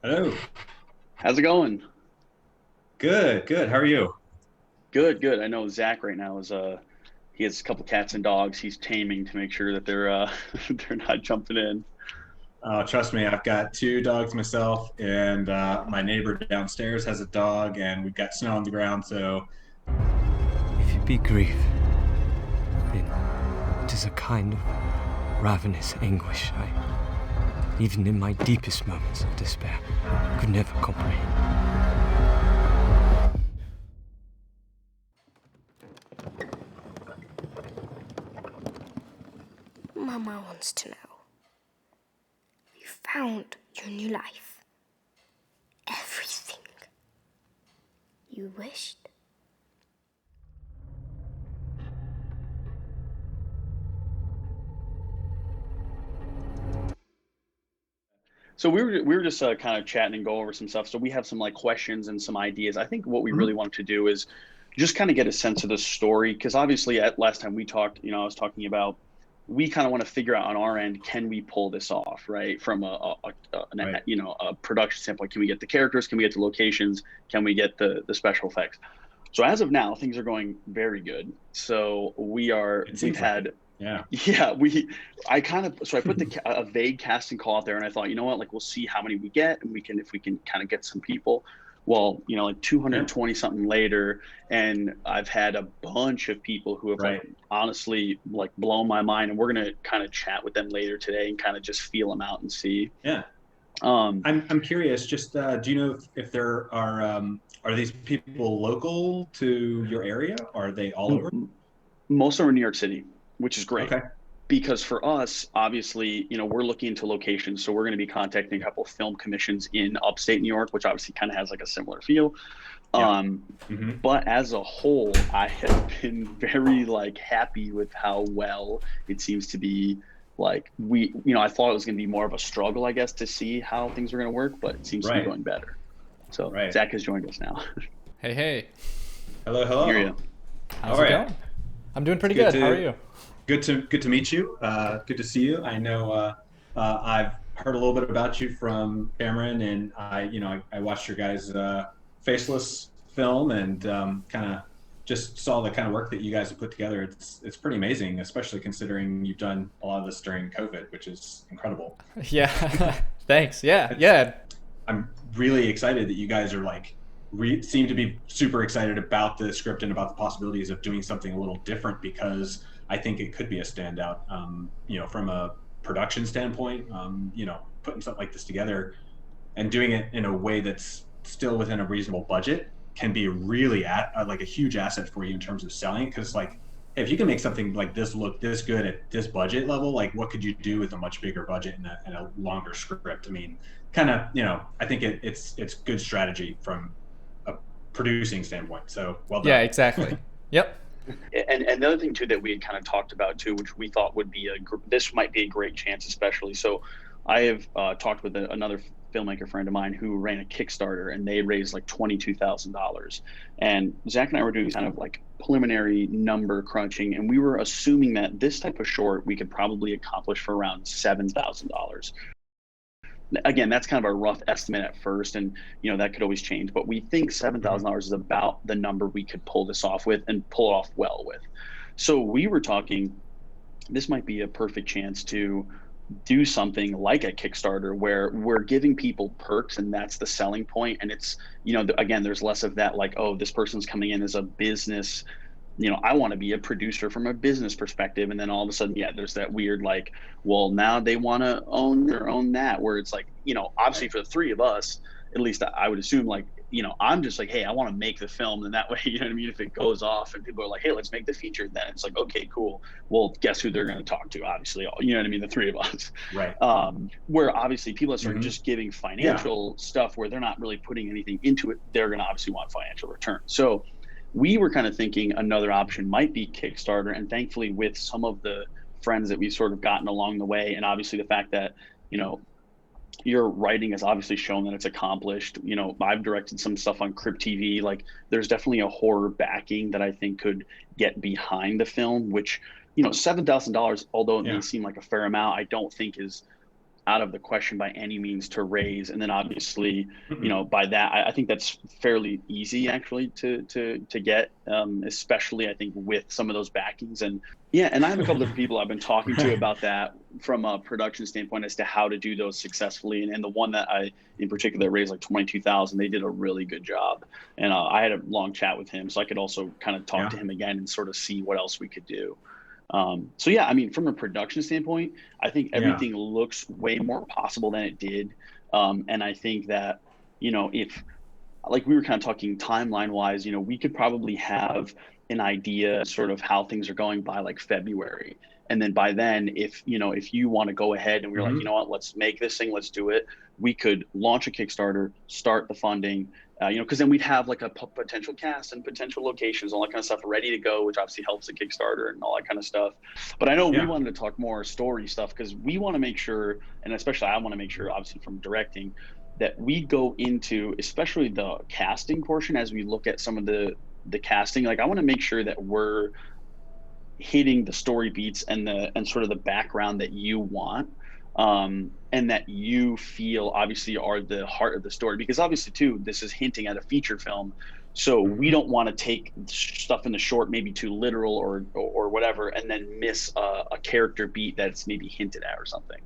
Hello. How's it going? Good, good. How are you? Good, good. I know Zach right now is he has a couple cats and dogs he's taming to make sure that they're they're not jumping in. Trust me, I've got two dogs myself, and my neighbor downstairs has a dog, and we've got snow on the ground. So, If it be grief, then it is a kind of ravenous anguish I, even in my deepest moments of despair, could never comprehend. Mama wants to know. You found your new life. Everything you wished. So we were just kind of chatting and go over some stuff. So we have some like questions and some ideas. I think what we really want to do is just kind of get a sense of the story because obviously at last time we talked, I was talking about we kind of want to figure out on our end, can we pull this off, right? From right, a production standpoint, can we get the characters? Can we get the locations? Can we get the special effects? So as of now, things are going very good. So it we've seems like had it. Yeah, yeah, I put a vague casting call out there, and I thought, you know what, like we'll see how many we get, and we can if we can kind of get some people. Well, like yeah, 220 something later, and I've had a bunch of people who have like right. honestly like blown my mind, and we're gonna kind of chat with them later today and kind of just feel them out and see. Yeah. Um, I'm curious. Just do you know if there are these people local to your area? Are they all over? Most of them are New York City, which is great. Okay, Because for us, obviously, we're looking into locations. So we're going to be contacting a couple of film commissions in upstate New York, which obviously kind of has like a similar feel. yeah. Um, Hmm. but as a whole, I have been very like happy with how well it seems to be. Like I thought it was going to be more of a struggle, I guess, to see how things are going to work, but it seems to be Right, going better. So right. Zach has joined us now. Hey, hey, Hello, Hear hello. you. how's All it right. going? I'm doing It's pretty good. How are you? good to meet you. Good to see you. I know I've heard a little bit about you from Cameron, and I watched your guys' Faceless film, and kind of just saw the kind of work that you guys have put together. It's pretty amazing, especially considering you've done a lot of this during COVID, which is incredible. Yeah, thanks. Yeah, It's yeah, I'm really excited that you guys are like seem to be super excited about the script and about the possibilities of doing something a little different because I think it could be a standout. From a production standpoint, putting something like this together and doing it in a way that's still within a reasonable budget can be really like a huge asset for you in terms of selling. Because like if you can make something like this look this good at this budget level, like what could you do with a much bigger budget and a longer script? I mean, kind of, I think it's good strategy from a producing standpoint. So well yeah, done. exactly. Yep. And the other thing too that we had kind of talked about too, which we thought would be this might be a great chance, especially. So I have talked with another filmmaker friend of mine who ran a Kickstarter, and they raised like $22,000. And Zach and I were doing kind of like preliminary number crunching, and we were assuming that this type of short we could probably accomplish for around $7,000. Again, that's kind of a rough estimate at first, and that could always change. But we think seven Hmm. thousand dollars is about the number we could pull this off with and pull it off well with. So we were talking, this might be a perfect chance to do something like a Kickstarter where we're giving people perks, and that's the selling point. And it's again, there's less of that like, oh, this person's coming in as a business. I want to be a producer from a business perspective. And then all of a sudden, yeah, there's that weird like, well, now they want to own their own that, where it's like, obviously for the three of us, at least I would assume like, I'm just like, hey, I want to make the film. And that way, you know what I mean? If it goes off and people are like, hey, let's make the feature, then it's like, okay, cool. Well, guess who they're going to talk to? Obviously, you know what I mean? The three of us. Right. Where obviously people that start Hmm. just giving Yeah. financial stuff where they're not really putting anything into it, they're going to obviously want financial return. So we were kind of thinking another option might be Kickstarter. And thankfully, with some of the friends that we've sort of gotten along the way, and obviously the fact that, you know, your writing has obviously shown that it's accomplished. I've directed some stuff on Crypt TV. Like, there's definitely a horror backing that I think could get behind the film, which, $7,000, although it may Yeah. seem like a fair amount, I don't think is out of the question by any means to raise. And then obviously, you know, by that, I think that's fairly easy actually to get, especially I think with some of those backings. And yeah, and I have a couple of people I've been talking to about that from a production standpoint as to how to do those successfully. And the one that I in particular raised like 22,000, they did a really good job. And I had a long chat with him, so I could also kind of talk to him again and sort of see what else we could do. So yeah, I mean, from a production standpoint, I think everything looks way more possible than it did. And I think that, you know, if like we were kind of talking timeline wise, you know, we could probably have an idea sort of how things are going by like February. And then by then, if, you know, if you want to go ahead and we're like, you know what, let's make this thing, let's do it. We could launch a Kickstarter, start the funding, you know, because then we'd have like a potential cast and potential locations, all that kind of stuff ready to go, which obviously helps the Kickstarter and all that kind of stuff. But I know we wanted to talk more story stuff because we want to make sure, and especially I want to make sure, obviously from directing, that we go into, especially the casting portion, as we look at some of the casting, like I want to make sure that we're hitting the story beats and sort of the background that you want. And that you feel obviously are the heart of the story, because obviously too, this is hinting at a feature film. So we don't want to take stuff in the short, maybe too literal or whatever, and then miss a character beat that's maybe hinted at or something.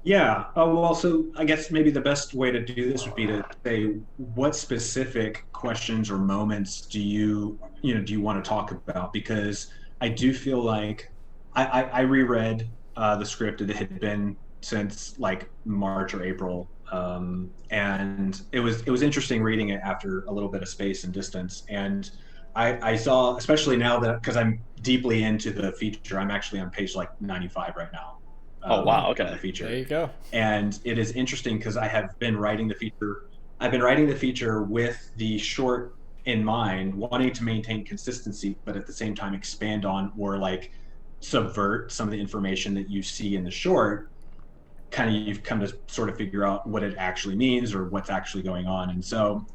Yeah. Well, so I guess maybe the best way to do this would be to say, what specific questions or moments do you want to talk about? Because I do feel like I reread the script. It had been since like March or April, and it was interesting reading it after a little bit of space and distance. And I saw, especially now that, because I'm deeply into the feature, I'm actually on page like 95 right now. Oh wow! Okay, the feature. There you go. And it is interesting because I have been writing the feature. I've been writing the feature with the short in mind, wanting to maintain consistency, but at the same time expand on or like subvert some of the information that you see in the short. Kind of, you've come to sort of figure out what it actually means or what's actually going on. And so,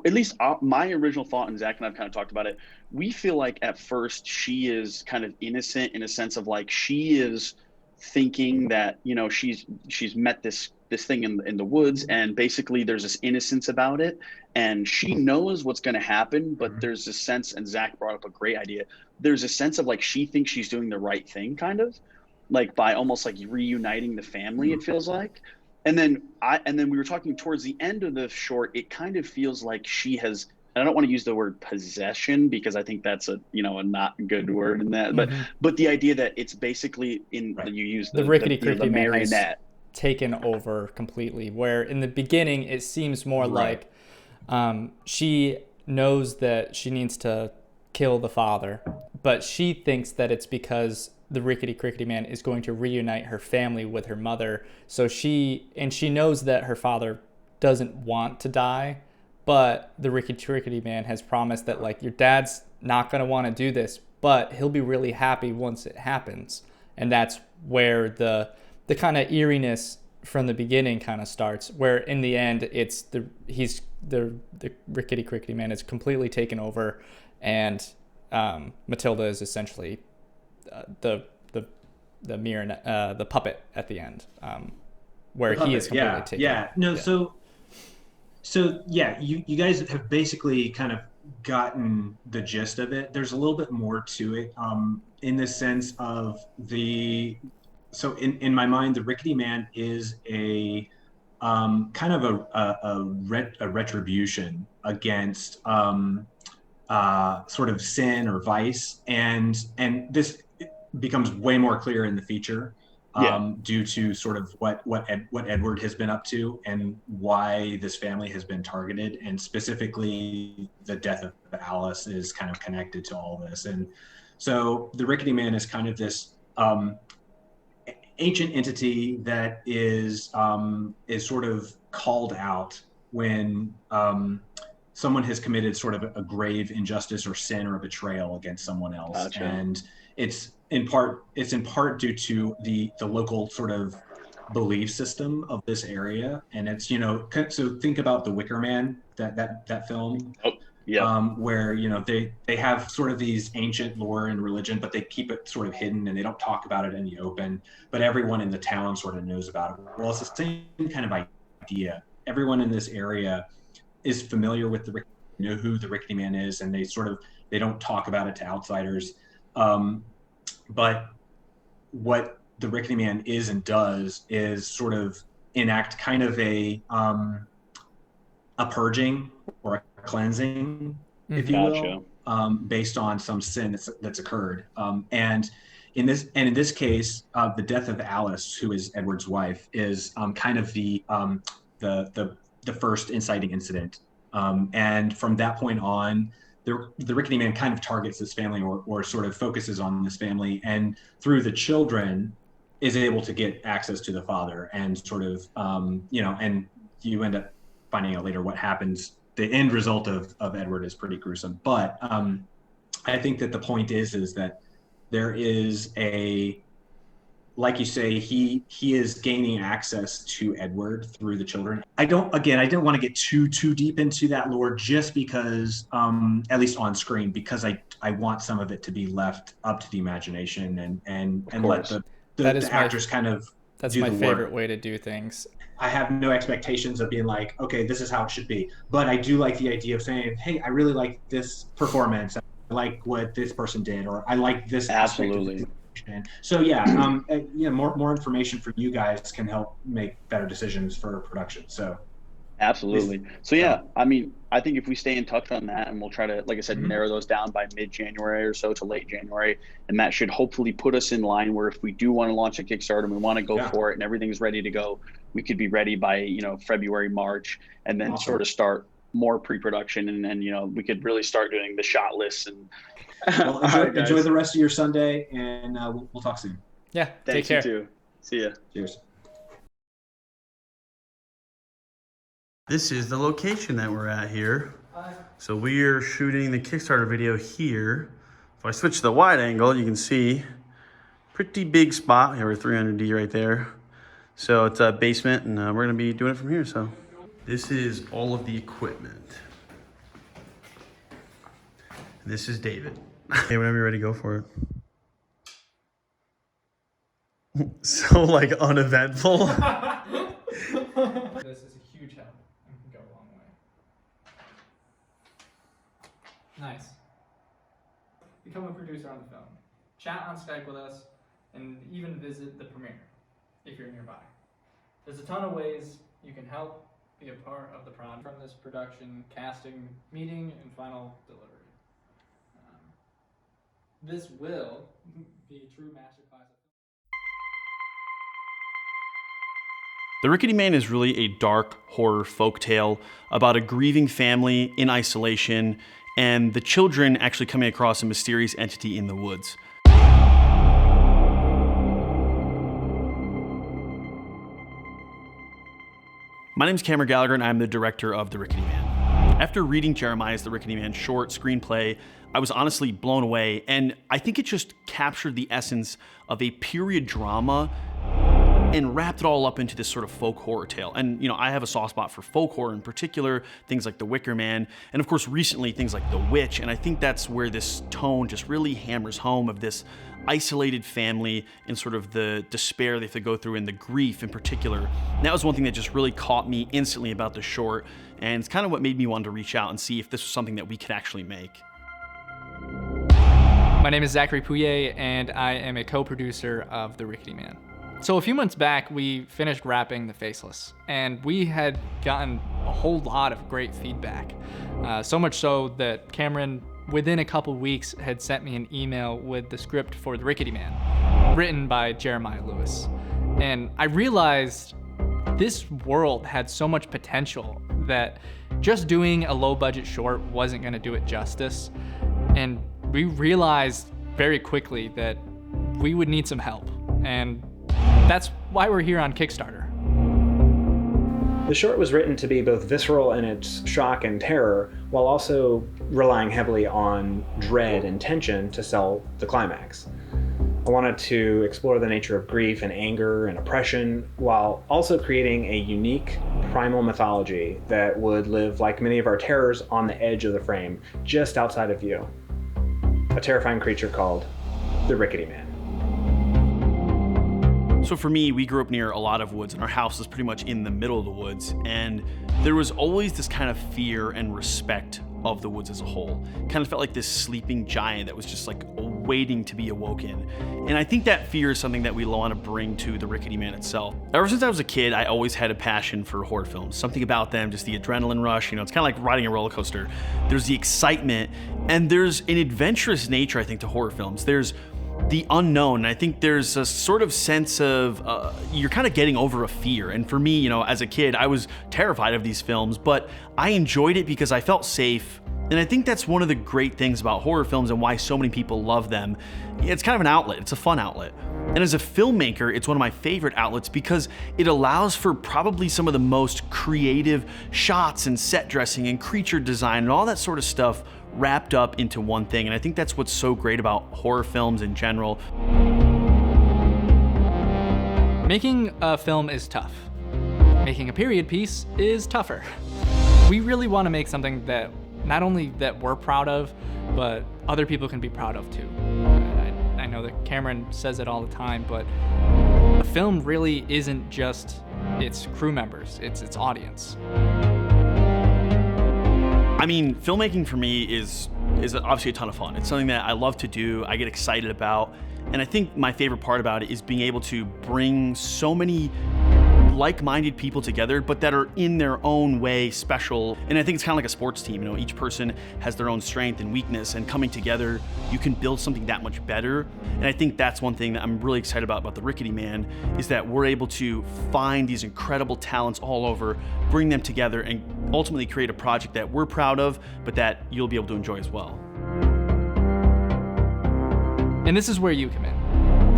at least my original thought, and Zach and I've kind of talked about it, we feel like at first she is kind of innocent in a sense of like she is thinking that, you know, she's met this thing in the woods, and basically there's this innocence about it, and she knows what's going to happen, but there's this sense, and Zach brought up a great idea, there's a sense of like she thinks she's doing the right thing, kind of like by almost like reuniting the family, it feels like. And then we were talking towards the end of the short, it kind of feels like she has, and I don't want to use the word possession because I think that's a not good word in that, but the idea that it's basically you use the Rickety marionette taken over completely, where in the beginning it seems more like she knows that she needs to kill the father, but she thinks that it's because the Rickety Man is going to reunite her family with her mother. So she knows that her father doesn't want to die, but the Rickety Man has promised that like your dad's not going to want to do this, but he'll be really happy once it happens. And that's where the kind of eeriness from the beginning kind of starts, where in the end it's the Rickety Man is completely taken over, and Matilda is essentially the puppet at the end, where he is completely taken. So you guys have basically kind of gotten the gist of it. There's a little bit more to it, in the sense of so in my mind, the Rickety Man is a kind of a retribution against sort of sin or vice, and this becomes way more clear in the feature, due to sort of what Edward has been up to and why this family has been targeted, and specifically the death of Alice is kind of connected to all this. And so the Rickety Man is kind of this ancient entity that is sort of called out when someone has committed sort of a grave injustice or sin or a betrayal against someone else. Gotcha. And it's in part due to the local sort of belief system of this area. And it's, so think about The Wicker Man, that film. where, you know, they have sort of these ancient lore and religion, but they keep it sort of hidden and they don't talk about it in the open, but everyone in the town sort of knows about it. Well, it's the same kind of idea. Everyone in this area is familiar with know who the Rickety Man is, and they don't talk about it to outsiders. But what the Rickety Man is and does is sort of enact kind of a purging or a cleansing, if you will, based on some sin that's occurred. And in this case, the death of Alice, who is Edward's wife, is kind of the first inciting incident. And from that point on, the Rickety Man kind of targets this family or sort of focuses on this family, and through the children is able to get access to the father and sort of, you know, and you end up finding out later what happens. The end result of Edward is pretty gruesome. But I think that the point is that there is like you say, he is gaining access to Edward through the children. I don't want to get too deep into that lore, just because, at least on screen, because I want some of it to be left up to the imagination and let the actors kind of That's do my the favorite work. way to do things. I have no expectations of being like, okay, this is how it should be. But I do like the idea of saying, hey, I really like this performance. I like what this person did, or I like this aspect of it. So yeah, more information from you guys can help make better decisions for production. So absolutely. So yeah, I mean, I think if we stay in touch on that, and we'll try to, like I said, narrow those down by mid-January or so to late January, and that should hopefully put us in line where if we do want to launch a Kickstarter and we want to go for it and everything's ready to go, we could be ready by, you know, February, March, and then sort of start more pre-production, and then, you know, we could really start doing the shot lists. And well, enjoy the rest of your Sunday, and we'll talk soon. Yeah, take care. You too. See ya. Cheers. This is the location that we're at here. So we are shooting the Kickstarter video here. If I switch to the wide angle, you can see pretty big spot. Here we're 300D right there. So it's a basement, and we're gonna be doing it from here. So this is all of the equipment. This is David. Hey, whenever you're ready, go for it. So like uneventful. This is a huge help and can go a long way. Nice. Become a producer on the film. Chat on Skype with us, and even visit the premiere if you're nearby. There's a ton of ways you can help be a part of the project, from this production, casting, meeting, and final delivery. This will be a true masterclass. The Rickety Man is really a dark horror folktale about a grieving family in isolation and the children actually coming across a mysterious entity in the woods. My name is Cameron Gallagher, and I'm the director of The Rickety Man. After reading Jeremiah's The Rickety Man short screenplay, I was honestly blown away, and I think it just captured the essence of a period drama and wrapped it all up into this sort of folk horror tale. And, you know, I have a soft spot for folk horror in particular, things like The Wicker Man, and of course recently things like The Witch, and I think that's where this tone just really hammers home of this isolated family and sort of the despair they have to go through and the grief in particular. And that was one thing that just really caught me instantly about the short, and it's kind of what made me want to reach out and see if this was something that we could actually make. My name is Zachary Pouillet, and I am a co-producer of The Rickety Man. So a few months back, we finished wrapping The Faceless, and we had gotten a whole lot of great feedback. So much so that Cameron, within a couple weeks, had sent me an email with the script for The Rickety Man, written by Jeremiah Lewis. And I realized this world had so much potential that just doing a low-budget short wasn't going to do it justice. And we realized very quickly that we would need some help. And that's why we're here on Kickstarter. The short was written to be both visceral in its shock and terror, while also relying heavily on dread and tension to sell the climax. I wanted to explore the nature of grief and anger and oppression while also creating a unique primal mythology that would live, like many of our terrors, on the edge of the frame, just outside of view. A terrifying creature called the Rickety Man. So for me, we grew up near a lot of woods, and our house was pretty much in the middle of the woods, and there was always this kind of fear and respect of the woods as a whole. Kind of felt like this sleeping giant that was just like waiting to be awoken. And I think that fear is something that we want to bring to the Rickety Man itself. Ever since I was a kid, I always had a passion for horror films. Something about them, just the adrenaline rush, it's kind of like riding a roller coaster. There's the excitement, and there's an adventurous nature, I think, to horror films. There's the unknown. I think there's a sort of sense of you're kind of getting over a fear. And for me, as a kid, I was terrified of these films, but I enjoyed it because I felt safe. And I think that's one of the great things about horror films and why so many people love them. It's kind of an outlet. It's a fun outlet. And as a filmmaker, it's one of my favorite outlets because it allows for probably some of the most creative shots and set dressing and creature design and all that sort of stuff wrapped up into one thing. And I think that's what's so great about horror films in general. Making a film is tough. Making a period piece is tougher. We really want to make something that not only that we're proud of, but other people can be proud of too. I know that Cameron says it all the time, but a film really isn't just its crew members, it's its audience. I mean, filmmaking for me is obviously a ton of fun. It's something that I love to do, I get excited about, and I think my favorite part about it is being able to bring so many like-minded people together, but that are in their own way special. And I think it's kind of like a sports team. Each person has their own strength and weakness, and coming together, you can build something that much better. And I think that's one thing that I'm really excited about the Rickety Man, is that we're able to find these incredible talents all over, bring them together, and ultimately create a project that we're proud of, but that you'll be able to enjoy as well. And this is where you come in.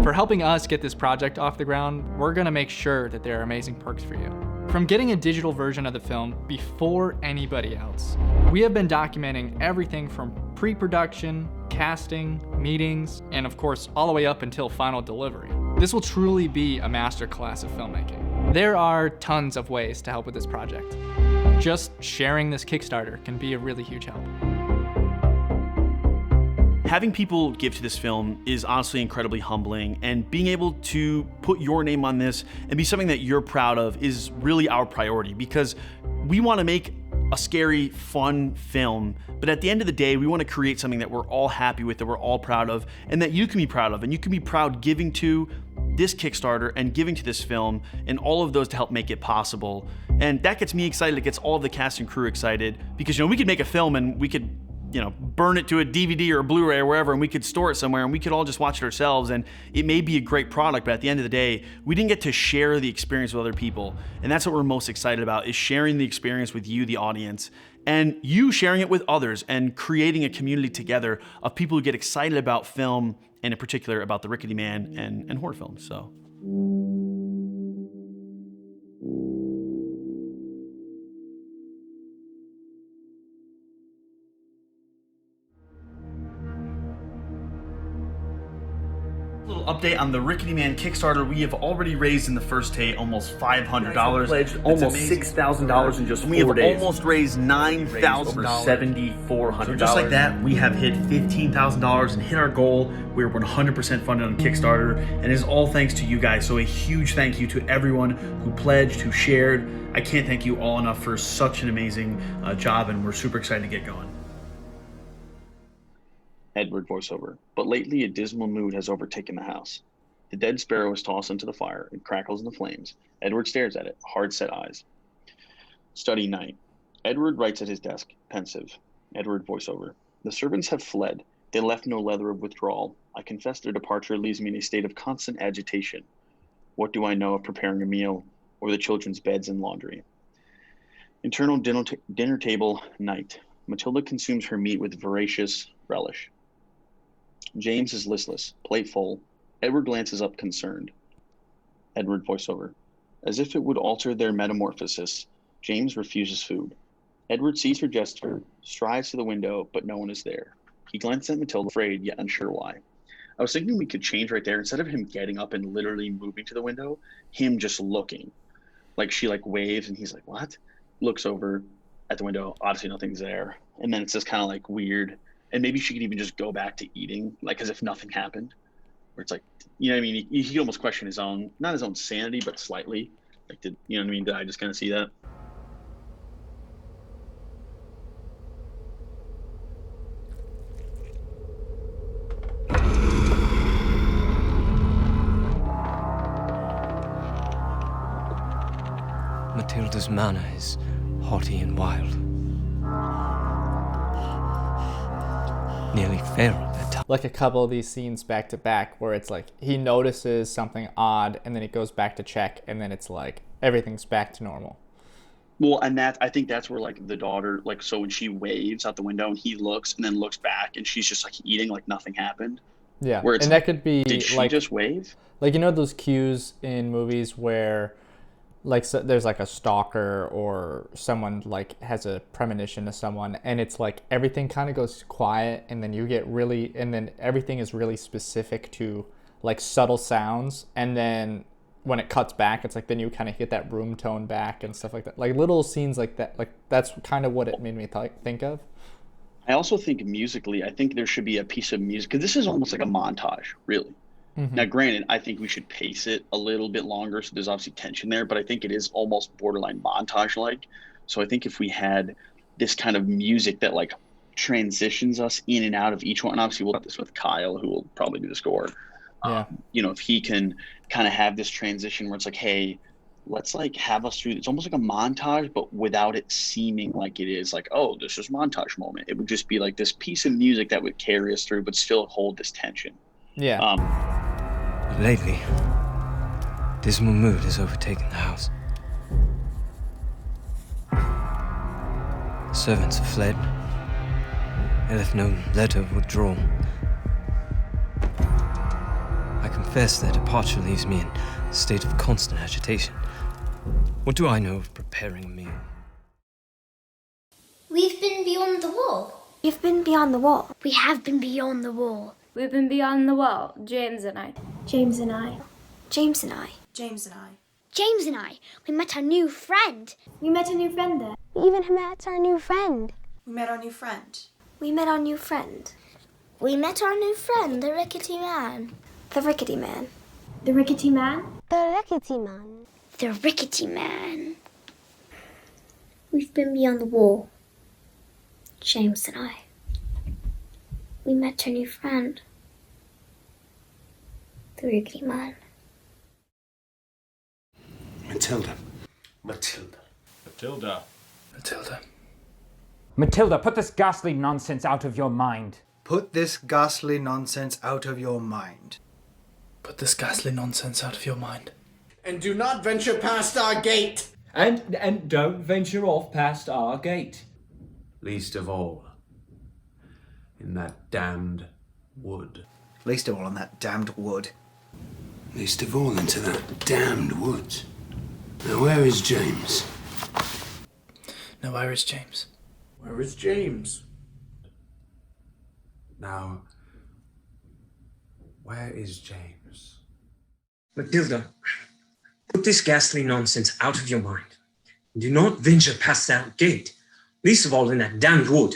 For helping us get this project off the ground, we're gonna make sure that there are amazing perks for you. From getting a digital version of the film before anybody else, we have been documenting everything from pre-production, casting, meetings, and of course, all the way up until final delivery. This will truly be a masterclass of filmmaking. There are tons of ways to help with this project. Just sharing this Kickstarter can be a really huge help. Having people give to this film is honestly incredibly humbling, and being able to put your name on this and be something that you're proud of is really our priority, because we want to make a scary, fun film, but at the end of the day, we want to create something that we're all happy with, that we're all proud of, and that you can be proud of, and you can be proud giving to this Kickstarter and giving to this film and all of those to help make it possible. And that gets me excited. It gets all of the cast and crew excited, because we could make a film and we could burn it to a DVD or a Blu-ray or wherever, and we could store it somewhere and we could all just watch it ourselves, and it may be a great product, but at the end of the day, we didn't get to share the experience with other people. And that's what we're most excited about, is sharing the experience with you, the audience, and you sharing it with others and creating a community together of people who get excited about film, and in particular about the Rickety Man and horror films. So. Update on the Rickety Man Kickstarter. We have already raised in the first day almost $500. Pledged almost $6,000 in just 4 days. We have almost raised $9,000. $7,400. So just like that, we have hit $15,000 and hit our goal. We're 100% funded on Kickstarter, and it is all thanks to you guys. So a huge thank you to everyone who pledged, who shared. I can't thank you all enough for such an amazing job, and we're super excited to get going. Edward voiceover. But lately a dismal mood has overtaken the house. The dead sparrow is tossed into the fire and crackles in the flames. Edward stares at it, hard-set eyes. Study night. Edward writes at his desk, pensive. Edward voiceover. The servants have fled. They left no letter of withdrawal. I confess their departure leaves me in a state of constant agitation. What do I know of preparing a meal or the children's beds and laundry? Internal dinner table night. Matilda consumes her meat with voracious relish. James is listless, plate full. Edward glances up concerned. Edward voiceover. As if it would alter their metamorphosis, James refuses food. Edward sees her gesture, strides to the window, but no one is there. He glances at Matilda, afraid yet unsure why. I was thinking we could change right there. Instead of him getting up and literally moving to the window, him just looking. Like she like waves and he's like, what? Looks over at the window. Obviously nothing's there. And then it's just kind of like weird. And maybe she could even just go back to eating, like as if nothing happened. Where it's like, you know what I mean? He almost question his own, not his own sanity, but slightly. Like, you know what I mean? Did I just kind of see that? Matilda's manner is haughty and wild. Nearly feral at times. Like a couple of these scenes back to back where it's like he notices something odd and then he goes back to check and then it's like everything's back to normal. Well, and I think that's where like the daughter, like, so when she waves out the window and he looks and then looks back and she's just like eating like nothing happened. Yeah, where it's and like, that could be did she like just wave? Like, you know those cues in movies where like so there's like a stalker or someone like has a premonition to someone and it's like everything kind of goes quiet and then you get really, and then everything is really specific to like subtle sounds, and then when it cuts back it's like then you kind of get that room tone back and stuff like that, like little scenes like that. Like that's kind of what it made me think of. I also think musically, I think there should be a piece of music, because this is almost like a montage, really. Mm-hmm. Now, granted, I think we should pace it a little bit longer, so there's obviously tension there, but I think it is almost borderline montage-like. So I think if we had this kind of music that like transitions us in and out of each one, and obviously we'll have this with Kyle, who will probably do the score. Yeah. You know, if he can kind of have this transition where it's like, hey, let's like have us through, it's almost like a montage, but without it seeming like it is like, oh, this is montage moment. It would just be like this piece of music that would carry us through, but still hold this tension. Yeah. Lately, dismal mood has overtaken the house. The servants have fled. They left no letter of withdrawal. I confess their departure leaves me in a state of constant agitation. What do I know of preparing a meal? We've been beyond the wall. You've been beyond the wall. We have been beyond the wall. We've been beyond the wall, James and I. James and I. James and I. James and I. James and I. We met our new friend. We met a new friend there. We even met our new friend. We met our new friend. We met our new friend. We met our new friend, the Rickety Man. The Rickety Man. The Rickety Man? The Rickety Man. The Rickety Man. We've been beyond the wall. James and I. We met our new friend. The Rickety Man. Matilda. Matilda. Matilda. Matilda. Matilda, put this ghastly nonsense out of your mind. Put this ghastly nonsense out of your mind. Put this ghastly nonsense out of your mind. And do not venture past our gate. And don't venture off past our gate. Least of all, in that damned wood. Least of all in that damned wood. Least of all into that damned woods. Now where is James? Now where is James? Where is James? Now, where is James? Matilda, put this ghastly nonsense out of your mind. Do not venture past that gate, least of all in that damned wood.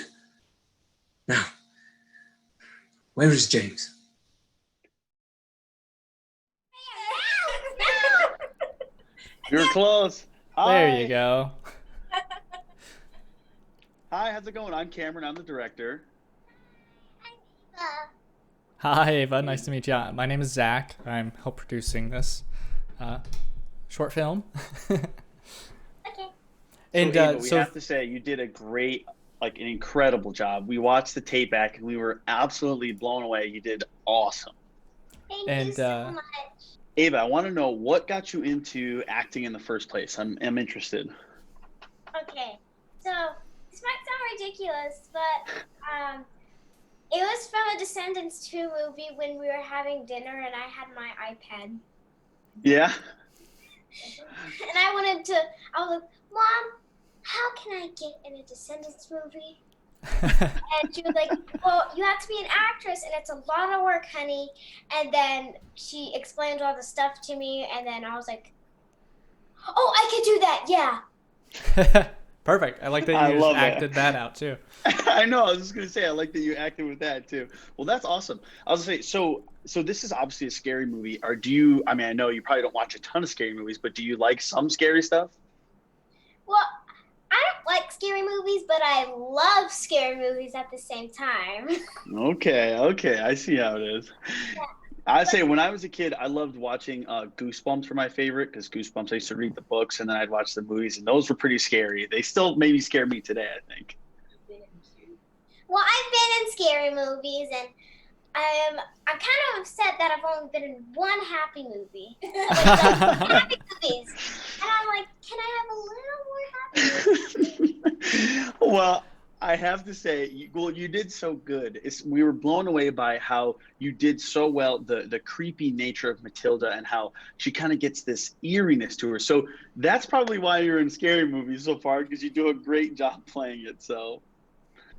Now, where is James? You're close. There you go. Hi, how's it going? I'm Cameron. I'm the director. Hi, Ava. Nice to meet you. My name is Zach. I'm help producing this short film. Okay. And so, Ava, we have to say you did a great, like an incredible job. We watched the tape back and we were absolutely blown away. You did awesome. Thank you so much. Ava, I want to know what got you into acting in the first place. I'm interested. Okay, so this might sound ridiculous, but it was from a Descendants 2 movie when we were having dinner and I had my iPad. Yeah? And I was like, Mom, how can I get in a Descendants movie? And she was like, well, you have to be an actress, and it's a lot of work, honey. And then she explained all the stuff to me, and then I was like, oh, I could do that, yeah. Perfect. I like that you just acted that out too. I know. I was just gonna say I like that you acted with that too. Well, that's awesome. I was gonna say so this is obviously a scary movie. Or do you? I mean, I know you probably don't watch a ton of scary movies, but do you like some scary stuff? Well, I don't like scary movies, but I love scary movies at the same time. Okay, I see how it is. Yeah. I'd say when I was a kid, I loved watching Goosebumps for my favorite, because Goosebumps, I used to read the books and then I'd watch the movies, and those were pretty scary. They still maybe scare me today, I think. Well, I've been in scary movies, and I'm kind of upset that I've only been in one happy movie. Happy movies. And I'm like, can I have a little more happy movies? Well, I have to say, you did so good. We were blown away by how you did so well, the creepy nature of Matilda and how she kind of gets this eeriness to her. So that's probably why you're in scary movies so far, because you do a great job playing it. So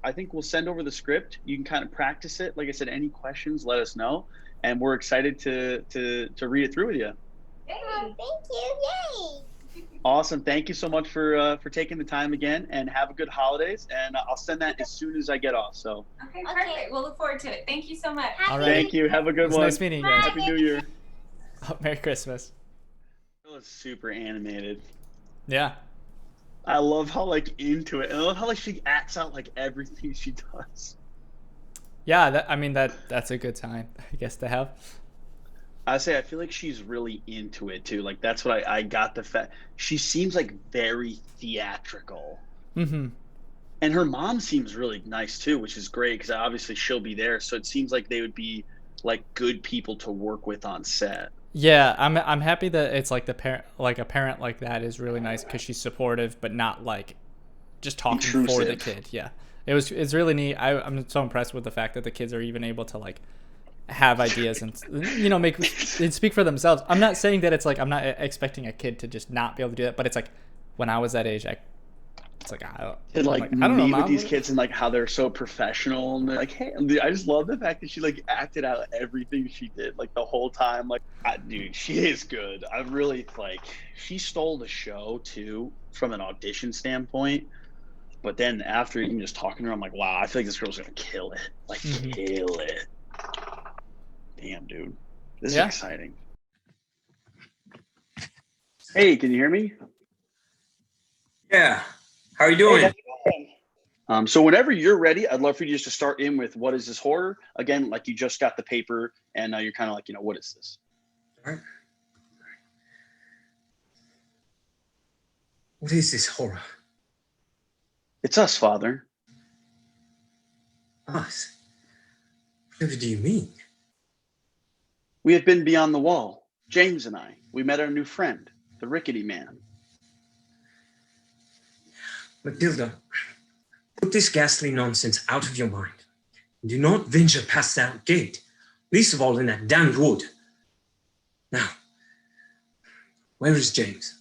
I think we'll send over the script. You can kind of practice it. Like I said, any questions, let us know. And we're excited to read it through with you. Thank you. Yay. Awesome. Thank you so much for taking the time again, and have a good holidays. And I'll send that as soon as I get off. So. Okay, perfect. We'll look forward to it. Thank you so much. All right. Thank you. Have a good one. Nice meeting you guys. Happy New Year. Oh, Merry Christmas. It was super animated. Yeah. I love how into it. And I love how she acts out everything she does. Yeah, that's a good time, I guess, to have. I feel like she's really into it too. That's what I got the fact. She seems very theatrical. Mm-hmm. And her mom seems really nice too, which is great, because obviously she'll be there. So it seems like they would be good people to work with on set. Yeah, I'm happy that it's the parent, a parent like that is really nice, because she's supportive but not just talking intrusive for the kid. Yeah, it's really neat. I'm so impressed with the fact that the kids are even able to have ideas and make and speak for themselves. I'm not saying that it's I'm not expecting a kid to just not be able to do that, but it's when I was that age, I don't know, meet Mom, with these kids and how they're so professional, and they're hey, I just love the fact that she acted out everything she did the whole time. Dude, she is good. I really she stole the show too from an audition standpoint. But then after even just talking to her, I'm wow, I feel like this girl's gonna kill it. Kill it. Damn, dude. This is exciting. Hey, can you hear me? Yeah. How are you doing? Hey, so whenever you're ready, I'd love for you just to start in with what is this horror? Again, you just got the paper, and you're kind of what is this? All right. What is this horror? It's us, Father. Us? Whatever do you mean? We have been beyond the wall. James and I. We met our new friend, the Rickety Man. Matilda, put this ghastly nonsense out of your mind. Do not venture past that gate, least of all in that damned wood. Now, where is James?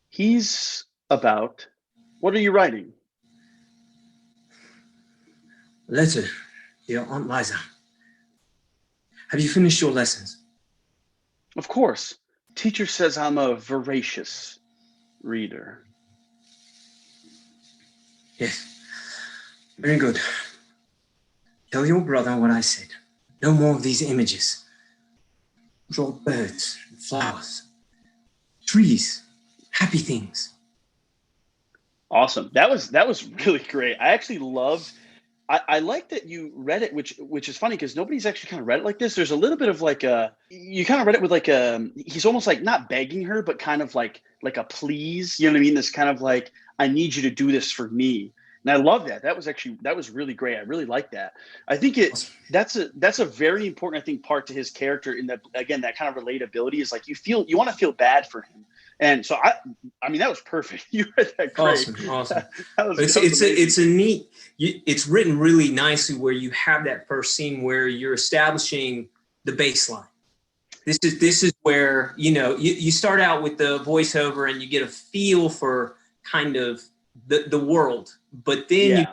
He's about... What are you writing? A letter, dear Aunt Liza. Have you finished your lessons? Of course. Teacher says I'm a voracious reader. Yes. Very good. Tell your brother what I said. No more of these images. Draw birds, flowers, trees, happy things. Awesome. That was really great. I actually loved. I like that you read it, which is funny because nobody's actually kind of read it like this. There's a little bit of you kind of read it with he's almost not begging her, but kind of like a please. You know what I mean? This kind of I need you to do this for me. And I love that. That was really great. I really like that. I think that's a very important, I think, part to his character in that, again, that kind of relatability is you want to feel bad for him. And so I mean, that was perfect. You read that great. Awesome. It's a neat, it's written really nicely where you have that first scene where you're establishing the baseline. This is where, you start out with the voiceover and you get a feel for kind of the world, but then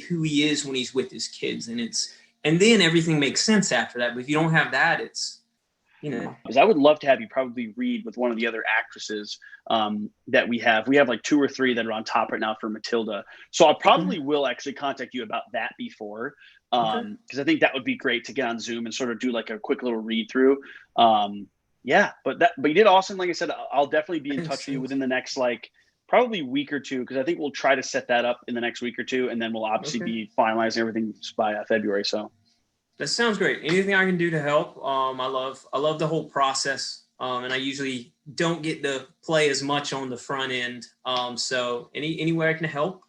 who he is when he's with his kids, and then everything makes sense after that. But if you don't have that, it's, you know. Because I would love to have you probably read with one of the other actresses that we have. We have like 2 or 3 that are on top right now for Matilda. So I probably will actually contact you about that before, because I think that would be great to get on Zoom and sort of do like a quick little read through. Yeah, but you did awesome. Like I said, I'll definitely be in touch with you within the next like probably week or two, because I think we'll try to set that up in the next week or two, and then we'll obviously be finalizing everything by February. So that sounds great. Anything I can do to help. I love the whole process, and I usually don't get to play as much on the front end. So any way I can help,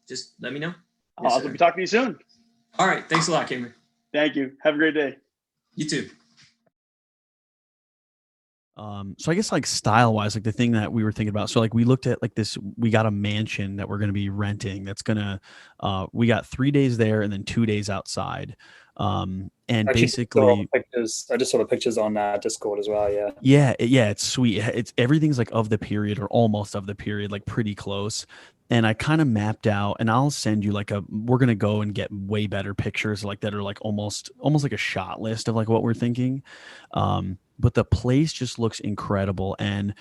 just let me know. I'll be talking to you soon. All right, thanks a lot, Cameron. Thank you. Have a great day. You too. So I guess like style wise, like the thing that we were thinking about, so like we looked at like this, we got a mansion that we're going to be renting. That's going to, we got 3 days there and then 2 days outside. And actually, basically pictures, I just saw the pictures on Discord as well. Yeah. It's sweet. It's everything's like of the period or almost of the period, like pretty close. And I kind of mapped out, and I'll send you like we're going to go and get way better pictures like that are like almost like a shot list of like what we're thinking. But the place just looks incredible. And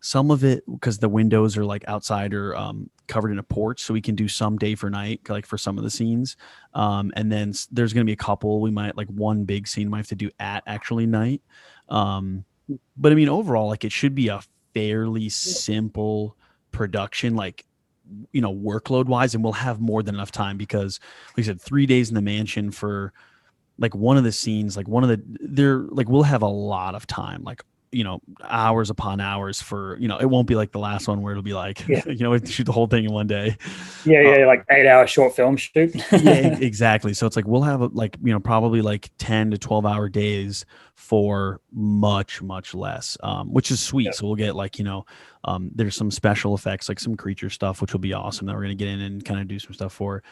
some of it, because the windows are like outside or covered in a porch, so we can do some day for night, like for some of the scenes. And then there's going to be a couple, we might like one big scene we might have to do at actually night. But I mean, overall, like it should be a fairly simple production, like, you know, workload wise, and we'll have more than enough time because like I said, 3 days in the mansion for like one of the scenes, like we'll have a lot of time, like, you know, hours upon hours for, you know, it won't be like the last one where it'll be like, you know, we shoot the whole thing in one day. Like 8-hour short film shoot. Yeah, exactly. So it's like, we'll have like, you know, probably like 10 to 12-hour days for much, much less, which is sweet. So we'll get like, you know, there's some special effects, like some creature stuff, which will be awesome that we're going to get in and kind of do some stuff for.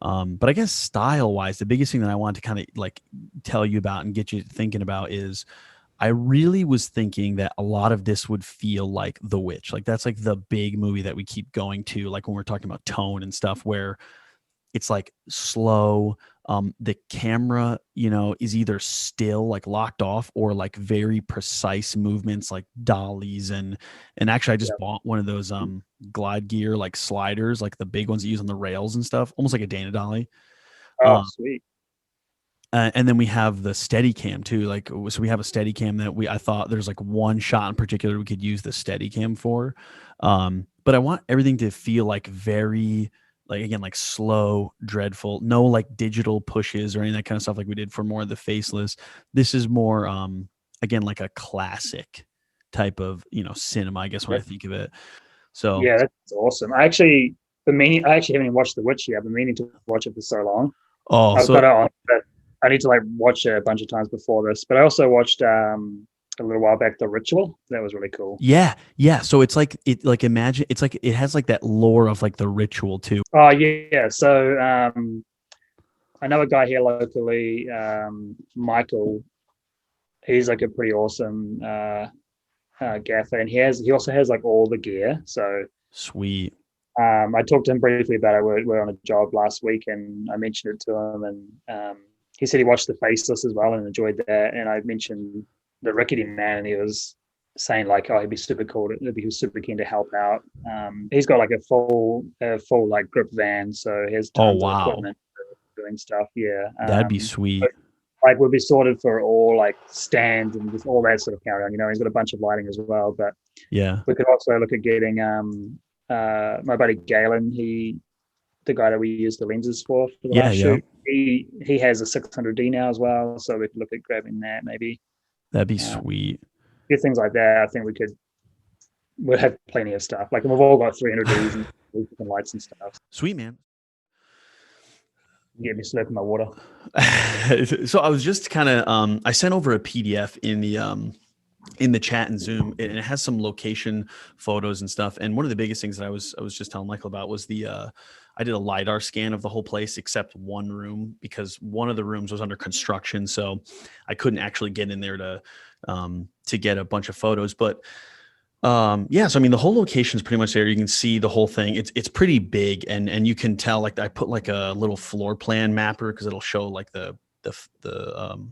But I guess style wise, the biggest thing that I want to kind of like tell you about and get you thinking about is I really was thinking that a lot of this would feel like The Witch. Like that's like the big movie that we keep going to, like when we're talking about tone and stuff, where it's like slow. The camera, you know, is either still like locked off or like very precise movements, like dollies. And actually I just bought one of those glide gear like sliders, like the big ones you use on the rails and stuff, almost like a Dana dolly. Oh, sweet. And then we have the Steadicam too. Like, so we have a Steadicam that I thought there's like one shot in particular we could use the Steadicam for. But I want everything to feel like very, like, again, like slow, dreadful, no like digital pushes or any of that kind of stuff like we did for more of the Faceless. This is more, again, like a classic type of, you know, cinema, I guess, when I think of it. So yeah, that's awesome. I actually haven't even watched The Witch yet. I've been meaning to watch it for so long. Oh, I've got it on, but I need to like watch it a bunch of times before this. But I also watched a little while back The Ritual. That was really cool. Yeah. So it's like imagine it's like it has like that lore of like The Ritual too. Oh yeah. So I know a guy here locally, Michael. He's like a pretty awesome gaffer, and he also has like all the gear. So sweet. I talked to him briefly about it. We're on a job last week, and I mentioned it to him, and he said he watched The Faceless as well and enjoyed that. And I mentioned the Rickety Man, and he was saying like, oh, he'd be super cool. He was super keen to help out. He's got like a full like grip van, so he has tons of equipment for doing stuff. Yeah, that'd be sweet. Like we'll be sorted for all like stands and just all that sort of carry on. You know, he's got a bunch of lighting as well. But yeah, we could also look at getting my buddy Galen, the guy that we use the lenses for the last shoot. He has a 600D now as well, so we could look at grabbing that maybe. That'd be sweet. Few things like that. I think we'll have plenty of stuff. Like we've all got 300Ds and different lights and stuff. Sweet, man. Get me slurping my water. So I was just kind of I sent over a PDF in the chat and Zoom, and it has some location photos and stuff. And one of the biggest things that I was just telling Michael about was I did a LiDAR scan of the whole place except one room, because one of the rooms was under construction, so I couldn't actually get in there to get a bunch of photos. But Yeah, so I mean, the whole location is pretty much there. You can see the whole thing. It's pretty big, and you can tell. Like I put like a little floor plan mapper because it'll show like the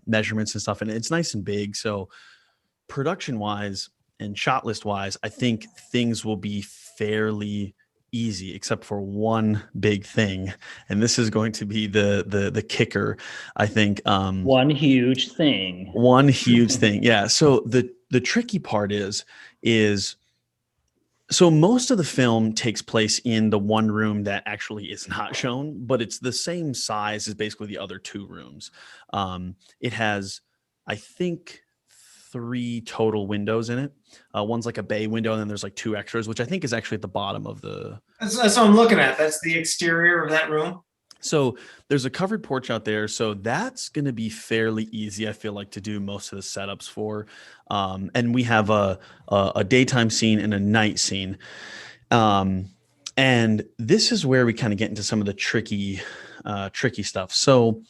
measurements and stuff, and it's nice and big. So production wise and shot list wise, I think things will be fairly easy, except for one big thing, and this is going to be the kicker. I think one huge thing. Yeah. So the tricky part is so most of the film takes place in the one room that actually is not shown, but it's the same size as basically the other two rooms. It has, I think, 3 total windows in it. One's like a bay window, and then there's like 2 extras, which I think is actually at the bottom of the. That's what I'm looking at. That's the exterior of that room. So there's a covered porch out there. So that's going to be fairly easy, I feel like, to do most of the setups for. And we have a daytime scene and a night scene. And this is where we kind of get into some of the tricky stuff. So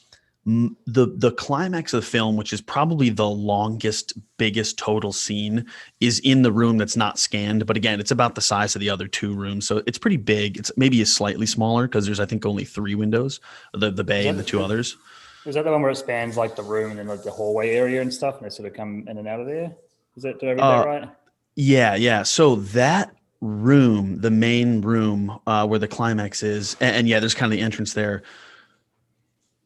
the climax of the film, which is probably the longest, biggest total scene, is in the room that's not scanned. But again, it's about the size of the other 2 rooms, so it's pretty big. It's maybe slightly smaller because there's, I think, only 3 windows, the bay and the 2 others. Is that the one where it spans like the room and then like the hallway area and stuff, and they sort of come in and out of there? Is that, did I read that right? Yeah. So that room, the main room where the climax is, and yeah, there's kind of the entrance there.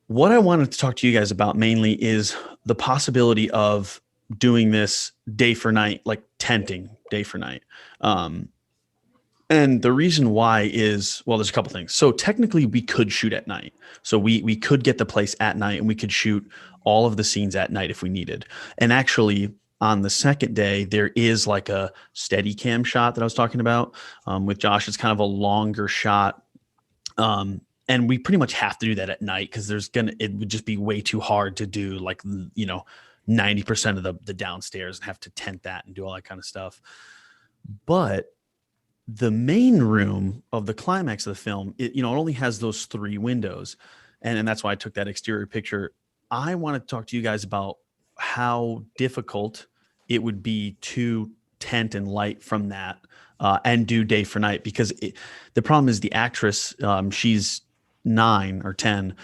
What I wanted to talk to you guys about mainly is the possibility of doing this day for night, like tenting day for night. And the reason why is, well, there's a couple things. So technically we could shoot at night. So we could get the place at night and we could shoot all of the scenes at night if we needed. And actually on the second day, there is like a steady cam shot that I was talking about with Josh. It's kind of a longer shot. And we pretty much have to do that at night because it would just be way too hard to do 90% of the downstairs and have to tent that and do all that kind of stuff. But the main room of the climax of the film, it only has those 3 windows. And that's why I took that exterior picture. I want to talk to you guys about how difficult it would be to tent and light from that and do day for night, because the problem is the actress, she's 9 or 10.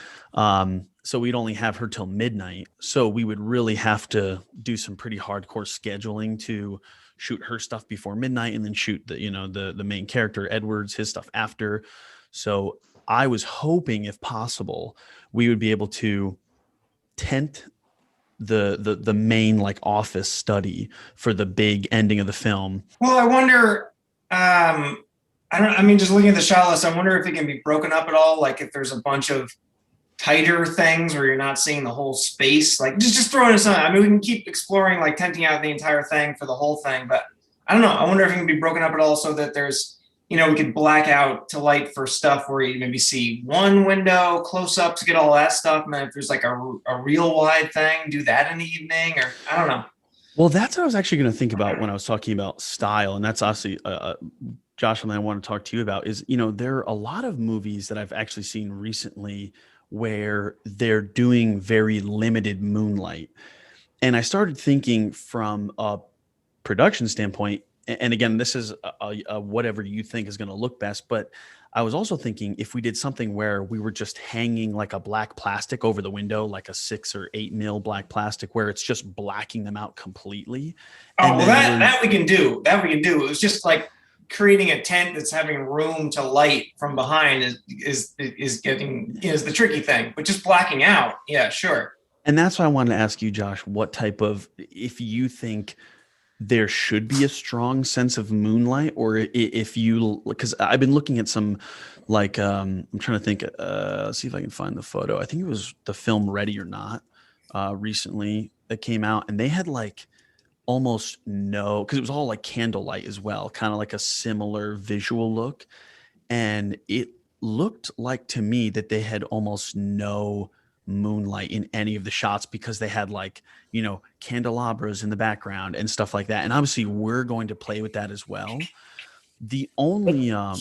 So we'd only have her till midnight. So we would really have to do some pretty hardcore scheduling to shoot her stuff before midnight and then shoot the main character, Edwards, his stuff after. So I was hoping, if possible, we would be able to tent the main like office study for the big ending of the film. Well, I wonder, just looking at the shot list, I wonder if it can be broken up at all. Like if there's a bunch of tighter things where you're not seeing the whole space, like just throwing it on. We can keep exploring, like tenting out the entire thing for the whole thing, but I don't know. I wonder if it can be broken up at all so that there's, we could black out to light for stuff where you maybe see one window close up to get all that stuff. And then if there's like a real wide thing, do that in the evening, or I don't know. Well, that's what I was actually going to think about when I was talking about style. And that's obviously, Josh, and I want to talk to you about is, there are a lot of movies that I've actually seen recently where they're doing very limited moonlight. And I started thinking from a production standpoint, and again, this is a whatever you think is going to look best, but I was also thinking if we did something where we were just hanging like a black plastic over the window, like a 6 or 8 mil black plastic, where it's just blacking them out completely. Oh, well, that we can do. It was just like creating a tent that's having room to light from behind is the tricky thing, but just blacking out. Yeah, sure. And that's why I wanted to ask you, Josh, what type of, if you think there should be a strong sense of moonlight, or if you, because I've been looking at some, like, I'm trying to think, see if I can find the photo. I think it was the film Ready or Not recently that came out, and they had like almost no, because it was all like candlelight as well, kind of like a similar visual look. And it looked like to me that they had almost no moonlight in any of the shots because they had like, candelabras in the background and stuff like that. And obviously we're going to play with that as well. The only, go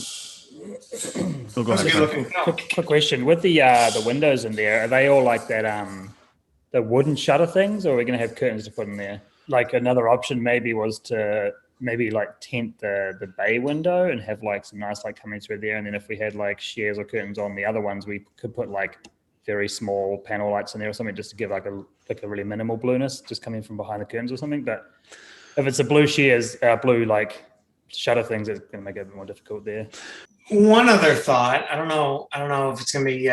ahead. Quick question. With the windows in there, are they all like that, the wooden shutter things, or are we going to have curtains to put in there? Like another option maybe was to maybe like tent the bay window and have like some nice light coming through there. And then if we had like shears or curtains on the other ones, we could put like very small panel lights in there or something just to give like a really minimal blueness just coming from behind the curtains or something. But if it's a blue shears, blue like shutter things, it's going to make it a bit more difficult there. One other thought. I don't know if it's going to be,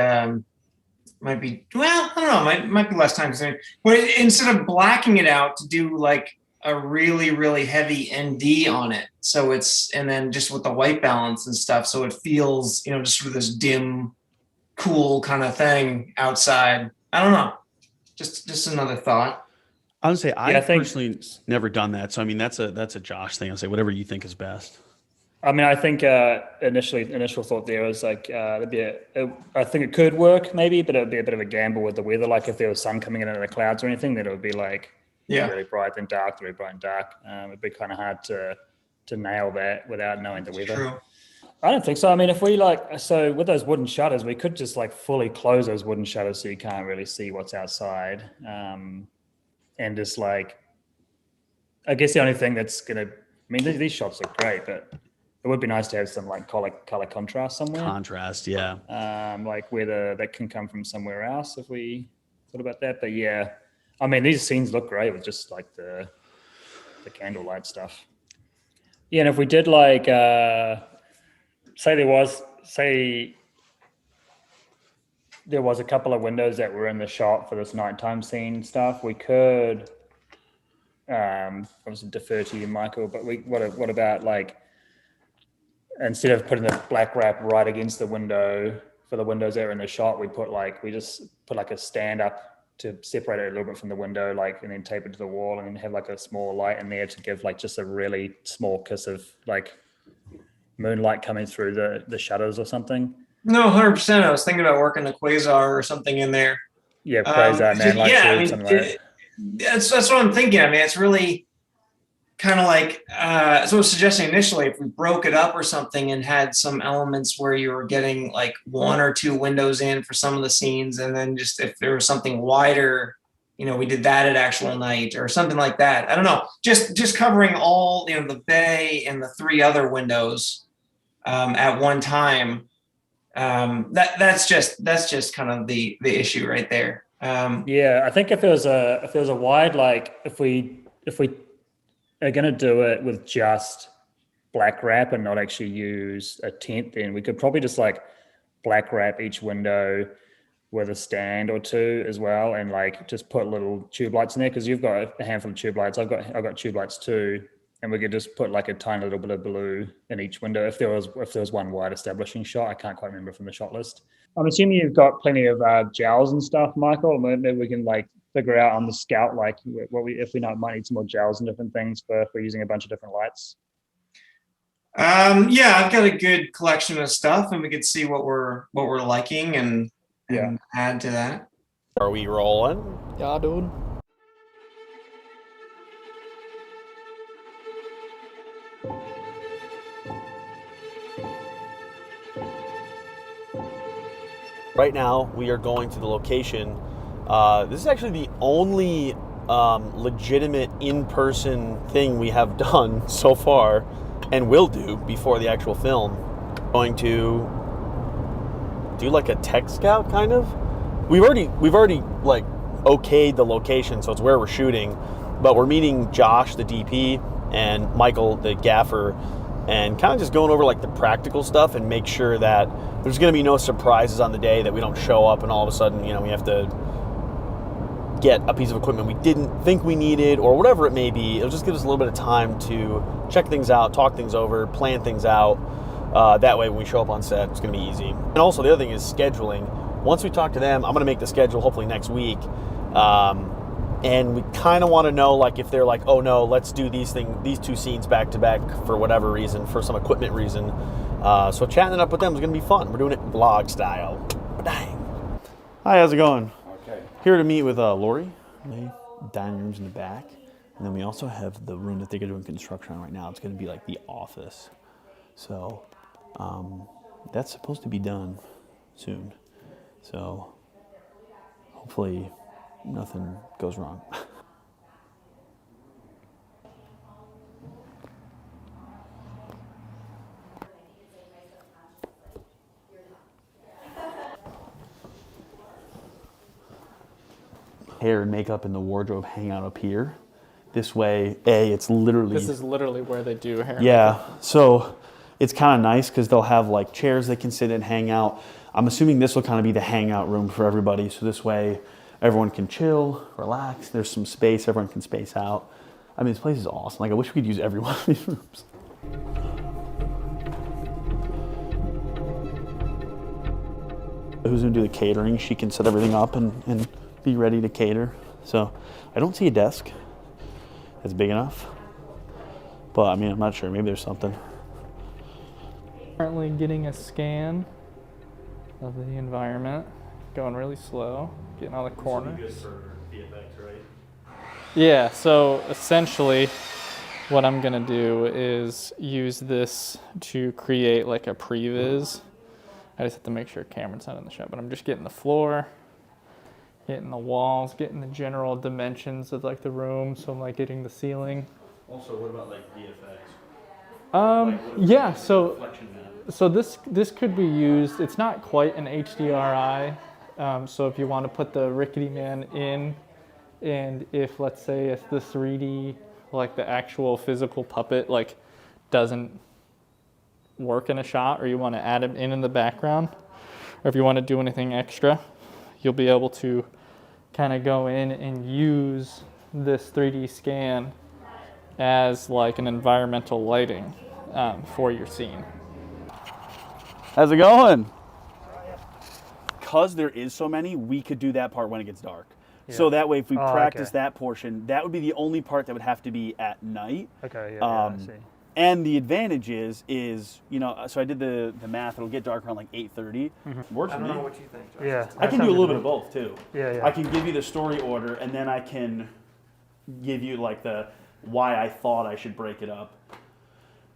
might be, well, I don't know, might be less time consuming. But instead of blacking it out, to do like a really, really heavy ND on it. So it's, and then just with the white balance and stuff. So it feels, just sort of this dim, cool kind of thing outside. I don't know. Just another thought. I would say I personally never done that. So I mean, that's a Josh thing. I'll say whatever you think is best. I mean, I think initial thought there was like I think it could work maybe, but it would be a bit of a gamble with the weather. Like if there was sun coming in out of the clouds or anything, then it would be like really bright then dark, really bright and dark. It'd be kind of hard to nail that without knowing the weather. True. I don't think so. I mean, if we so with those wooden shutters, we could just like fully close those wooden shutters so you can't really see what's outside. And just like, I guess the only thing that's gonna, these shots look great, but it would be nice to have some like color contrast somewhere. Contrast, yeah. Like whether that can come from somewhere else if we thought about that. But yeah, I mean, these scenes look great with just like the candlelight stuff. Yeah, and if we did like, say there was a couple of windows that were in the shot for this nighttime scene stuff, we could obviously defer to you, Michael, but what about like, instead of putting the black wrap right against the window for the windows that are in the shot, we just put like a stand up to separate it a little bit from the window, like, and then tape it to the wall and then have like a small light in there to give like just a really small kiss of like moonlight coming through the shutters or something. No, 100%. I was thinking about working the quasar or something in there. Yeah, quasar, man. Like something like that. That's what I'm thinking. I mean, it's really kind of like, so I was suggesting initially, if we broke it up or something and had some elements where you were getting like one or two windows in for some of the scenes, and then just if there was something wider, we did that at actual night or something like that. I don't know. Just covering all, the bay and the three other windows at one time. That's just kind of the issue right there. Yeah, I think if there was a wide, like if we are going to do it with just black wrap and not actually use a tent, then we could probably just like black wrap each window with a stand or two as well, and like just put little tube lights in there, because you've got a handful of tube lights. I've got tube lights too. And we could just put like a tiny little bit of blue in each window if there was one wide establishing shot. I can't quite remember from the shot list. I'm assuming you've got plenty of gels and stuff, Michael. Maybe we can like figure out on the scout like if we might need some more gels and different things for using a bunch of different lights. Yeah, I've got a good collection of stuff, and we could see what we're liking and add to that. Are we rolling? Yeah, dude. Right now, we are going to the location. This is actually the only legitimate in-person thing we have done so far, and will do before the actual film. Going to do like a tech scout, kind of. We've already like okayed the location, so it's where we're shooting. But we're meeting Josh, the DP, and Michael, the gaffer, and kind of just going over like the practical stuff and make sure that there's going to be no surprises on the day, that we don't show up and all of a sudden, we have to get a piece of equipment we didn't think we needed or whatever it may be. It'll just give us a little bit of time to check things out, talk things over, plan things out. That way when we show up on set, it's going to be easy. And also the other thing is scheduling. Once we talk to them, I'm going to make the schedule hopefully next week. And we kind of want to know, like, if they're like, oh no, let's do these two scenes back to back for whatever reason, for some equipment reason. So chatting it up with them is going to be fun. We're doing it vlog style. Dang. Hi, how's it going? Okay. Here to meet with Lori. The dining room's in the back. And then we also have the room that they're doing construction on right now. It's going to be like the office. So that's supposed to be done soon. So hopefully nothing goes wrong. hair and makeup and the wardrobe hang out up here. This way, it's literally... This is literally where they do hair. Yeah, so it's kind of nice because they'll have like chairs they can sit and hang out. I'm assuming this will kind of be the hangout room for everybody. So this way, everyone can chill, relax. There's some space. Everyone can space out. I mean, this place is awesome. Like, I wish we could use every one of these rooms. Who's gonna do the catering? She can set everything up and be ready to cater. So I don't see a desk that's big enough, but I mean, I'm not sure. Maybe there's something. Currently getting a scan of the environment, going really slow, getting all the corners. This would be good for VFX, right? Yeah, so essentially what I'm gonna do is use this to create like a previs. I just have to make sure Cameron's not in the shot, but I'm just getting the floor, getting the walls, getting the general dimensions of like the room. So I'm like getting the ceiling. Also, what about like VFX? Yeah, so this could be used. It's not quite an HDRI. So if you want to put the Rickety Man in, and if let's say if the 3D, like the actual physical puppet, like doesn't work in a shot, or you want to add him in the background, or if you want to do anything extra, you'll be able to kind of go in and use this 3D scan as like an environmental lighting for your scene. How's it going? Because there is so many, we could do that part when it gets dark. Yeah. So that way, if we practice that portion, that would be the only part that would have to be at night. Okay, I see. And the advantage is you know, so I did the math. It'll get dark around like 8:30. Works for me. I don't know what you think, Josh. Yeah, I can do a little bit of both too. Yeah. I can give you the story order, and then I can give you like the why I thought I should break it up.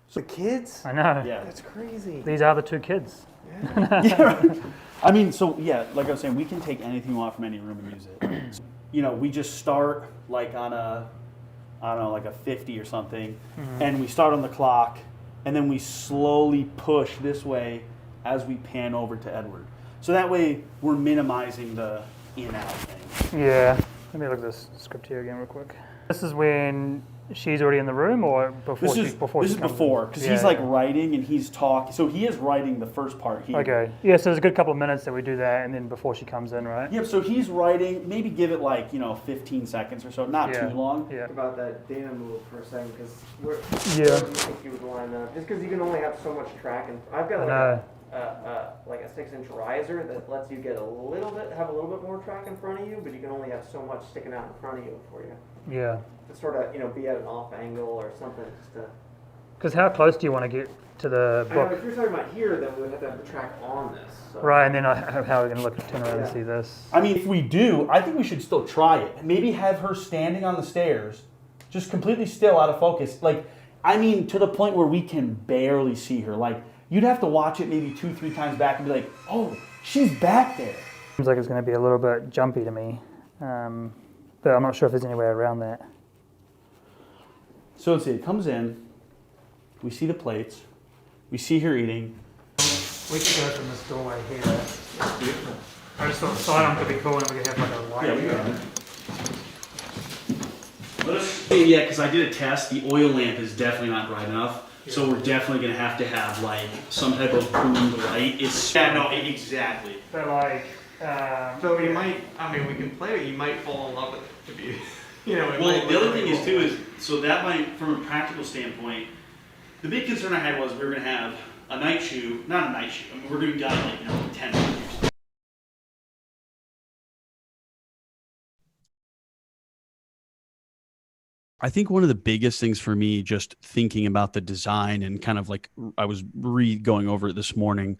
So the kids? I know. Yeah. That's crazy. These are the two kids. Yeah. Yeah, right. I mean, so yeah, like I was saying, we can take anything we want from any room and use it. So, you know, we just start like on a, I don't know, like a 50 or something, and we start on the clock, and then we slowly push this way as we pan over to Edward. So that way we're minimizing the in-out thing. Yeah. Let me look at this script here again real quick. This is when she's already in the room, or before This is before, because he's like writing and he's talking. So he is writing the first part here. Okay. Yeah, so there's a good couple of minutes that we do that, and then before she comes in, right? Yep, so he's writing, maybe give it like, 15 seconds or so, not too long. Yeah. About that Dana move for a second, because where do you think you would line up? Just because you can only have so much track, and I've got like a 6-inch riser that lets you get have a little bit more track in front of you, but you can only have so much sticking out in front of you before you. Yeah. To sort of, be at an off angle or something, just to. Because how close do you want to get to the book? I know, if you're talking about here, then we would have to have the track on this. So. Right, and then how are we going to turn around and see this? I mean, if we do, I think we should still try it. Maybe have her standing on the stairs, just completely still, out of focus. Like, I mean, to the point where we can barely see her. Like, you'd have to watch it maybe 2-3 times back and be like, oh, she's back there. Seems like it's going to be a little bit jumpy to me, but I'm not sure if there's any way around that. So let's see, it comes in, we see the plates, we see her eating. We could go from this doorway here. That's beautiful. I just thought the sidearm could be cool and we could have like a light. Yeah, we got it. Yeah, because I did a test, the oil lamp is definitely not bright enough. Yeah. So we're definitely going to have like some type of boomed light. Exactly. But like, so you might, we can play it, you might fall in love with it to be. Well, the other thing is too is, so that might, from a practical standpoint, the big concern I had was we were going to have a night shoe, not a night shoe, we're going to be done like 10 minutes. I think one of the biggest things for me, just thinking about the design and kind of like, I was going over it this morning,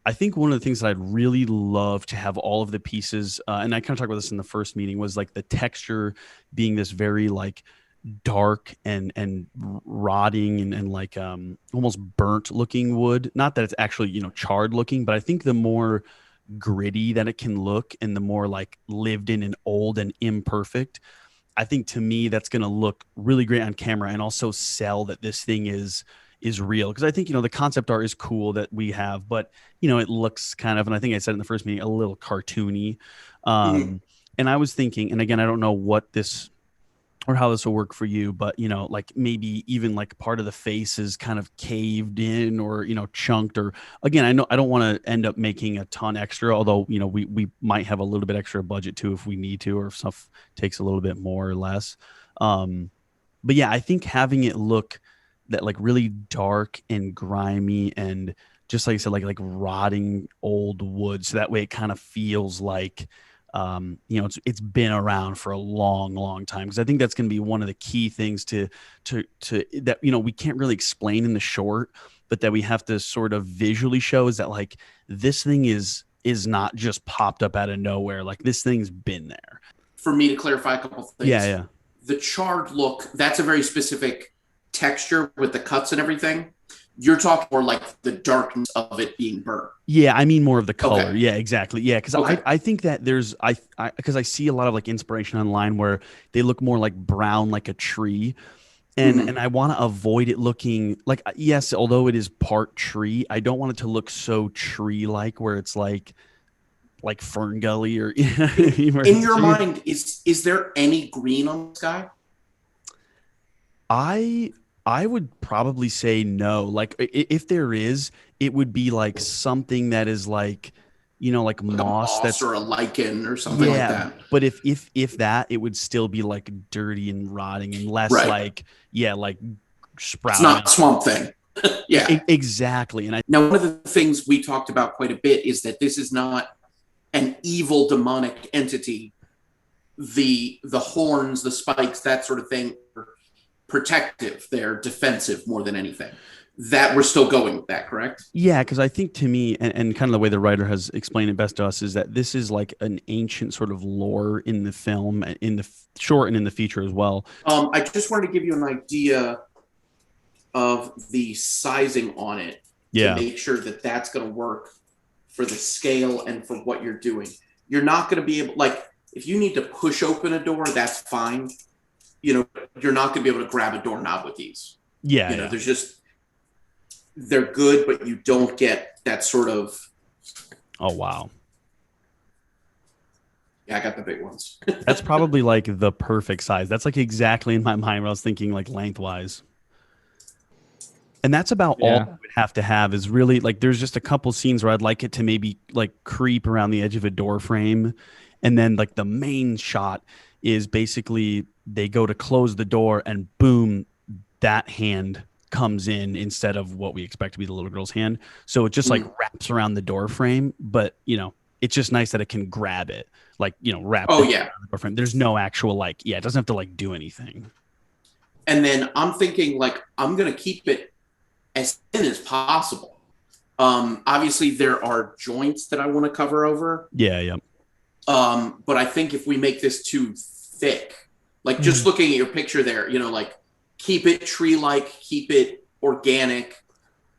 I think one of the things that I'd really love to have all of the pieces, and I kind of talked about this in the first meeting, was like the texture being this very like dark and rotting and like almost burnt looking wood. Not that it's actually, charred looking, but I think the more gritty that it can look and the more like lived in and old and imperfect, I think to me that's going to look really great on camera and also sell that this thing is real. Because I think, the concept art is cool that we have, but, it looks kind of, and I think I said in the first meeting, a little cartoony. And I was thinking, and again, I don't know what this or how this will work for you, but you know, like maybe even like part of the face is kind of caved in or, you know, chunked, or again, I know I don't want to end up making a ton extra, although, you know, we might have a little bit extra budget too if we need to, or if stuff takes a little bit more or less. But yeah, I think having it look that like really dark and grimy and just like I said, like rotting old wood, so that way it kind of feels like you know, it's been around for a long time, because I think that's going to be one of the key things to that, you know, we can't really explain in the short, but that we have to sort of visually show, is that like this thing is not just popped up out of nowhere. Like this thing's been there. For me to clarify a couple things. Yeah. The charred look, that's a very specific texture with the cuts and everything. You're talking more like the darkness of it being burnt. Yeah, I mean more of the color. Okay. Yeah, exactly. Yeah, because I think that there's because I see a lot of like inspiration online where they look more like brown, like a tree, and I want to avoid it looking like, yes, although it is part tree, I don't want it to look so tree like where it's like Fern Gully or in your mind, is there any green on the sky? I would probably say no. Like if there is, it would be like something that is like, you know, like moss that's or a lichen or something like that. But if that, it would still be like dirty and rotting and less like sprouting. It's not Swamp Thing. Yeah, exactly. And now one of the things we talked about quite a bit is that this is not an evil demonic entity. The horns, the spikes, that sort of thing, protective, they're defensive more than anything. That we're still going with that, correct? Yeah, because I think to me, and kind of the way the writer has explained it best to us, is that this is like an ancient sort of lore in the film, in the short and in the feature as well. I just wanted to give you an idea of the sizing on it to make sure that that's going to work for the scale and for what you're doing. You're not going to be able, like, if you need to push open a door, that's fine. You know, you're not going to be able to grab a doorknob with these. Yeah. You know, there's just, they're good, but you don't get that sort of. Oh, wow. Yeah, I got the big ones. That's probably like the perfect size. That's like exactly in my mind where I was thinking like lengthwise. And that's about all I would have to have, is really like, there's just a couple scenes where I'd like it to maybe like creep around the edge of a door frame. And then like the main shot is basically they go to close the door and boom, that hand comes in instead of what we expect to be the little girl's hand. So it just like wraps around the door frame, but you know, it's just nice that it can grab it, like, you know, wrap around the door frame. There's no actual like, it doesn't have to like do anything. And then I'm thinking like, I'm going to keep it as thin as possible. Obviously there are joints that I want to cover over. Yeah. But I think if we make this too thick, like just looking at your picture there, you know, like keep it tree-like, keep it organic,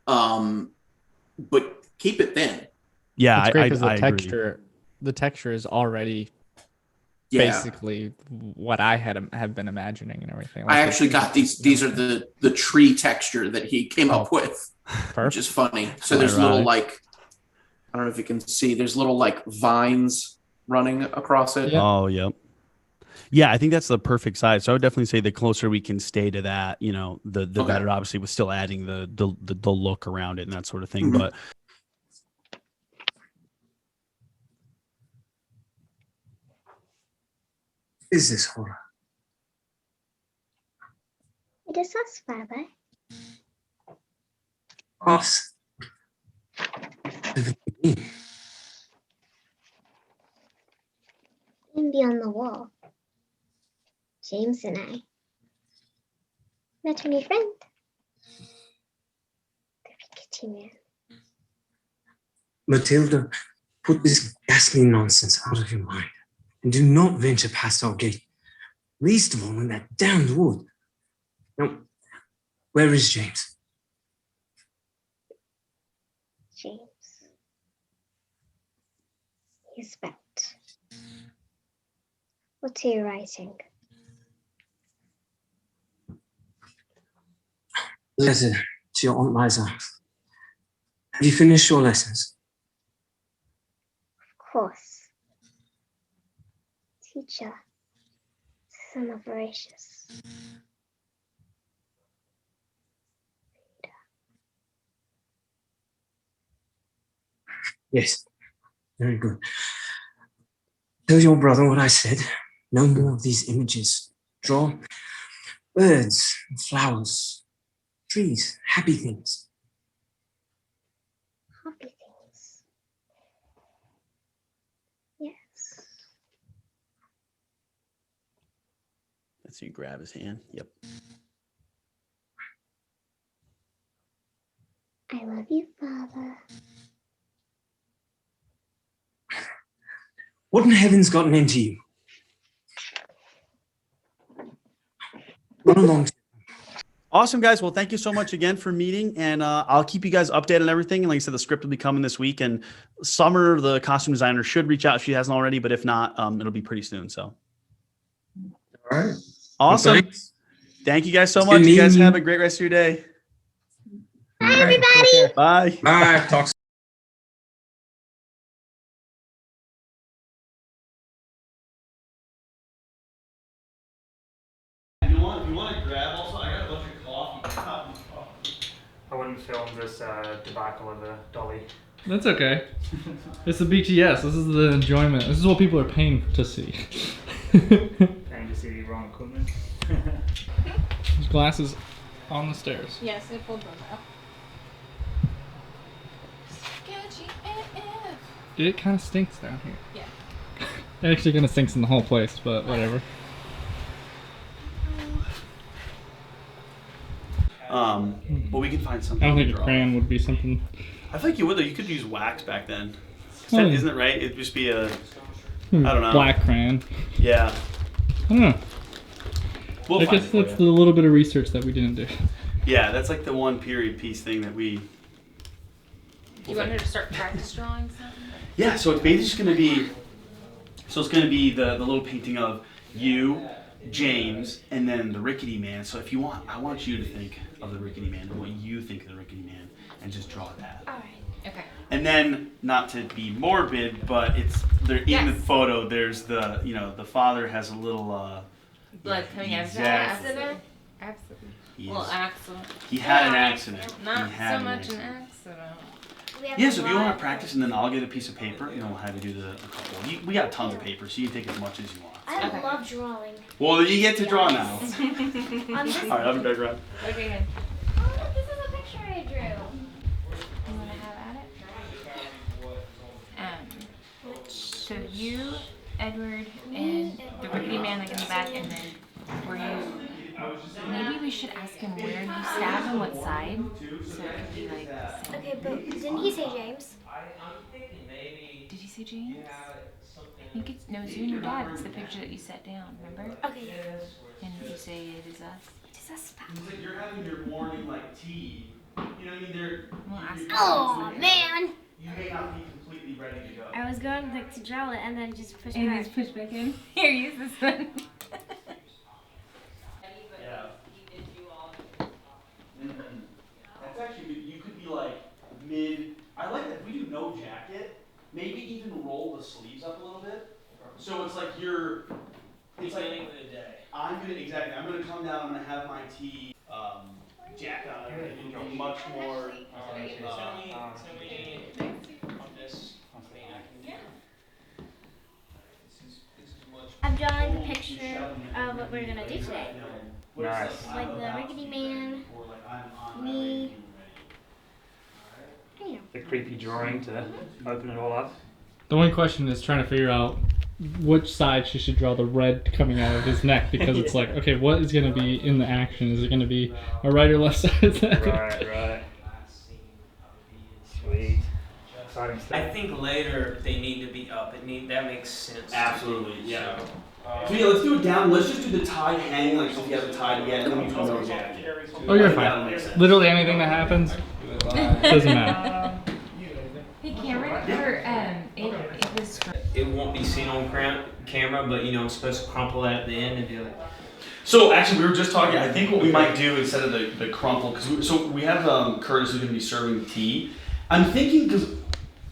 but keep it thin. Yeah, it's great because the texture is already basically what I have been imagining and everything. Like I actually got these. These are the tree texture that he came up with, which is funny. So there's little like, I don't know if you can see. There's little like vines running across it. Oh, yep. Yeah, I think that's the perfect size. So I would definitely say the closer we can stay to that, you know, the better. Obviously, with still adding the look around it and that sort of thing. But Is this horror? It is us, Father. Us? And beyond the wall, James and I met a new friend, the Rickety Man. Matilda, put this ghastly nonsense out of your mind, and do not venture past our gate, least of all in that damned wood. Now, where is James? James. He's back. What are you writing? Letter to your Aunt Liza. Have you finished your lessons? Of course. Teacher, son of Voracious. Yes, very good. Tell your brother what I said. No more of these images. Draw birds, flowers, trees, happy things. Happy things. Yes. Let's see, grab his hand. Yep. I love you, Father. What in heaven's gotten into you? Run along. Awesome, guys. Well, thank you so much again for meeting, and I'll keep you guys updated on everything. And like I said, the script will be coming this week, and Summer, the costume designer, should reach out if she hasn't already, but if not, it'll be pretty soon. So, all right. Awesome. Well, thank you guys so much. You guys have a great rest of your day. Bye, everybody. Bye. Bye. Talk soon. I wouldn't film this debacle of a dolly. That's okay. It's the BTS. This is the enjoyment. This is what people are paying to see. Paying to see the wrong equipment. There's glasses on the stairs. Yes, I pulled those out. It kind of stinks down here. Yeah. It actually kind of stinks in the whole place, but whatever. But we can find something. I don't think to a draw. crayon would be something. I feel like you would though. You could use wax back then. Oh. Isn't it right? It'd just be a, I don't know. Black crayon. Yeah. I don't know. We'll I find guess it for that's you. the little bit of research that we didn't do. Yeah, that's like the one period piece thing that we. You want her to start practice drawing something? Yeah, so it's basically just gonna be. So it's gonna be the little painting of you, James, and then the Rickety Man. So if you want, I want you to think of the Rickety Man and what you think of the Rickety Man, and just draw that. All right. Okay. And then, not to be morbid, but it's there in the photo. There's the the father has a little Blood coming out of his exactly. accident? Absolutely. Yes. Well, accident. He had an accident. Not He had so an much accident. an accident. Yeah, so if you want to practice, and then I'll get a piece of paper, and then we'll have you do a couple. We got tons of paper, so you can take as much as you want. I love drawing. Well, you get to draw now. I'm just All right, I'll be back around. Okay, good. Oh, look, this is a picture I drew. You want to have at it? So you, Edward, and the Rickety Man like in the back, and then were you... Maybe we should ask him where you stabbed and what side, so it could be like the same. Okay, but didn't he say James? Did he say James? I think it's, no, it's you and your dad. It's the picture that you set down, remember? Okay. And you say it is us. It is us. It's like you're having your morning tea. You know what I mean? We'll ask him. Oh, man. You may not be completely ready to go. I was going to draw it and then just push And back. just push back in. Here, use this one. Yeah. That's actually, you could be like mid, I like that if we do no jacket, maybe even roll the sleeves up a little bit. So it's like it's like the day. I'm gonna come down, I'm gonna have my tea jacket on it and be much more I'm drawing the picture of what we're gonna do today. Nice. Like the Rickety Man, me. The creepy drawing to open it all up. The one question is trying to figure out which side she should draw the red coming out of his neck, because it's like, okay, what is going to be in the action? Is it going to be a right or left side of that? Right. Sweet. Exciting stuff. I think later they need to be up. That makes sense. Absolutely, yeah. So yeah, let's do it down. Let's just do the tie hang, like if you haven't tied yet, and then we do no jacket. Oh, you're fine. Literally anything that happens doesn't matter. Hey, Cameron, it was... It won't be seen on camera, but I'm supposed to crumple that at the end and do it. So actually, we were just talking. I think what we might do instead of the crumple, because we have Kurtis who's going to be serving the tea. I'm thinking because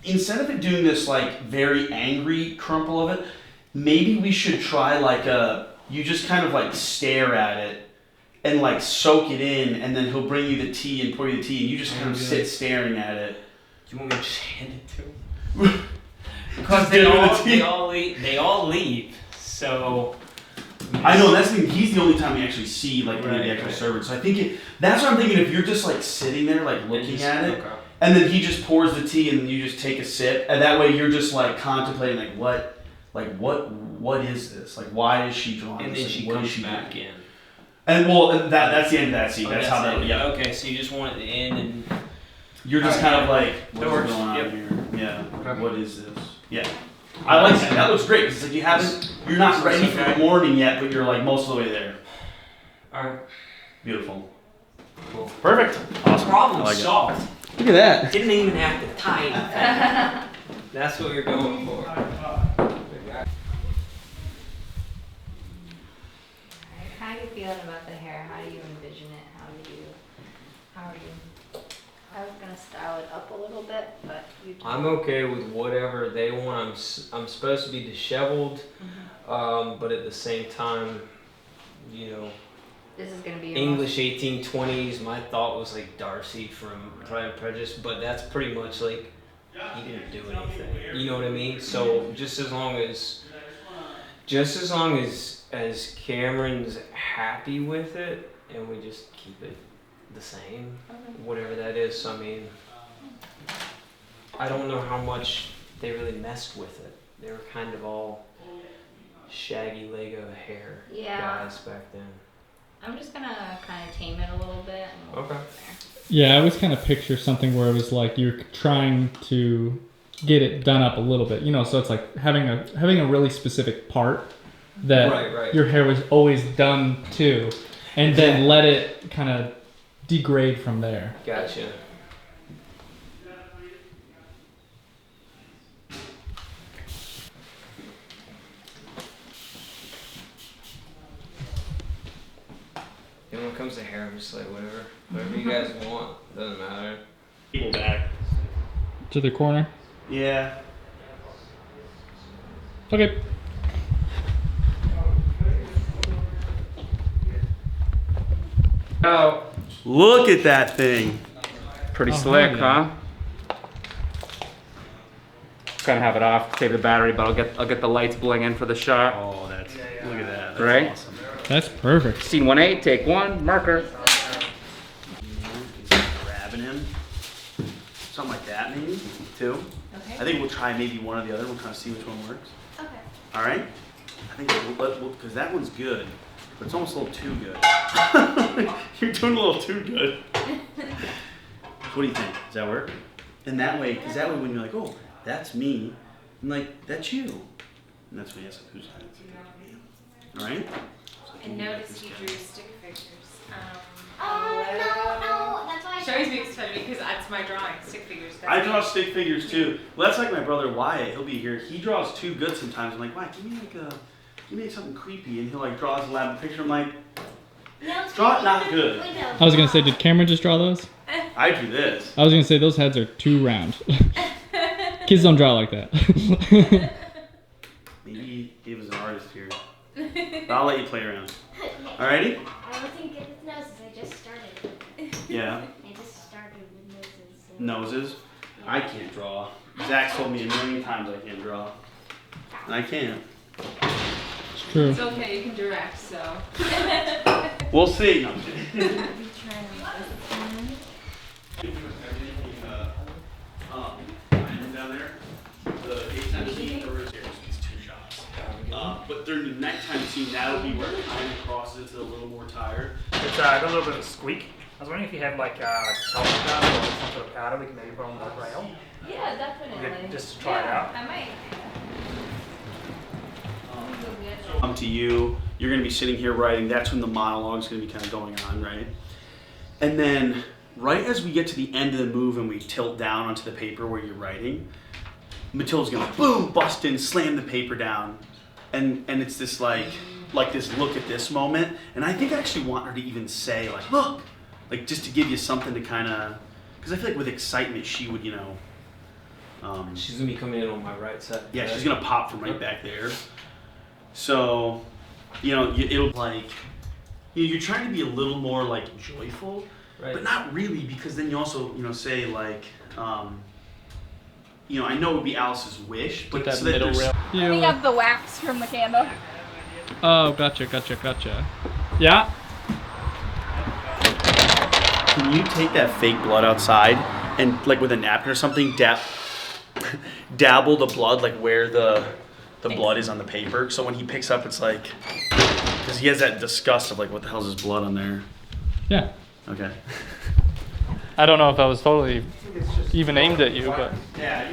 instead of it doing this like very angry crumple of it, maybe we should try like you just kind of like stare at it and like soak it in, and then he'll bring you the tea and pour you the tea, and you just kind of sit staring at it. Do you want me to just hand it to him? Because they all leave. So I know that's the thing. He's the only time we actually see like any of the actual servers. So I think that's what I'm thinking. If you're just like sitting there like looking at it, and then he just pours the tea, and then you just take a sip, and that way you're just like contemplating like what is this? Like why is she drawing and this? then she What is comes she back doing? in. And that's the end of that scene. That's how that. Yeah. Okay, so you just want it to end, and you're just kind of like, what's going on here? Yeah. What is this? Yeah. I like that. That looks great. It's like you're not ready for the morning yet, but you're like most of the way there. All right. Beautiful. Cool. Perfect. Awesome. Problem like solved. Look at that. Didn't even have to tie anything. That's what you're going for. How are you feeling about the hair? How do you envision it? How are you? I was gonna style it up a little bit, but you. I'm okay with whatever they want. I'm supposed to be disheveled, but at the same time, you know. This is gonna be English 1820s. My thought was like Darcy from Pride and Prejudice, but that's pretty much like he didn't do anything. You know what I mean? So just as long as Cameron's happy with it, and we just keep it the same, whatever that is. So, I mean, I don't know how much they really messed with it. They were kind of all shaggy Lego hair guys back then. I'm just gonna kind of tame it a little bit. And we'll go from there. Yeah, I always kind of picture something where it was like you're trying to get it done up a little bit, you know. So it's like having a really specific part that your hair was always done to, and then let it kind of degrade from there. Gotcha. And when it comes to hair, I'm just like, whatever you guys want, doesn't matter. People back. To the corner? Yeah. Okay. Oh. Look at that thing. Pretty slick, huh? Gonna have it off, save the battery, but I'll get the lights blinging for the shot. Oh, look at that. That's right? Awesome. That's perfect. Scene 1A, take 1, marker. Grabbing him. Something like that, maybe, too. Okay. I think we'll try maybe one or the other. We'll kind of see which one works. Okay. All right? I think we'll because that one's good, but it's almost a little too good. You're doing a little too good. What do you think? Does that work? And that way, because that way when you're like, oh, that's me, I'm like, that's you. And that's when you ask, who's that? All right? And notice you drew stick figures. No, that's why. She always makes fun of me because that's my drawing, stick figures. I draw stick figures too. Well, that's like my brother Wyatt. He'll be here. He draws too good sometimes. I'm like, Wyatt, give me something creepy, and he'll like draw his elaborate picture. I'm like, draw it not good. I was gonna say, did Cameron just draw those? I drew this. I was gonna say those heads are too round. Kids don't draw like that. Maybe he was an artist here. But I'll let you play around. Alrighty? I wasn't good with noses. I just started. Yeah. I just started with noses. So. Noses. I can't draw. Zach told me a million times I can't draw. And I can't. It's true. It's okay, you can direct, so. We'll see. No, I'm kidding. Down there, the daytime scene, there was these two shots. But during the nighttime scene, that'll be where it kind of crosses into a little more tired. It's got a little bit of a squeak. I was wondering if you had like telephone powder or some sort of powder we can maybe put on the rail. Yeah, definitely. Just to try it out. I might. Come to you. You're going to be sitting here writing. That's when the monologue's going to be kind of going on, right? And then, right as we get to the end of the move and we tilt down onto the paper where you're writing, Matilda's going to boom, bust in, slam the paper down, and it's this like this look at this moment. And I think I actually want her to even say like, look, like just to give you something to kind of, because I feel like with excitement she would, you know. She's gonna be coming in on my right side. Yeah, she's gonna pop from right back there. So, you know, it'll like, you're trying to be a little more like joyful, right. But not really, because then you also, you know, say like, you know, I know it would be Alice's wish, but that so that middle rail. We have the wax from the candle. Oh, gotcha. Yeah. Can you take that fake blood outside and like with a napkin or something, dabble the blood like where the blood is on the paper, so when he picks up, it's like, because he has that disgust of like, what the hell's his blood on there? Yeah. Okay. I don't know if I was totally even aimed at you, but. Yeah.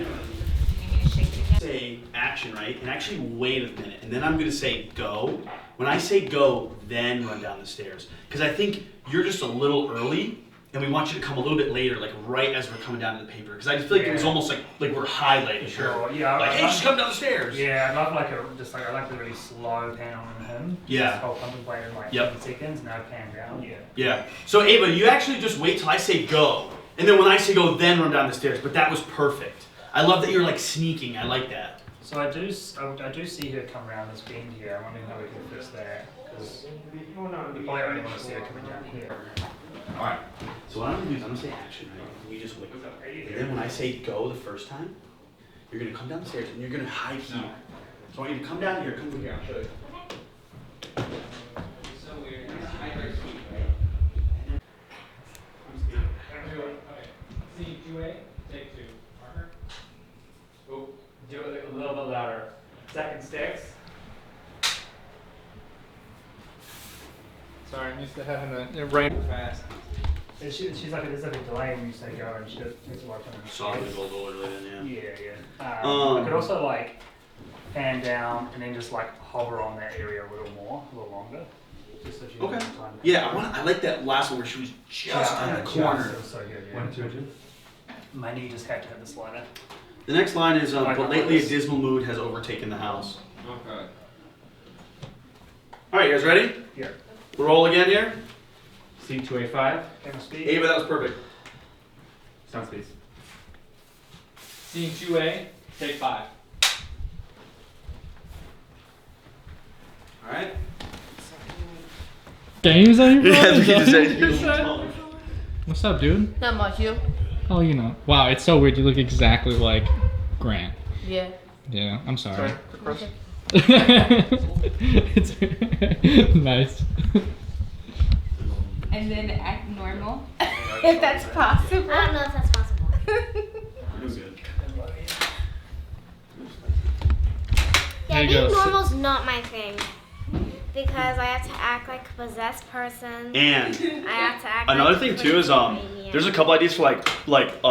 Say action, right? And actually wait a minute, and then I'm gonna say go. When I say go, then run down the stairs, because I think you're just a little early, and we want you to come a little bit later, like right as we're coming down to the paper, because I just feel like it was almost like we're highlighting. Sure. Yeah. Like, hey, just come down the stairs. Yeah, I love like I like the really slow pan on him. Yeah. Just whole contemplated like 10 seconds, now pan down. Yeah. Yeah. So Ava, you actually just wait till I say go, and then when I say go, then run down the stairs. But that was perfect. I love that you're like sneaking. I like that. So I do see her come around this bend here. I'm wondering how we can fix that, because you probably only want to see her coming down here. All right. So what I'm gonna do is I'm gonna say action, right? And you just wait. And then when I say go the first time, you're gonna come down the stairs and you're gonna hide here. So I want you to come down here. Come over here. I'll show you. So weird. Hide right here, right? Scene 2A, take 2. Marker. Oh, do it a little bit louder. Second sticks. Sorry, I'm used to having the rain fast. She's like, there's like a delay when you say go, and she takes a while coming. Soft and gold over then, yeah. Yeah. I could also like pan down and then just like hover on that area a little more, a little longer. Just so she has time to Yeah, I like that last one where she was just on the corner. So good, yeah. 1, 2, 2. My knee just had to have the slider. The next line is, but lately a dismal mood has overtaken the house. Okay. All right, you guys ready? Yeah. Roll again here. Scene 2A5. Ava, that was perfect. Sound speeds. Scene 2A, take 5. All right. Games on your phone? Yeah, What's up, dude? Not much, you? Oh, you know. Wow, it's so weird. You look exactly like Grant. Yeah. Yeah, I'm sorry. Okay. It's nice. And then act normal, if that's possible. I don't know if that's possible. Yeah, being normal's not my thing. Because I have to act like a possessed person. And I have to act another like thing too is there's a couple ideas for like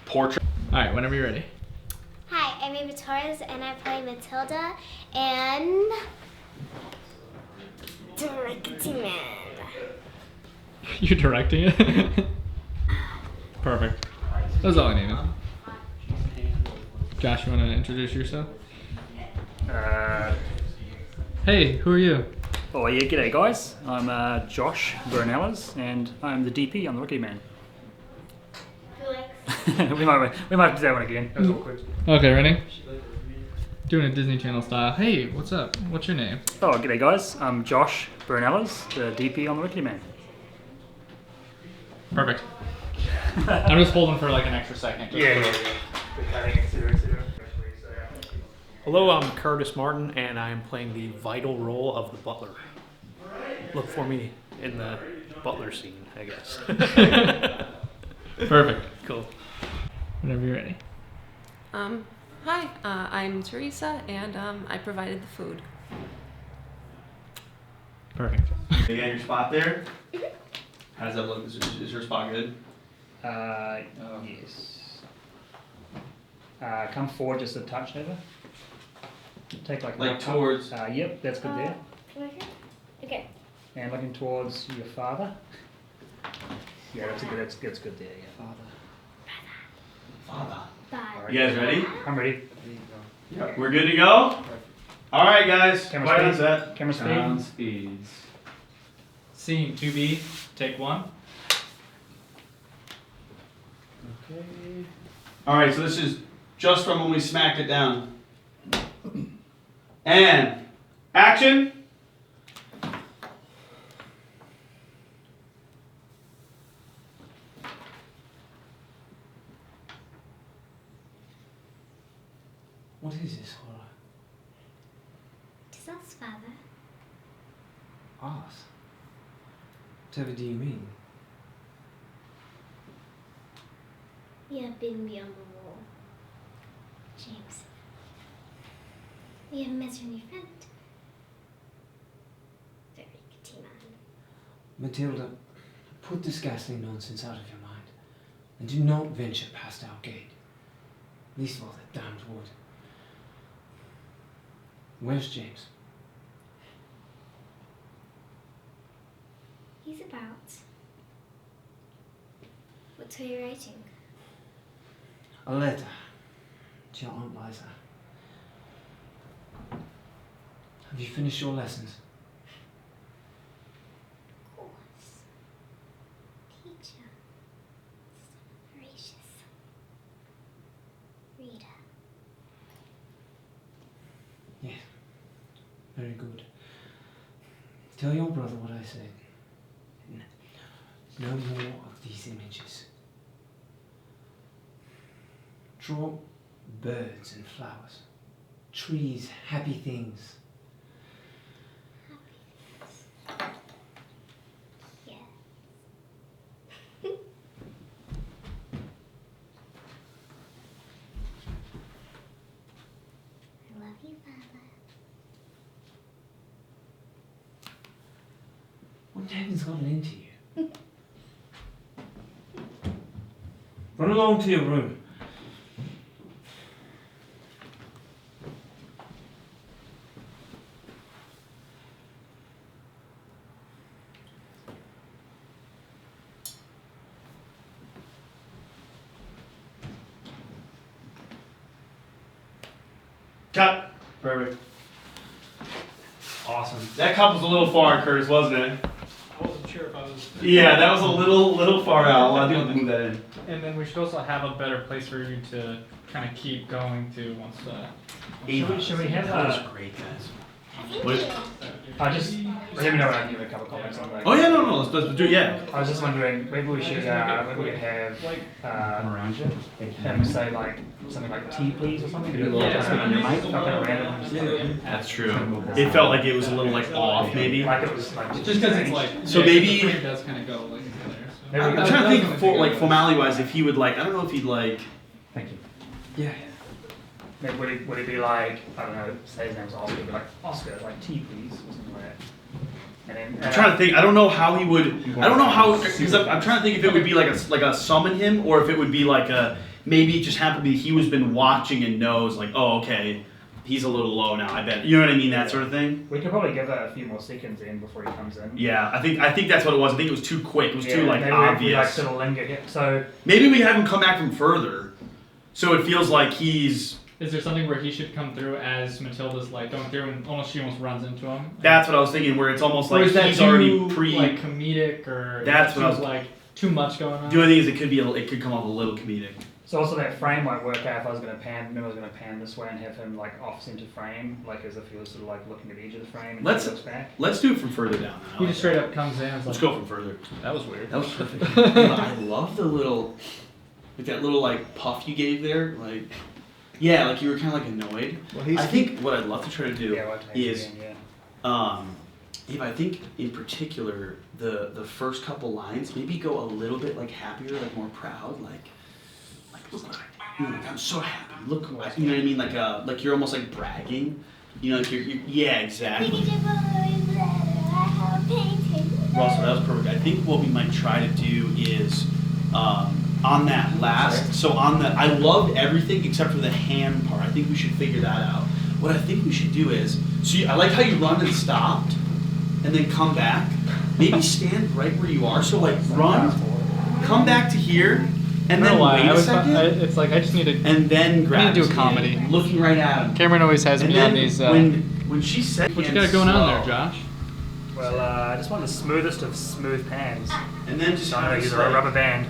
portrait. All right, whenever you're ready. Hi, I'm Ava Torres, and I play Matilda and the Rickety Man. You're directing it? Perfect. That's all I needed. Josh, you want to introduce yourself? Hey, who are you? Oh yeah, g'day guys. I'm Josh Bernales, and I'm the DP on the Rickety Man. we might have to do that one again. That was awkward. Okay, ready? Doing a Disney Channel style. Hey, what's up? What's your name? Oh, g'day guys. I'm Josh Bernales, the DP on the Rickety Man. Perfect. I'm just holding for like an extra second. Hello, I'm Kurtis Martin, and I am playing the vital role of the butler. Look for me in the butler scene, I guess. Perfect. Cool. Whenever you're ready. Hi, I'm Teresa, and I provided the food. Perfect. You got your spot there? How does that look? Is your spot good? Yes. Come forward just a touch, Ava. Take like towards. Yep, that's good there. Okay. And looking towards your father. Yeah, that's good there. Yeah. Father. Bye. You guys ready? I'm ready. Yep. We're good to go? All right, guys. Camera speed. Set. Camera speed. Sound speeds. Scene 2B, take 1. Okay. All right, so this is just from when we smacked it down. And Action! What is this horror? Tis us, Father. Us? Whatever do you mean? We have been beyond the wall. James. We have met your new friend. The Rickety man. Matilda, put this ghastly nonsense out of your mind, and do not venture past our gate. Least of all that damned wood. Where's James? He's about. What are you writing? A letter to your Aunt Liza. Have you finished your lessons? Of course. Teacher. Voracious. Reader. Yes. Very good. Tell your brother what I said. No more of these images. Draw birds and flowers, trees, happy things. Yes. I love you, Father. What the heaven's gotten into you? Run along to your room. Cut. Perfect. Awesome. That cut was a little far, Kurtis, wasn't it? I wasn't sure if I was. Yeah, that was a little far out. I think I'll move that in. And then we should also have a better place for you to kind of keep going to once. Should we have that was a- great, guys. I just let me know when I can give a couple comments on that. Oh yeah, no, let's do it. Yeah. I was just wondering, maybe we should maybe we could have around you. Him say like something like tea please or something. Do a little speak on your mic, something random. That's true. It felt like it was a little like off, maybe. Like it was like Just because it's like. So yeah, maybe. the frame does kind of go like together. So. I'm trying to think for like formality wise if he would like. I don't know if he'd like. Thank you. Yeah. Maybe would it be like, I don't know, say his name's Oscar, it'd be like Oscar, like tea please, or something like that. And then, I'm trying to think. I don't know how he would. I don't know how. Because I'm trying to think if it would be like a summon him, or if it would be like a maybe it just happened to be he was been watching and knows like, oh okay, he's a little low now. I bet you know what I mean, that sort of thing. We could probably give that a few more seconds in before he comes in. Yeah, I think that's what it was. I think it was too quick. It was too like maybe obvious. We like sort of linger here. So maybe we have him come back from further, so it feels like he's. Is there something where he should come through as Matilda's like going through and she almost runs into him? That's what I was thinking. Where it's almost Or like is that he's too, already pre. like comedic or That's what I was like too much going on. The only thing is it could come off a little comedic. So also that frame might work out if I was going to pan this way and have him like off center frame, like as if he was sort of like looking at the edge of the frame and he looks back. Let's do it from further down. He just straight up comes in. And Let's like, go from further. That was weird. That was perfect. I love the little, like that little like puff you gave there, like. Yeah, like you were kind of like annoyed. Well, I think what I'd love to try to do is, if I think in particular the first couple lines maybe go a little bit like happier, like more proud, like look what I do, like I'm so happy. Look, you know what I mean? Like you're almost like bragging. You know, like you're yeah, exactly. Russell, that was perfect. I think what we might try to do is. On that last, so on the, I loved everything except for the hand part. I think we should figure that out. What I think we should do is, I like how you run and stopped, and then come back. Maybe stand right where you are. So like run, come back to here, and then wait a second. It's like I just need to. And then grab. I need to do a his comedy. hand, looking right at him. Cameron always has me on these. When she said, what you got going on there, Josh? Well, I just want the smoothest of smooth pans. And then just kind of use a rubber band.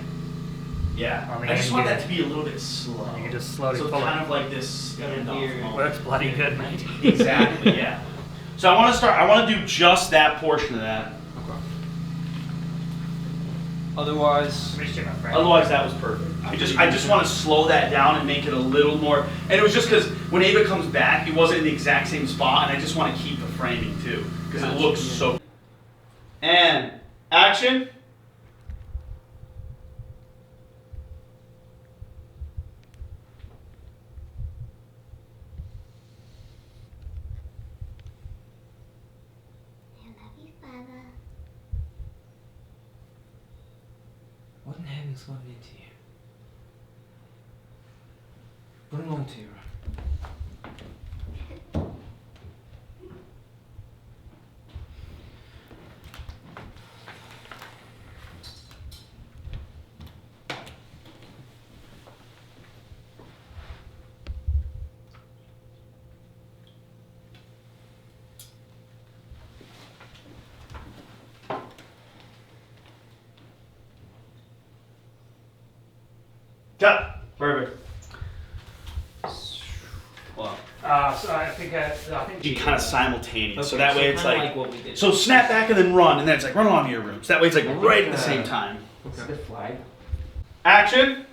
Yeah, on the I just want that end. to be a little bit slow. You can just slowly so pull kind it. of like this. Works bloody good, mate. Exactly, yeah. So I want to do just that portion of that. Otherwise, that was perfect. I just want to slow that down and make it a little more. And it was just because when Ava comes back, it wasn't in the exact same spot, and I just want to keep the framing too because it looks so. And action. What in heaven's gotten into you? Bring on to you. Cut. Perfect. So I think You kind of simultaneous, Okay, so that so way it's kinda like, like what we did. so snap back and then run, and then it's like run along your room. So that way it's like right at the same time. What's the flag? Action.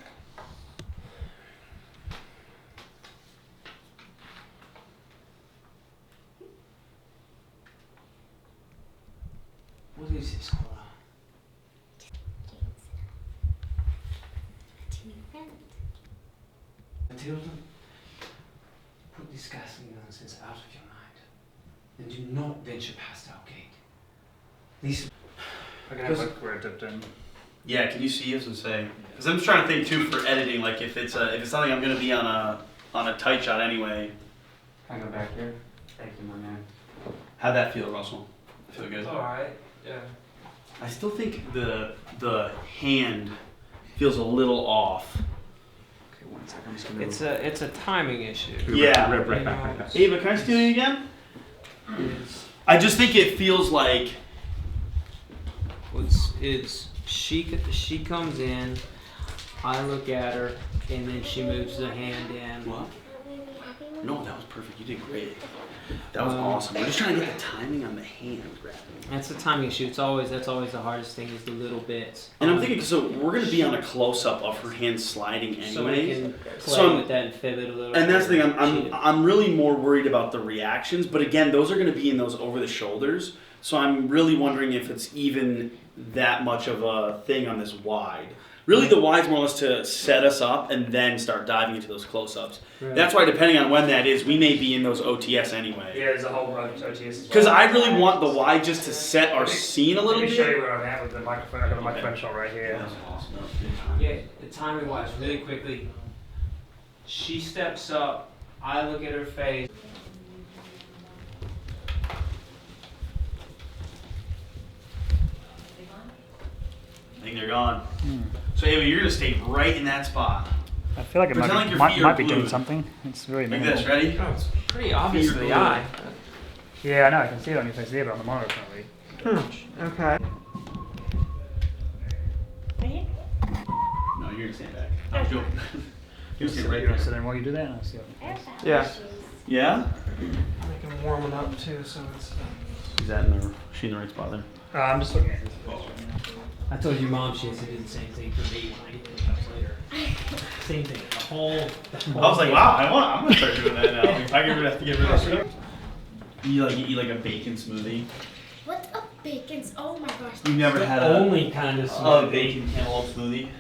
What is this, Cora? Matilda, put this ghastly nonsense out of your mind, and do not venture past our gate. These. I'm gonna have like where it dipped in. Yeah, can you see us and say? Because I'm just trying to think too for editing, like if it's something I'm gonna be on a tight shot anyway. Can I go back here? Thank you, my man. How'd that feel, Russell? I feel good. It's alright. Yeah. I still think the hand feels a little off. Okay, 1 second. I'm just gonna. It's a timing issue. Yeah. Right back. Ava, can I steal you again? I just think it feels like. She comes in, I look at her, and then she moves the hand in. What? No, that was perfect. You did great. That was awesome. We're just trying to get the timing on the hand grabbing. That's the timing issue. That's always the hardest thing is the little bits. And I'm thinking, so we're gonna be on a close up of her hand sliding anyway. So we can play with that and fit it a little. And that's the thing. I'm really more worried about the reactions. But again, those are gonna be in those over the shoulders. So I'm really wondering if it's even that much of a thing on this wide. Really, the wide's more or less to set us up and then start diving into those close-ups. Right. That's why, depending on when that is, we may be in those OTS anyway. Yeah, there's a whole bunch of OTS. Because I really want the wide just to set our scene a little bit. Let me show you where I'm at with the microphone. I've got a microphone shot right here. Yeah, the timing wise, really quickly. She steps up, I look at her face. I think they're gone. So Ava, you're gonna stay right in that spot. I feel like it might be doing something. It's very like minimal. this. Ready? Oh, it's pretty obvious to the eye. Yeah, I know. I can see it on your face there, but on the monitor it's not really. Okay. No, you're gonna stand back. I was joking. You're gonna stand right You're gonna sit there. there while you do that, and I'll see Yeah. Yeah. I can warm it up too, so it's. Is that in the? She in the right spot there? I'm just looking at it. I told your mom she has to do the same thing for me when I get to the house later. Same thing. The whole I was like, wow, I'm gonna start doing that now. If I have to get rid of stuff. You eat like a bacon smoothie. What's a bacon? Oh my gosh. You've never had only kind of a bacon cantaloupe smoothie?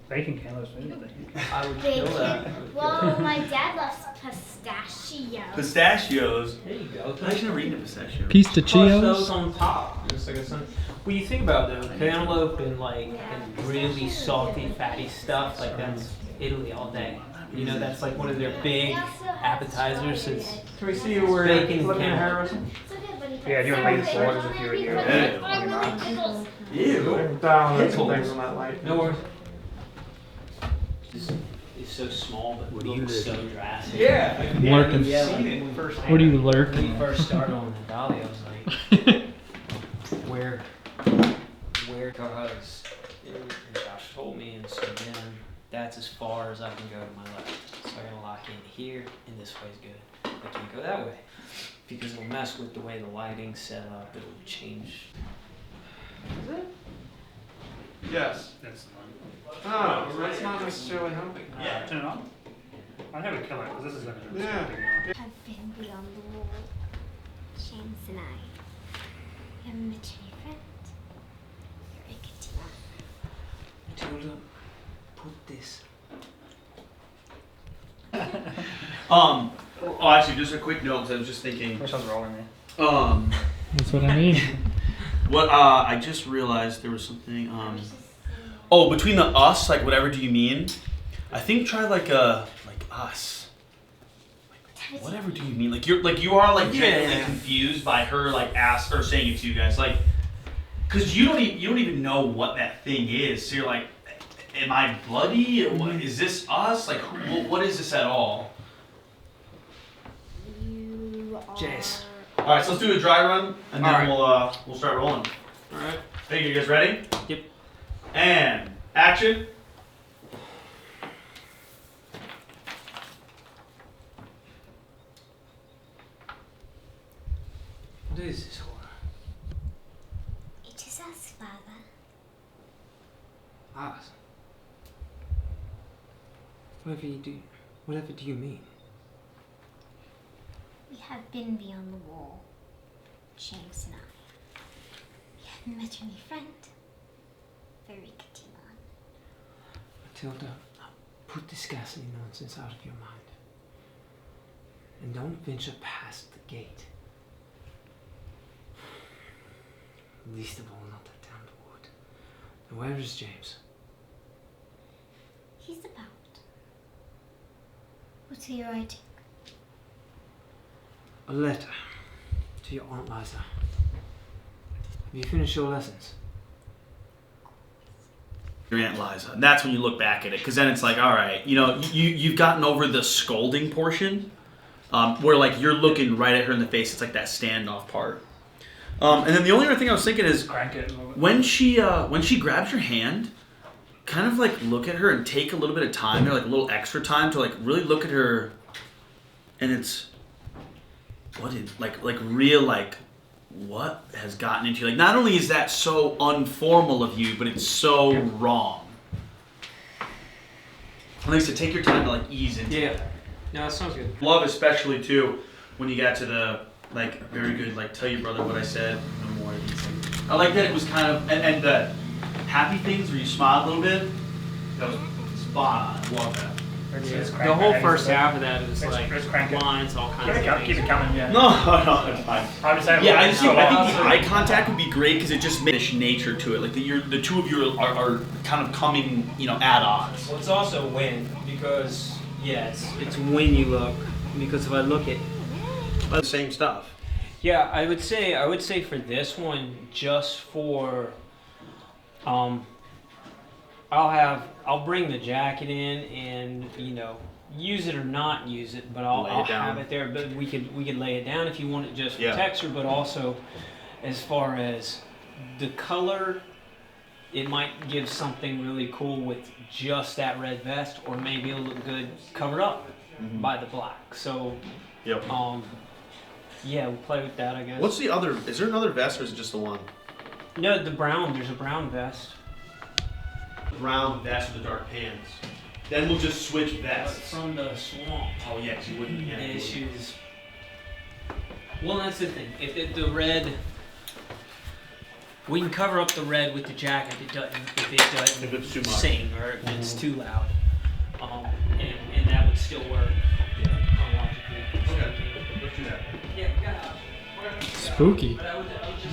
Bacon cantaloupe smoothie. I would kill that. Well, my dad loves pistachios. Pistachios. There you go. I should have eaten a pistachio. Crush those on top. Just like well, you think about it, though, cantaloupe and and really salty, fatty stuff, like that's Italy all day. You know, that's like one of their big appetizers. Is Can we see where bacon looking at her? Yeah, do you want to make this orders if you're here? Ew. Down and some things on that light. No worries. It's so small, but it looks so drastic. Yeah. Lurking. What do you lurk? When we first started on the dolly, I was like, where goes? And Josh told me, and so then that's as far as I can go to my left. So I gotta lock in here, and this way's good. I can't go that way because it'll mess with the way the lighting's set up. It'll change. Is it? Yes. That's Oh, that's not necessarily helping. Yeah, turn it on. I have a killer because this is going to Yeah. I've been beyond the wall. James and I have met your friend, Rickety. Matilda, put this. Oh, actually, just a quick note, 'cause I was just thinking. Wish I was rolling there. That's what I mean. What I just realized there was something. Oh, between the us, like whatever do you mean? I think try like us. Like, whatever do you mean? Like you are like genuinely confused by her like ask or saying it to you guys like, because you don't even know what that thing is. So you're like, am I bloody? What, is this us? Like, what is this at all? Jace. All right, so let's do a dry run, and then we'll start rolling. All right. Hey, you guys ready? Yep. And action. What is this horror? It is us, Father. Us? Whatever do you mean? We have been beyond the wall, James and I. We have met your new friend, the Rickety man. Matilda, put this ghastly nonsense out of your mind. And don't venture past the gate. Least of all, not that damned wood. And where is James? He's about. What are you writing? A letter to your Aunt Liza. Have you finished your lessons? Your Aunt Liza. And that's when you look back at it, because then it's like, all right, you know, you've gotten over the scolding portion, where like you're looking right at her in the face. It's like that standoff part. And then the only other thing I was thinking is when she grabs your hand, kind of like look at her and take a little bit of time, or like a little extra time to like really look at her, and it's what has gotten into you? Like, not only is that so unformal of you, but it's so wrong. At least to take your time to like ease into it. No, that sounds good. Love especially too when you got to the like very good like tell your brother what I said no more. I like that it was kind of and the happy things where you smiled a little bit. That was spot on. Love that. The whole first half of that is like lines, all kinds of things. Keep it coming, yeah. No, it's fine. I'm just saying, I think the eye contact would be great because it just makes nature to it. Like the two of you are kind of coming, at odds. Well, it's also when, because it's when you look. Because if I look at the same stuff. Yeah, I would say for this one, just for I'll bring the jacket in and use it or not use it, but I'll have it there. But we could lay it down if you want it just for texture, but also as far as the color, it might give something really cool with just that red vest, or maybe it'll look good covered up by the black. So we'll play with that, I guess. What's the other? Is there another vest, or is it just the one? No, the brown. There's a brown vest. Brown vest with the dark pants. Then we'll just switch vests. From the swamp. Oh yeah, 'cause you wouldn't. Yeah, the issues. Well, that's the thing. If the red, we can cover up the red with the jacket. If it's too much. Sing or if it's too loud, and that would still work. Okay, let's do that. Spooky.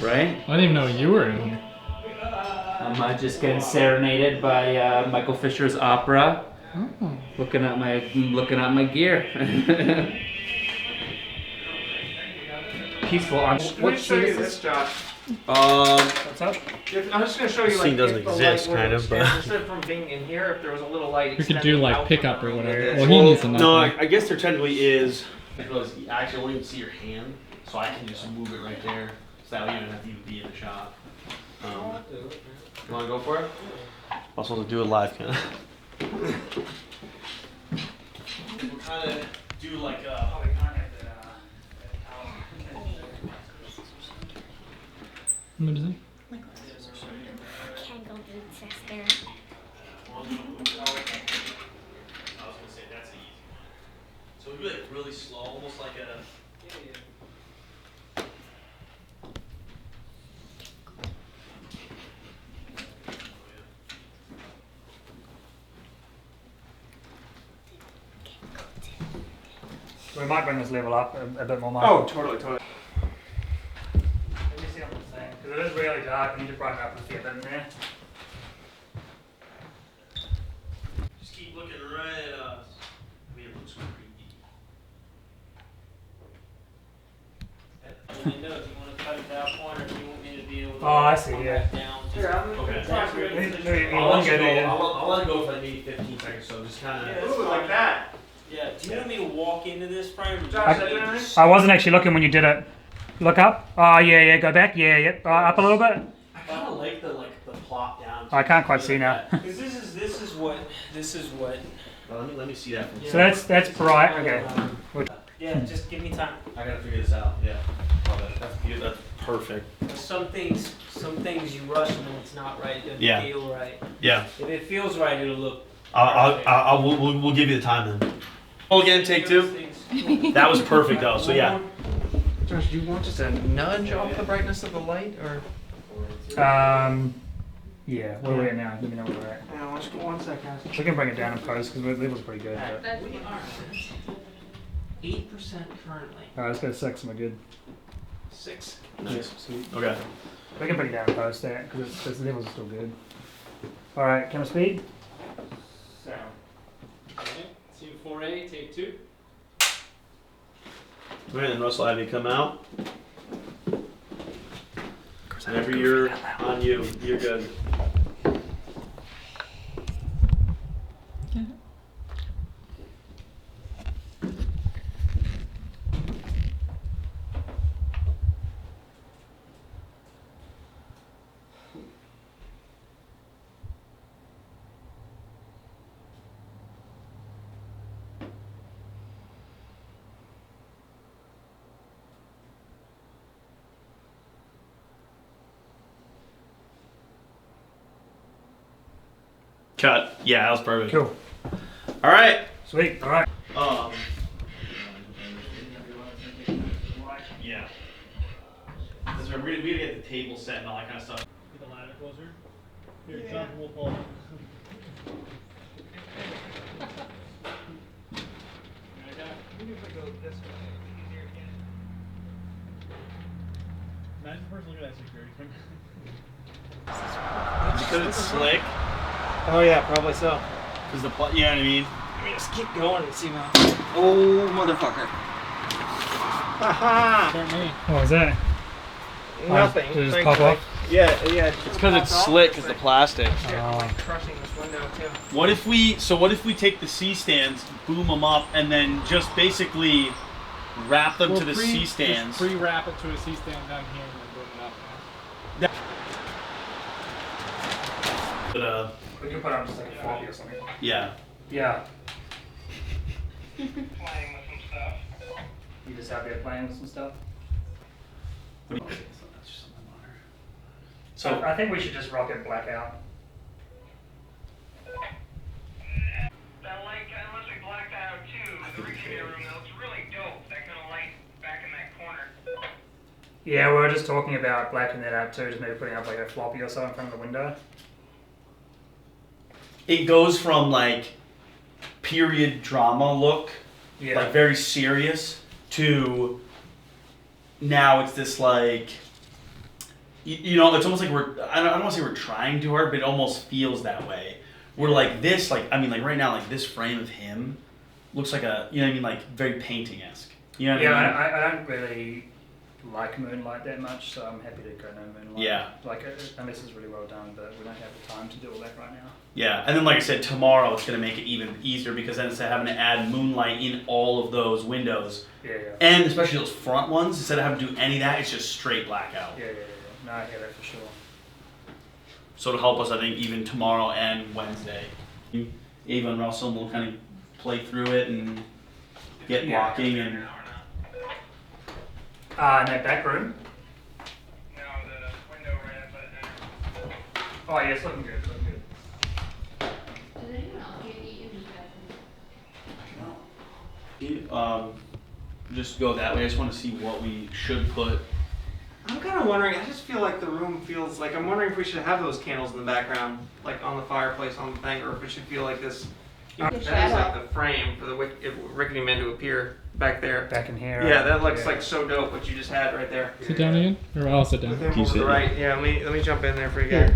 Right? I didn't even know you were in here. I'm just getting serenaded by Michael Fisher's opera. Oh. Looking at my gear. Peaceful. What show you this, Josh? What's up? I'm just going to show you scene doesn't exist, kind of, but instead from being in here, if there was a little light. We could do like pickup or whatever. Well, he needs to know. No, I guess there technically is. Because actually, I won't even see your hand, so I can just move it right there. So that way you don't have to even be in the shot. You want to go for it? I'm supposed to do it live, kind of. We'll kind of do like a What is it? Can't go incest there. I was gonna say that's an easy one. So we like really slow, almost like a. We might bring this level up a bit more, Michael. Oh, totally. Let me see what I'm saying, because it is really dark. I need to brighten up a fair bit in there. Just keep looking right at us. We it looks creepy. Let me know if you want to cut it that point, or if you want me to be able to. Oh, I see, come yeah. back down. Okay. I'll let it go for like maybe 15 seconds, so just kind of. Ooh, like that. Yeah, do you want me to walk into this frame? I wasn't actually looking when you did it. Look up. Oh, yeah, go back. Yeah. Up a little bit. I kind of like the plop down. I can't quite see now. Because this is what. Well, let me see that. So that's bright. Okay. Yeah, just give me time. I gotta figure this out. Yeah. That's beautiful. That's perfect. Some things you rush and when it's not right, it doesn't feel right. Yeah. If it feels right, it'll look. We'll give you the time then. Roll again, take 2. That was perfect though. So yeah. Josh, do you want just a nudge off the brightness of the light, or? Yeah. Where are we at now? Let me know where we're at. Yeah, let's go 1 second. We can bring it down in post because it was pretty good. But... We are 8% currently. Alright, let's go 6 and we're good. 6. Nice. Sweet. Okay. We can bring it down in post there because the levels are still good. Alright, camera speed. Sound. Okay. 4A, take 2. Alright, then Russell, have you come out. Whenever you're on you're good. Cut. Yeah, that was perfect. Cool. All right. Sweet. All right. Yeah. Because we gotta get the table set and all that kind of stuff. Get the ladder closer. Here, jump, we'll pull. Imagine the person looking at that security camera. Because it's slick. Oh yeah, probably so. Because the you know what I mean? Let me just keep going and see what. Oh motherfucker! Haha! What was that? Nothing. Did it just pop off? Yeah. It's because it's slick because the plastic. Like crushing this window too. What if we take the C-stands, boom them up, and then just basically wrap them to the C-stands? Just pre-wrap it to a C-stand down here and then boom it up. But, we can put on just like a floppy or something. Yeah. Yeah. Playing with some stuff. You just out there playing with some stuff? What do you think? So I think we should just rock it blackout. That light kind of must be blacked out too. The Rickety room, that looks really dope. That kind of light back in that corner. Yeah, we were just talking about blacking that out too, just maybe putting up like a floppy or so in front of the window. It goes from like period drama look, like very serious, to now it's this like, you know, it's almost like I don't want to say we're trying too hard, but it almost feels that way. We're like this, like, I mean, like right now, like this frame of him looks like a, you know what I mean, like very painting-esque. You know what I mean? I don't really like moonlight that much, so I'm happy to go no moonlight. Yeah. Like, unless it's really well done, but we don't have the time to do all that right now. Yeah, and then like I said, tomorrow it's going to make it even easier because then instead of having to add moonlight in all of those windows, and especially those front ones, instead of having to do any of that, it's just straight blackout. Yeah. No, I hear that for sure. So it'll help us, I think, even tomorrow and Wednesday. Ava and Russell will kind of play through it and get walking and... in that back room? No, the window Oh yeah, it's looking good. Looking good. Does anyone else get eaten? Just go that way. I just want to see what we should put. I'm kind of wondering. I just feel like the room feels like I'm wondering if we should have those candles in the background, like on the fireplace on the thing, or if it should feel like this. That is like the frame for the Rickety Man to appear back there. Back in here. Yeah, that looks like so dope. What you just had right there. Sit down again, or I'll sit down. With him over the right. Yeah, let me jump in there for you guys.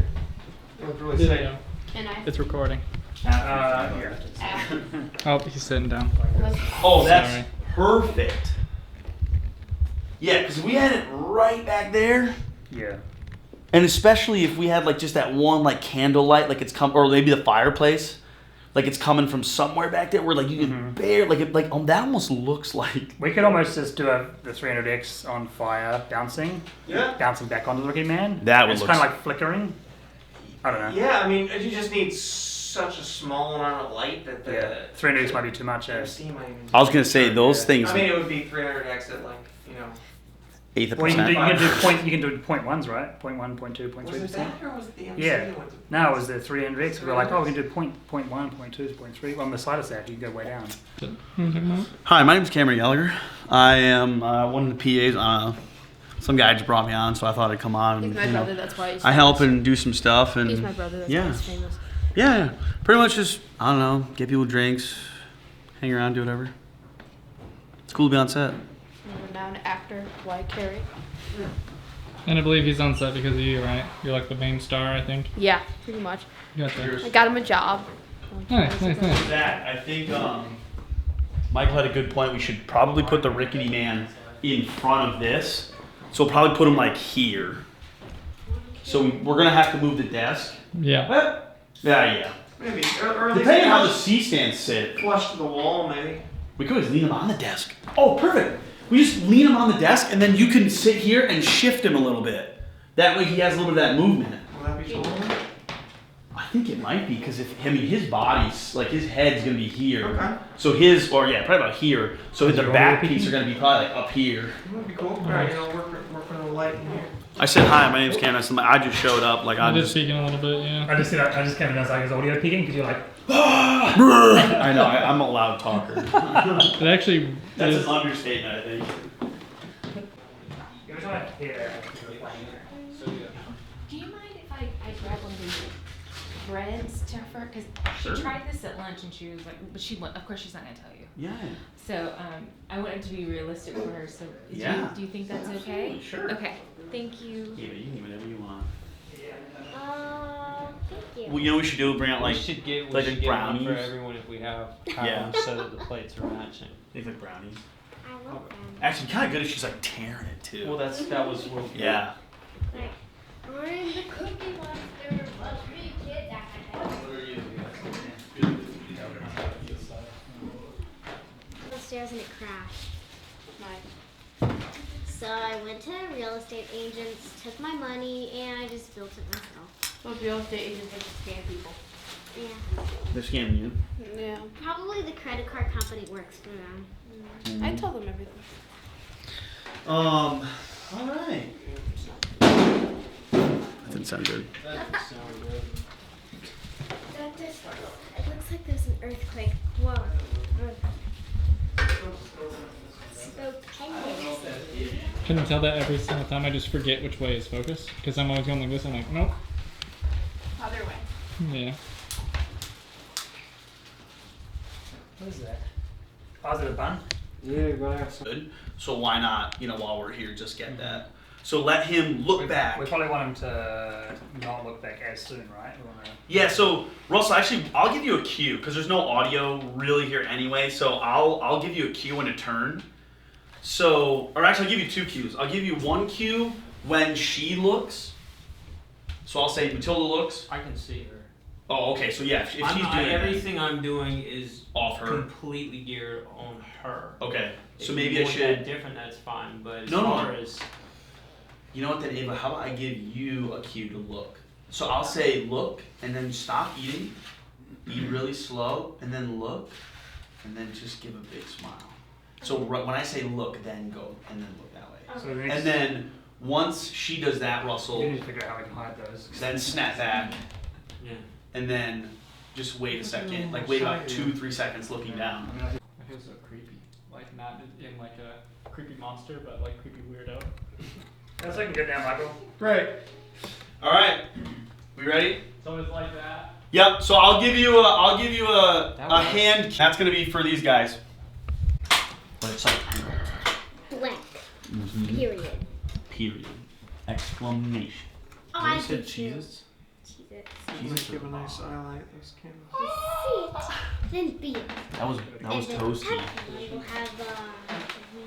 It looks really sick. It's recording. Here. Oh, he's sitting down. Oh, that's perfect. Yeah, because we had it right back there. Yeah. And especially if we had like just that one like candlelight, like it's or maybe the fireplace, like it's coming from somewhere back there where like you can barely that almost looks like. We could almost just do the 300X on fire bouncing. Yeah. Bouncing back onto the Rickety Man. That would It's look kind of like flickering. I don't know. Yeah, I mean, you just need such a small amount of light that the 300X might be too much. I was gonna say those things. I mean, it would be 300X at like, you know. Eighth of Well, you percent. can do point ones, right? 0.1, 0.2, 0.3%. Was it that or was it the MC Yeah. that went to- No, it was the 300X. We were like, we can do 0.1, 0.2, 0.3. On the side of that, you can go way down. Hi, my name is Cameron Gallagher. I am one of the PAs. Some guy just brought me on, so I thought I'd come on. He's my brother, that's why he's I help famous. and do some stuff. And He's my brother, that's why he's famous. Yeah, pretty much just, I don't know, get people drinks, hang around, do whatever. It's cool to be on set. I'm a renowned actor, Wyatt Cary. And I believe he's on set because of you, right? You're like the main star, I think. Yeah, pretty much. Gotcha. I got him a job. Nice. That, I think Michael had a good point. We should probably put the Rickety Man in front of this. So we'll probably put him like here. So we're going to have to move the desk. Yeah. Yeah. Maybe. Or at least Depending on how the C-stands sit. Flush to the wall, maybe. We could always lean him on the desk. Oh, perfect. We just lean him on the desk, and then you can sit here and shift him a little bit. That way he has a little bit of that movement. Will that be taller? I think it might be, because his body's, like his head's going to be here. Okay. So probably about here. So the back piece are going to be probably like up here. That'd be cool. Alright, work for the light in here. I said hi, my name's Cameron. I just showed up. Like I'm just speaking a little bit, yeah. I just came in as like his audio peaking because you're like. I know. I'm a loud talker. It actually. That's an understatement, I think. Do you mind if I grab one of these breads to her? Because Sure. she tried this at lunch and she was like, but of course she's not going to tell you. Yeah. So I want it to be realistic for her. So do you think that's okay? Sure. Okay. Thank you. Yeah, you can eat whatever you want. Thank you. Well, you know what we should do? Bring out like we should get like one brownies for everyone if we have Yeah. them so that the plates are matching. Things like brownies. I love them. Actually, kind of good if she's like tearing it too. Well, that was what. Yeah. Like, I'm the Cookie Monster. Must be kid. That kind of thing. Upstairs and it crashed. So I went to real estate agents, took my money, and I just built it myself. Those real estate agents like to scam people. Yeah. They're scamming you. Yeah. Probably the credit card company works for them. I tell them everything. All right. That didn't sound good. It looks like there's an earthquake. Whoa. Can you tell that every single time I just forget which way is focused? Because I'm always going like this. I'm like, nope. Other way. Yeah. What is that? Positive bun? Yeah, you're gonna have some. Good. So why not? While we're here, just get that. So let him look back. We probably want him to not look back as soon, right? Yeah. So Russell, actually, I'll give you a cue because there's no audio really here anyway. So I'll give you a cue when to turn. So, or actually, I'll give you two cues. I'll give you one cue when she looks. So I'll say Matilda looks. I can see her. Oh, okay. So yeah, if she's doing everything I'm doing is off her, completely geared on her. Okay. So If maybe you I want should. that different. That's fine. But as No. far as You know what then, Ava? How about I give you a cue to look? So I'll say look, and then stop eating, be really slow, and then look, and then just give a big smile. So when I say look, then go, and then look that way. So And then Once she does that, Russell, We need to figure out how we can hide those. then snap back, Yeah. and then just wait a second. Like wait about 2-3 seconds looking down. I feel so creepy. Like not in like a creepy monster, but like creepy weirdo. That's looking good now, Michael. Right. All right. We ready? So it's like that. Yep. So I'll give you a hand. That's gonna be for these guys. Blank. Period. Period. Exclamation. Oh, I said did too. Jesus? Jesus. Jesus. Give a nice highlight those candles. Then B. That was toasty. We'll have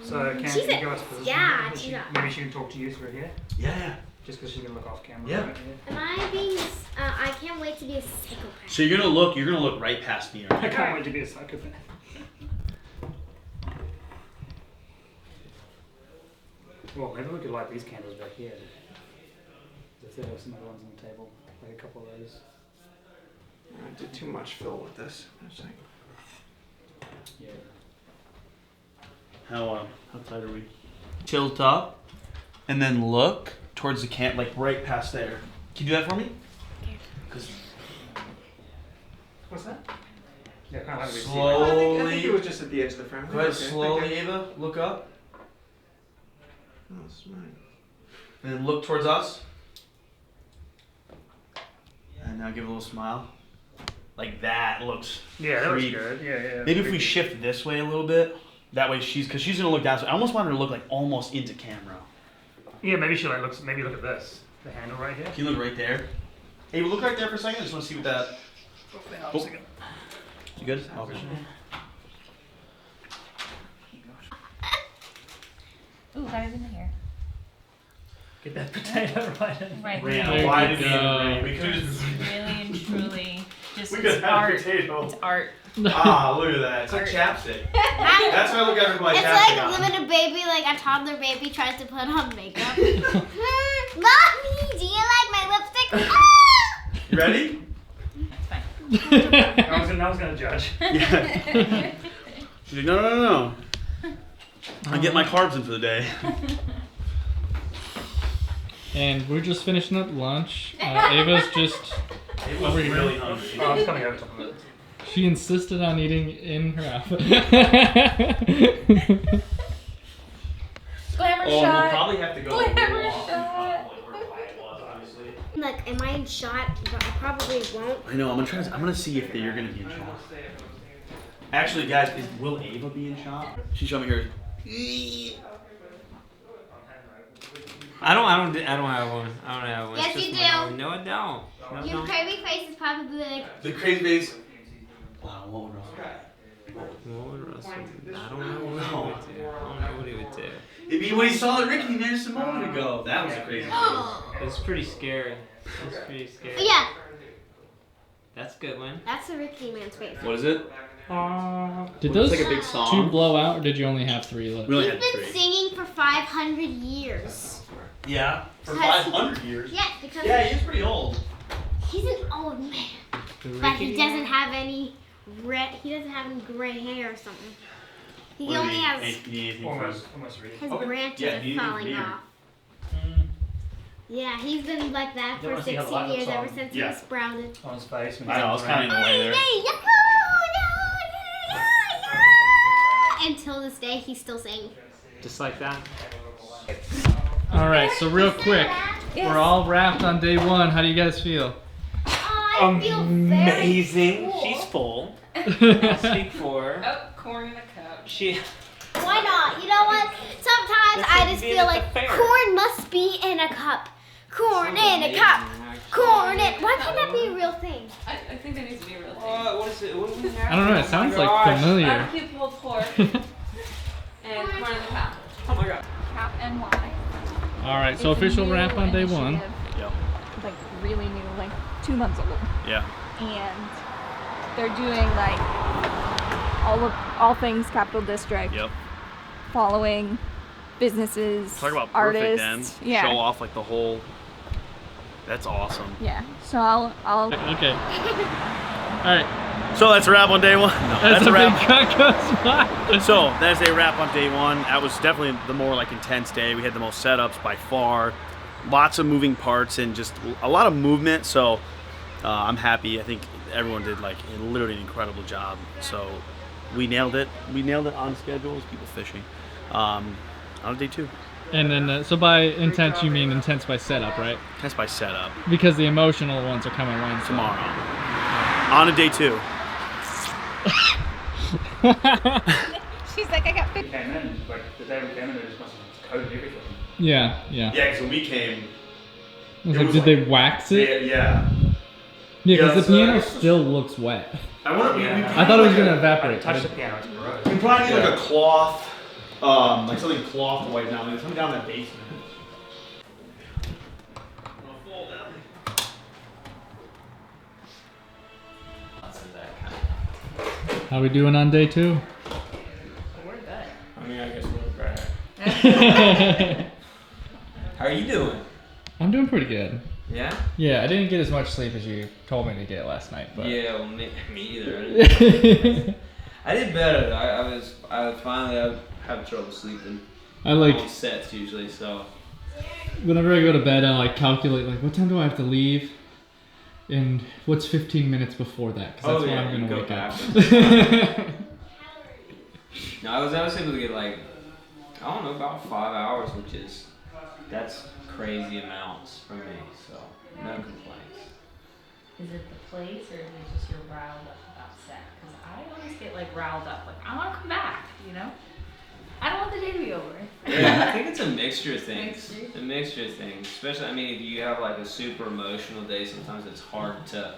So can She's you give us position? yeah, Maybe she's maybe she can talk to you through here. Yeah. Just because she can look off camera. Yeah. Right here. Am I being? I can't wait to be a psychopath. So you're gonna look right past me. I can't wait to be a psychopath. Well, maybe we could light these candles back here. If there are some other ones on the table, like a couple of those. I did too much fill with this. It's like, Yeah. How tight are we? Tilt up, and then look towards the camp, like right past there. Can you do that for me? Cause What's that? Yeah, kind of like slowly. I think it was just at the edge of the frame. Go ahead, Okay, slowly, okay. Ava. Look up, Oh, it's mine. and then look towards us. And now give a little smile. Like that looks. Yeah, that looks creepy. good. Yeah. Maybe if we shift this way a little bit, that way because she's gonna look down. So I almost want her to look like almost into camera. Yeah, maybe she like looks. Maybe look at this. The handle right here. Can you look right there? Hey, look right there for a second. I just want to see what that. Oh. You good? Okay. Ooh, that is in here. Get that potato right in. Right. Brianna, why did we could It's really and truly just We it's could have art. potato. It's art. Ah, look at that. It's like chapstick. That's why I look at everybody It's chapstick like on. when a baby, like a toddler baby, tries to put on makeup. Mommy, do you like my lipstick? You ready? I was gonna judge. Yeah. She's like, no. I get my carbs in for the day. And we're just finishing up lunch. Ava's just over here. Really hungry. Oh, I was coming over top of it. She insisted on eating in her outfit. Glamour We'll shot. probably have to go. Glamour shot. Like, am I in shot? But I probably won't. I know. I'm gonna see if you're gonna be in shot. Actually, guys, will Ava be in shot? She showed me hers. I don't have one. I don't have one. Yes, It's you just my do. own. No, I don't. No, I Your don't. crazy face is probably like. The crazy face. Wow, what would Russell? What would Russell do? I don't know what he would do. I don't know what he would do. It'd be when he saw the Rickety man just a moment ago. That was a crazy face. It's pretty scary. It's pretty scary. Oh, yeah, That's a good one. that's the Rickety man's face. What is it? Did It's those like a big song. 2 blow out, or did you only have 3 left? We only He's had been 3. singing for 500 years. Yeah, for Because- 500 years. Yes, because Yeah, he's pretty old. he's an old man. But he doesn't have any he doesn't have any gray hair or something. He only has Almost ready. his Okay. branches Yeah, are he needs falling beard. off. Yeah, he's been like that You for wanna see how the light 16 years, looks ever on- since Yeah. he sprouted. On his face. When I know, I was kind of in the way there. Hey, until this day, he's still saying. Just like that. All right, so real quick, Yes. we're all wrapped on day 1. How do you guys feel? I feel very Amazing. cool. She's full. I'll speak for her. Oh, corn in a cup. She. Why not? You know what? Sometimes This I is just being feel at the like fair. corn must be in a cup. Corn in a cup. Corn in. Why can't that be a real thing? I think that needs to be a real thing. What is it? What do we have? I don't know, it Oh sounds my like gosh. familiar. Barbecue pulled pork and corn in the cup. Oh my god. Cap and wine. All right, so It's a official new wrap on day 1. initiative, Yep. Like really new, like 2 months old. Yeah. And they're doing like all things Capital District. Yep. Following businesses, Talk about perfect artists. then. Yeah. Show off like the whole. That's awesome. Yeah. So I'll Okay. All right. So that's a wrap on day one. No, that's a wrap. By. So that's a wrap on day one. That was definitely the more like intense day. We had the most setups by far, lots of moving parts and just a lot of movement. So I'm happy. I think everyone did like literally an incredible job. So we nailed it. We nailed it on schedule. There's people fishing on day 2. And then, so by intense, you mean intense by setup, right? Intense by setup. Because the emotional ones are coming Wednesday. Tomorrow. On a day 2. She's like, I got 50. Came in, like the day we came in, they just must have coded everything. Yeah, yeah. Yeah, because when we came, I was like, did they wax it? Yeah. Yeah, because the piano still looks wet. I thought it was gonna evaporate. Touch the piano, it's gross. We probably need like a cloth, like something cloth to wipe down. Like something down in that basement. How we doing on day 2? We're good. I mean, I guess we're great. How are you doing? I'm doing pretty good. Yeah? Yeah, I didn't get as much sleep as you told me to get last night, but Yeah, well, me either. I did better. I finally have trouble sleeping. I like on sets usually, so. whenever I go to bed, I like calculate like what time do I have to leave, and what's 15 minutes before that, because that's when I'm gonna wake up. No, I was able to get like, I don't know, about 5 hours, that's crazy amounts for me, so no complaints. Is it the place or is it just you're riled up about set? Because I always get like riled up, like I want to come back, you know? I don't want the day to be over. Yeah, I think it's a mixture of things. A mixture of things. Especially, I mean, if you have like a super emotional day, sometimes it's hard to,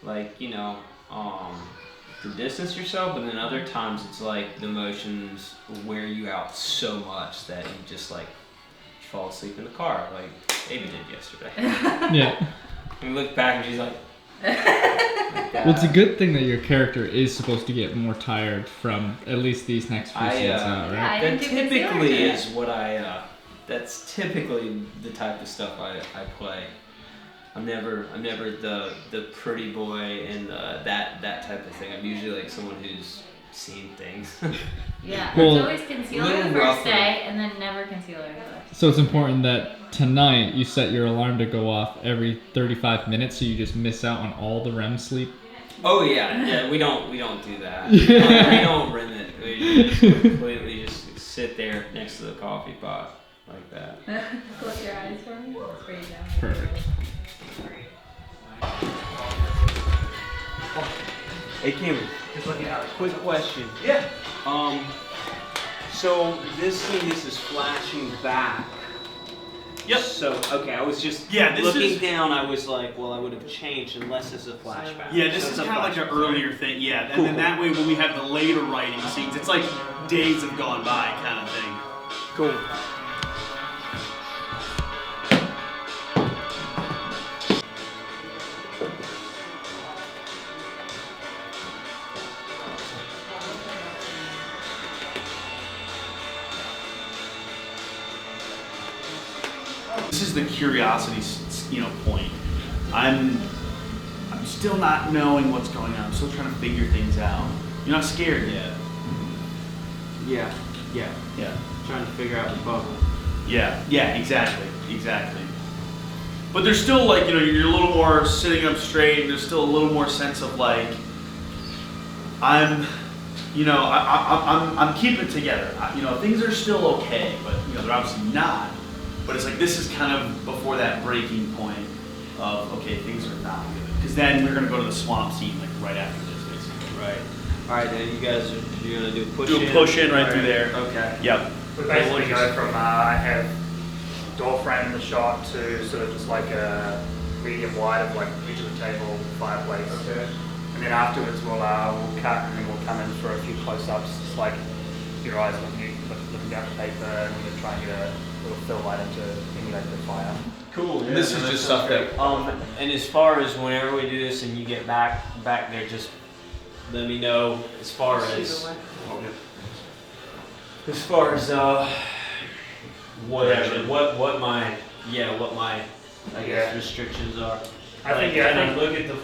like, you know, to distance yourself, but then other times it's like the emotions wear you out so much that you just like fall asleep in the car, like Ava did yesterday. Yeah. And we look back and she's like, well, it's a good thing that your character is supposed to get more tired from at least these next few scenes out, right? That typically is what that's typically the type of stuff I play. I'm never the pretty boy and that type of thing. I'm usually like someone who's seen things. Yeah, Well, it's always concealer the first day and then never concealer the So it's important that tonight you set your alarm to go off every 35 minutes, so you just miss out on all the REM sleep. Oh yeah, we don't do that. We don't REM it. We just completely just sit there next to the coffee pot like that. Close your eyes for me. That's pretty down. Perfect. Hey Cameron, Just looking at it. quick question. Yeah. So this scene, this is flashing back. Yep. So, okay, I was just this looking is down, I was like, well, I would have changed unless it's a flashback. Yeah, this So is it's a kind of like an flashback. earlier thing. Yeah, and Cool. then that way when we have the later writing scenes, it's like days have gone by kind of thing. Cool. This is the curiosity, point. I'm still not knowing what's going on. I'm still trying to figure things out. You're not scared yet. Yeah. Trying to figure out the puzzle. Yeah, exactly. But there's still like, you're a little more sitting up straight, and there's still a little more sense of like, I'm keeping it together. Things are still okay, but they're obviously not. But it's like, this is kind of before that breaking point of, okay, things are not good. Because then we're gonna go to the swamp scene like right after this, basically. Right. All right, then you're gonna do a push Do in. a push in right through there. Okay. Yep. We basically go from I have door frame in the shot to sort of just like a medium wide of like edge of the table, fireplace. Okay. And then afterwards we'll cut and then we'll come in for a few close-ups, just like your eyes looking down the paper, and we're trying to get a little fill light into emulate the fire. Cool. And this is just stuff that. And as far as whenever we do this and you get back there, just let me know as far as whatever what my I guess restrictions are. I think look at the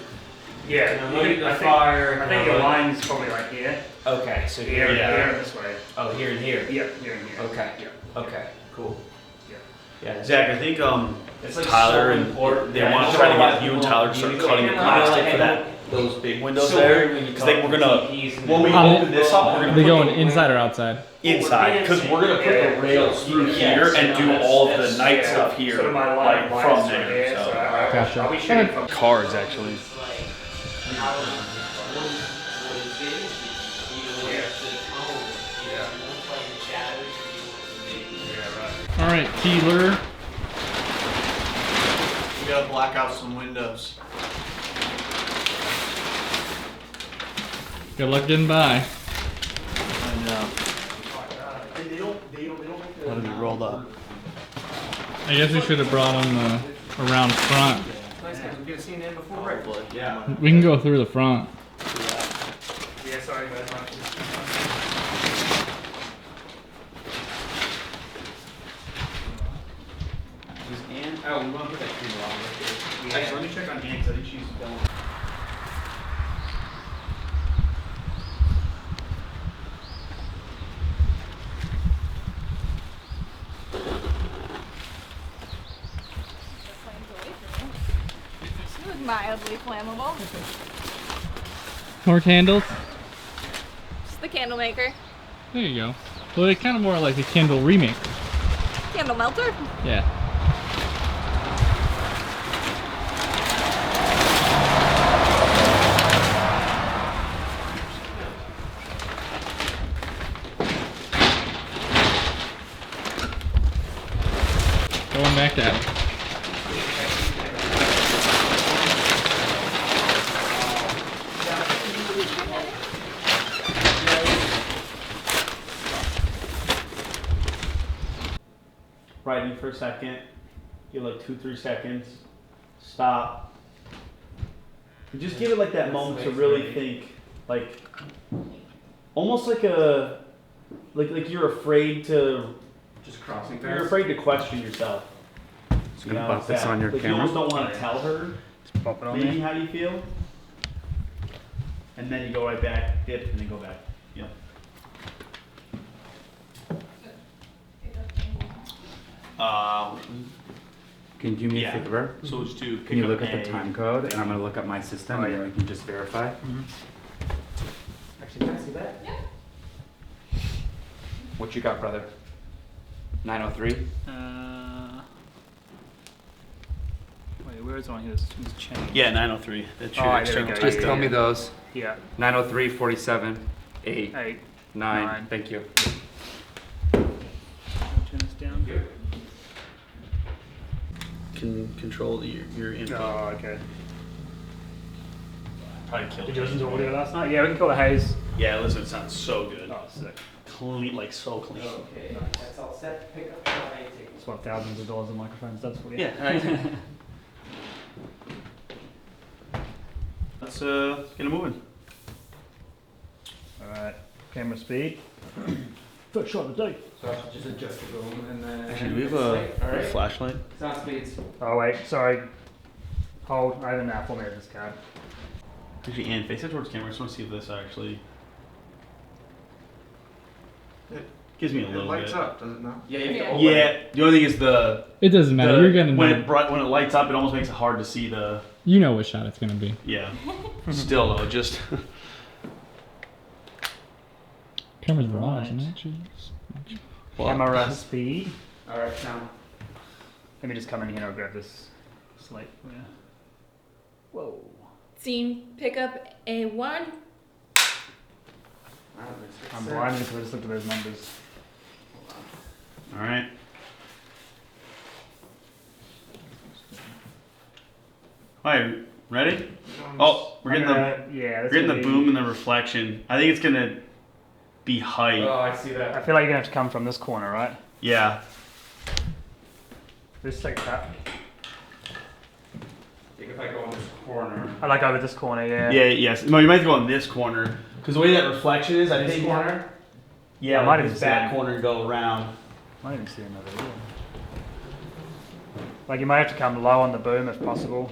Yeah, Look at the fire. I think your line's probably like here. Okay, so Here, here, here, and this way. Oh, here and here. Yeah, here and here. Okay. Yeah. Okay. Cool. Yeah. Zach, I think It's like Tyler so and important. they Yeah, want I to know try to a lot get of you and people Tyler don't to start use cutting it. the plastic I for know that those big windows So there. when you Because like cut we're gonna TPs and when we then- open this up, we're gonna They put going the inside or outside? inside because we're gonna put the rails through here and do all of the night stuff here, So my like line from lies through there. here, So. so I'll Gotcha. be shooting from Cards actually. All right, Keeler. We gotta black out some windows. Good luck getting by. I know. That'll be rolled up. I guess we should have brought him around front. Nice guys, we get a scene in before break. Yeah. We can go through the front. Yeah, sorry guys. Is Ann? Oh, we want to put that cream on right there. Actually, let me check on Ann because I think she's done. She was mildly flammable. More candles? Just the candle maker. There you go. Well, it's kind of more like a Kindle remake. Candle melter? Yeah. Going back at it. Right in for a second. Give like 2-3 seconds. Stop. And just give it like that moment to really think, like almost like a like you're afraid to Just crossing you're fast. afraid to question yourself. Just gonna pop this on your like camera. You almost don't want to tell her Just pop it on maybe there. how you feel. And then you go right back, dip, and then go back. Yep. Can you do me Yeah. a favor? So let's do Can you pick look up at the a- time code and I'm gonna look at my system Oh, and yeah. then we can just verify. Actually, can I see that? Yeah. What you got, brother? 903? Wait, where is on here? It's changed. Yeah, 903. That's your Oh, there we external go. time Just Yeah, tell yeah, me yeah. those. Yeah. 903, 47, 8, 8, 9. 9. Thank you. Turn this down. Can control your input. Oh, okay. Probably killed Did you listen to audio last night? Yeah, we can call it haze. Yeah, listen, it sounds so good. Oh, sick. Clean, like so clean. Okay, that's all set. Pick up. That's what thousands of dollars of microphones does for you. Yeah, alright. Let's get it moving. Alright, camera speed. First shot of the day. So I should just adjust the boom and then... Actually, do we have a flashlight? Sound speeds. Oh wait, sorry. Hold, I have an apple there, this card. Actually, Ann, face it towards camera. I just want to see if this actually gives me a little It lights bit. up, does it not? Yeah, you have to open it. Yeah, the only thing is the. It doesn't matter. You're gonna when know. when it lights up, it almost makes it hard to see the. You know what shot it's gonna be. Yeah. Still though, just. Camera's Right. watching it. Jeez. Camera speed. Alright, now. Let me just come in here and I'll grab this slate for you. Whoa. Scene pickup A1. I'm blind because I just looked at those numbers. All right. All right, ready? Oh, we're getting yeah, we're getting the boom and the reflection. I think it's gonna be height. Oh, I see that. I feel like you're gonna have to come from this corner, right? Yeah. Just take that. I think if I go in this corner. I like over this corner, yeah. Yeah. Yes. No, you might go in this corner because the way that reflection is, I This think. corner? Yeah, I might like even this see back it. corner and go around. Might even see another here. Like you might have to come low on the boom if possible.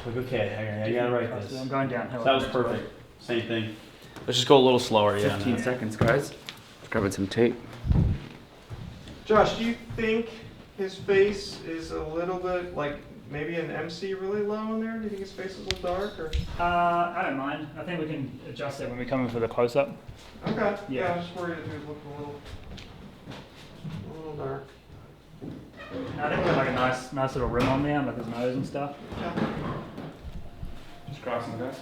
Like, okay, I gotta write this. I'm going downhill. That was perfect. Same thing. Let's just go a little slower, yeah. 15 seconds, guys. Grabbing some tape. Josh, do you think his face is a little bit like maybe an MC really low in there? Do you think his face is a little dark? Or? I don't mind. I think we can adjust it when we come in for the close-up. Okay. Yeah. I was just worried if he was looking a little dark. I think we have like a nice little rim on there, like his nose and stuff. Yeah. Just crossing guys.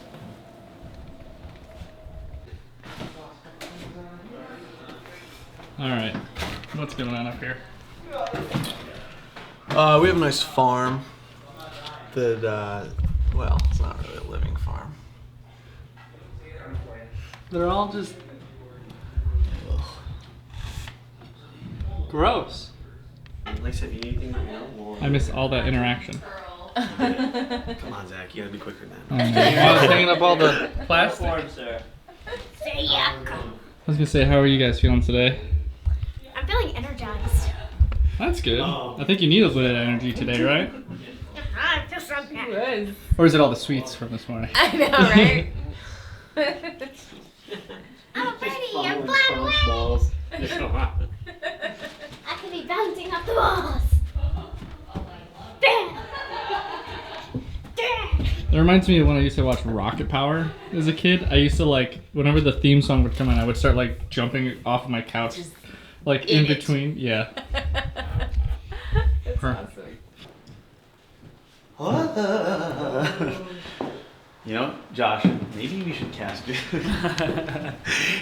All right, what's going on up here? We have a nice farm that, well, it's not really a living farm. They're all just gross. Lisa, if you need anything, let me know. I miss all that interaction. Come on, Zach, you gotta be quicker than Oh, that. I was hanging up all the plastic. Say yuck. I was gonna say, how are you guys feeling today? I'm feeling energized. That's good. I think you need a bit of energy today, right? I feel so good. Or is it all the sweets from this morning? I know, right? I'm pretty. I'm flying away. I could be bouncing off the walls. Bam! It reminds me of when I used to watch Rocket Power as a kid. I used to like, whenever the theme song would come on, I would start like jumping off of my couch, like in between. Yeah. That's awesome. You know, Josh, maybe we should cast you.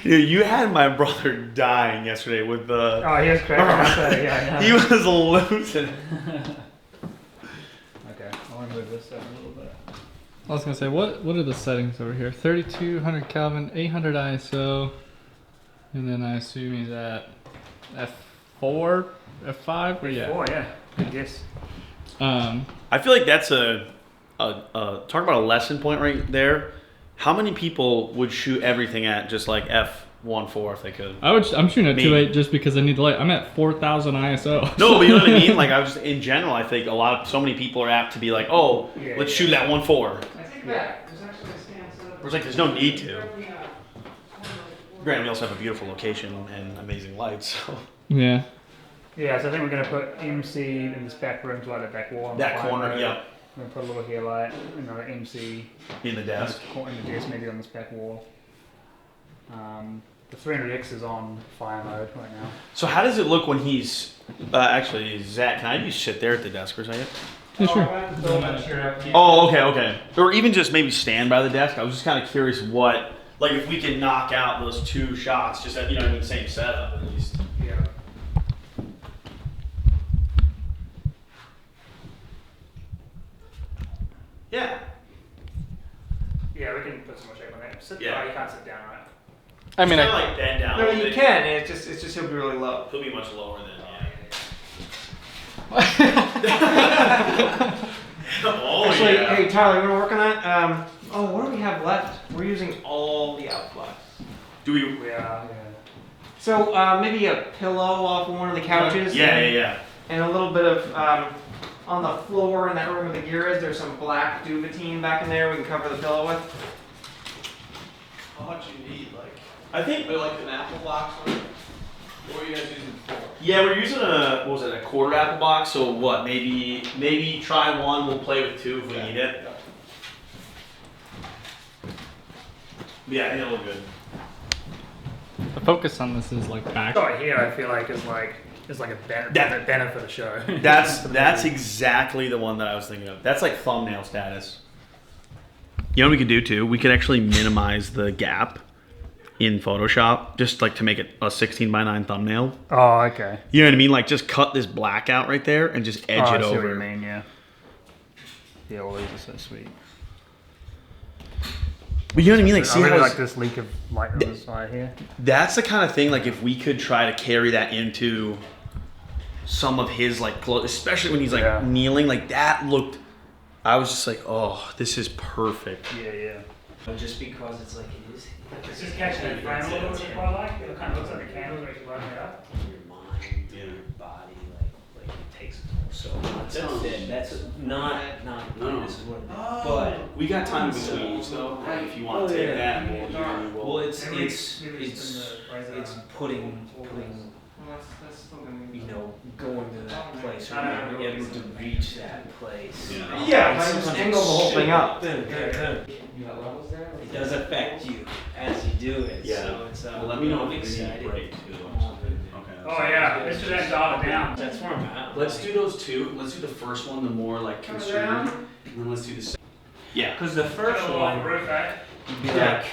You had my brother dying yesterday with the. Oh, he was crazy. Yeah, I know. He was losing. Okay, I want to move this up a little bit. I was gonna say, what are the settings over here? 3200 Kelvin, 800 ISO, and then I assume he's at F4, F5. Where you at? F4, yeah. I guess. I feel like that's a talk about a lesson point right there. How many people would shoot everything at just like F1.4 if they could? I'm shooting at 2.8 just because I need the light. I'm at 4000 ISO. No, but you know what I mean? Like I was just in general, I think so many people are apt to be like, oh, let's shoot at 1.4. Whereas like there's no need to. Granted, we also have a beautiful location and amazing lights. So. Yeah. Yeah, so I think we're going to put MC in this back room to light the back wall. That corner, yeah. We're going to put a little hair light, another MC. In the desk. In the desk, maybe on this back wall. The 300X is on fire mode right now. So how does it look when he's... actually, Zach, can I just sit there at the desk for a second? Yeah, sure. Oh, okay. Or even just maybe stand by the desk. I was just kind of curious what... Like if we can knock out those two shots just at, in the same setup at least. Yeah. Yeah. Yeah, we can put some more shape on that. Sit Yeah. you can't sit down, right? I mean, Just kinda like bend down. No, a little you bit. can. It's just he'll be really low. He'll be much lower than Oh, Actually, yeah. hey Tyler, you want to work on that? What do we have left? We're using all the outflux. Do we? Yeah. So maybe a pillow off of one of the couches. Yeah. And a little bit of on the floor in that room where the gear is. There's some black duvetine back in there. We can cover the pillow with. How much you need? Like, I think like an apple box. What are you guys using for? Yeah, we're using a quarter apple box. So what? Maybe try one. We'll play with two if we need it. Yeah, I think it'll look good. The focus on this is like back. Right here, I feel like is like a banner for the show. That's exactly the one that I was thinking of. That's like thumbnail status. You know what we could do too? We could actually minimize the gap in Photoshop just like to make it a 16:9 thumbnail. Oh, okay. You know what I mean? Like just cut this black out right there and just edge it I see over. what you mean, yeah. Yeah, all these are so sweet. But you know what I mean? Like, see I really how like this leak of light on the side here. That's the kind of thing, like, if we could try to carry that into some of his, like, clothes, especially when he's, like, kneeling, like, that looked, I was just like, oh, this is perfect. Yeah. Just because it's like it is. It's just catching that frame a little bit, I like. It kind of looks like a candle, makes you light it up. Your mind, your body, like it takes a toll. So That's it. That's not this is what it is. But we got time between each though. Like if you want to take that, well, it's putting you know, going to that place or not being able to reach that place. Yeah, if I just angle the whole thing up. It does affect you as you do it. Yeah. So it's well, let me know if you need a excited. break too. Okay. Oh yeah, this is that jot it down. That's where I'm at. Let's do those two. Let's do the first one, the more like concerned, and then let's do the second. Yeah. Because the first one, you'd be Yeah. like, I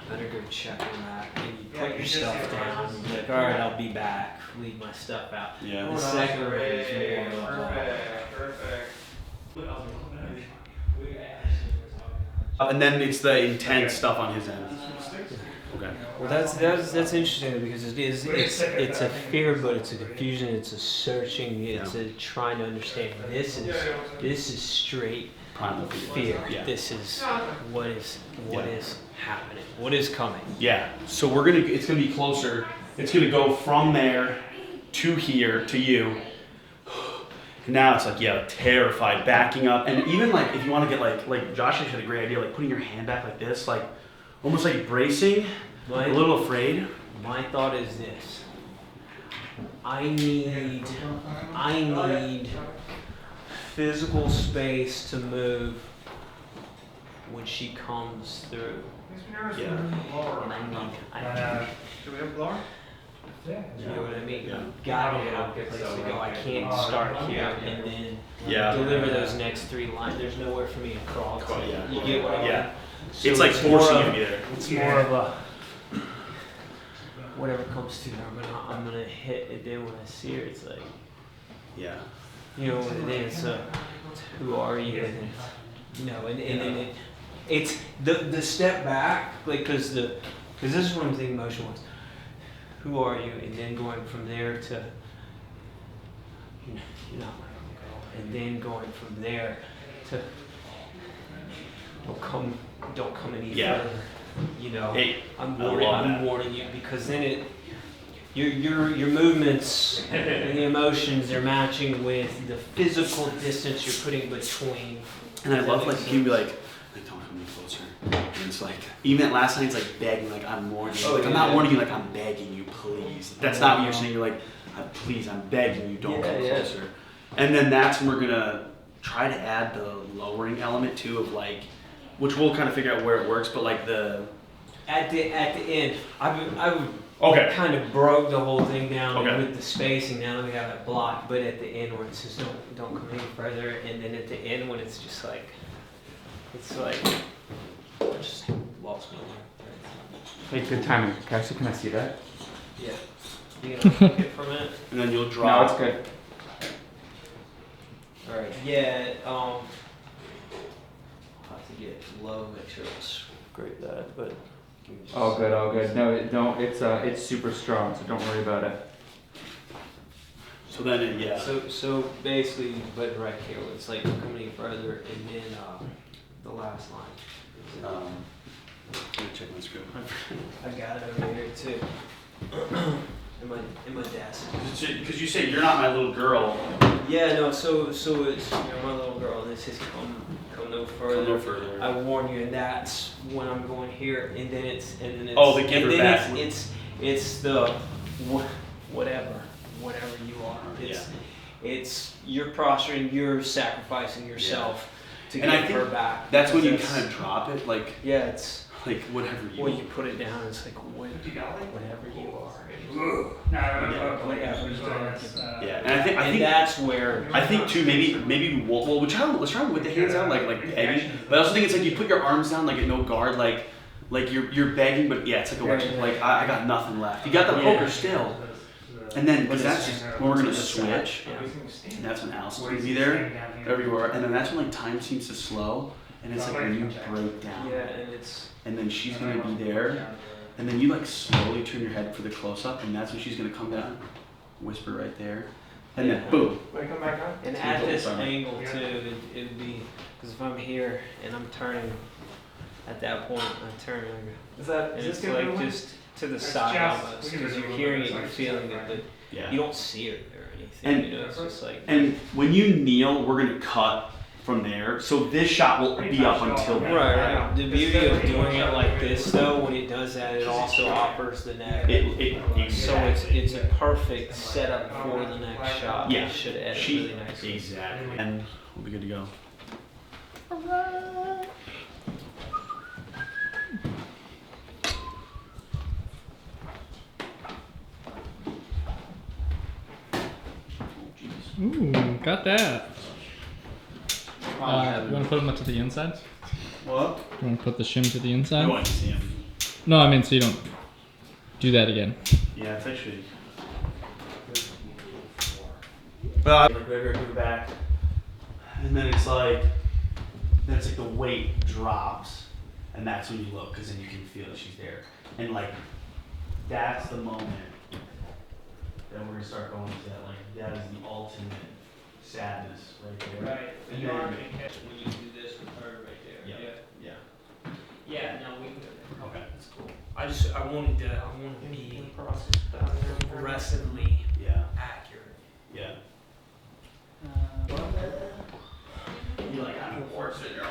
better go check on that. And you put your stuff down. And you'd be like, all right, I'll be back. Leave my stuff out. Yeah. The second one is more of And then it's the intense stuff on his end. Okay. Well, that's interesting because it's a fear, but it's a confusion, it's a searching, it's a trying to understand. This is straight primal fear. Yeah. This is what is happening, what is coming. Yeah. So it's gonna be closer. It's gonna go from there to here to you. Now it's like, yeah, terrified, backing up, and even like if you want to get like Josh actually had a great idea, like putting your hand back like this, like almost like bracing, a little afraid. My thought is this: I need physical space to move when she comes through. Yeah. And I Do we have a blower? you know what I mean? Gotta have a place to go. I can't start here and then deliver those next 3 lines. There's nowhere for me to crawl to. You get what I mean? Yeah. So it's like forcing you to be there. It's more of a whatever comes to her, I'm gonna hit it. Then when I see her, it's like, yeah, you know what it is. Who are you? And you know, and then it's the step back, like because this is what I'm thinking motion was. Who are you? And then going from there to, you're not my own girl. And then going from there to, don't come any further. You know, I'm warning you because then your movements and the emotions are matching with the physical distance you're putting between. And I love like you can be like don't come any closer. And it's like even at last night it's like begging, like I'm warning you. I'm not warning you, like I'm begging you, please. That's not what you're saying. You're like, please, I'm begging you, don't come closer. And then that's when we're gonna try to add the lowering element too of like, which we'll kind of figure out where it works, but like the at the end, I kind of broke the whole thing down with the spacing. Now that we have it blocked, but at the end where it says don't come any further, and then at the end when it's just like, I just lost my mind. Hey, good timing. Can I see that? Yeah. You gonna look it for a minute? And then you'll draw. No, it's good. All right. Yeah. I'll have to get low, make sure it's great that, but. All good. No, it's super strong, so don't worry about it. So then So basically, but right here, it's like coming further, and then the last line. Let me check my script. I got it over here too. in my desk. Because you say you're not my little girl. Yeah, no. So it's you're my little girl. This is come no further. Come no further. I warn you, and that's when I'm going here, and then it's the give her back. It's the whatever you are. It's you're prostrating, you're sacrificing yourself to get her back. That's when you kind of drop it, like it's like whatever you. Well, you put it down. It's like whatever you are. Yeah, and I think that's where I think too. Maybe let's try with the hands out, like begging. But I also think it's like you put your arms down, like at no guard, like you're begging, but it's like I got nothing left. You got the poker still, and then that's when we're gonna switch, and that's when Allison's gonna be there, wherever you are, and then that's when like time seems to slow, and it's like when you break down. Yeah, and then she's gonna be there. And then you like slowly turn your head for the close up, and that's when she's gonna come down, whisper right there, and then boom. When I come back on? And at this angle too, it'd be because if I'm here and I'm turning, at that point I turn. Is this it's gonna like be just to the side almost, because you're hearing it, you're feeling it, but you don't see it or anything. You know, it's just like. And when you kneel, we're gonna cut from there, so this shot will be up until then. Right. The beauty of doing it like this, though, when it does that, it also offers the neck. So it's a perfect setup for the next shot. Yeah. It should edit really nicely. Exactly. And we'll be good to go. Ooh, got that. You want to put them up to the inside? What? You want to put the shim to the inside? I want to see him. No, I mean so you don't do that again. Yeah, it's actually. Well, like right to the back, and then it's like the weight drops, and that's when you look, because then you can feel that she's there, and like that's the moment that we're gonna start going to that. Like that is the ultimate sadness right there. Right. And You then, are gonna catch when you do this with her right there. Yeah. Yeah. No, we could. Okay, that's cool. I wanted to be aggressively accurate. Yeah. You like I'm a horse in your own.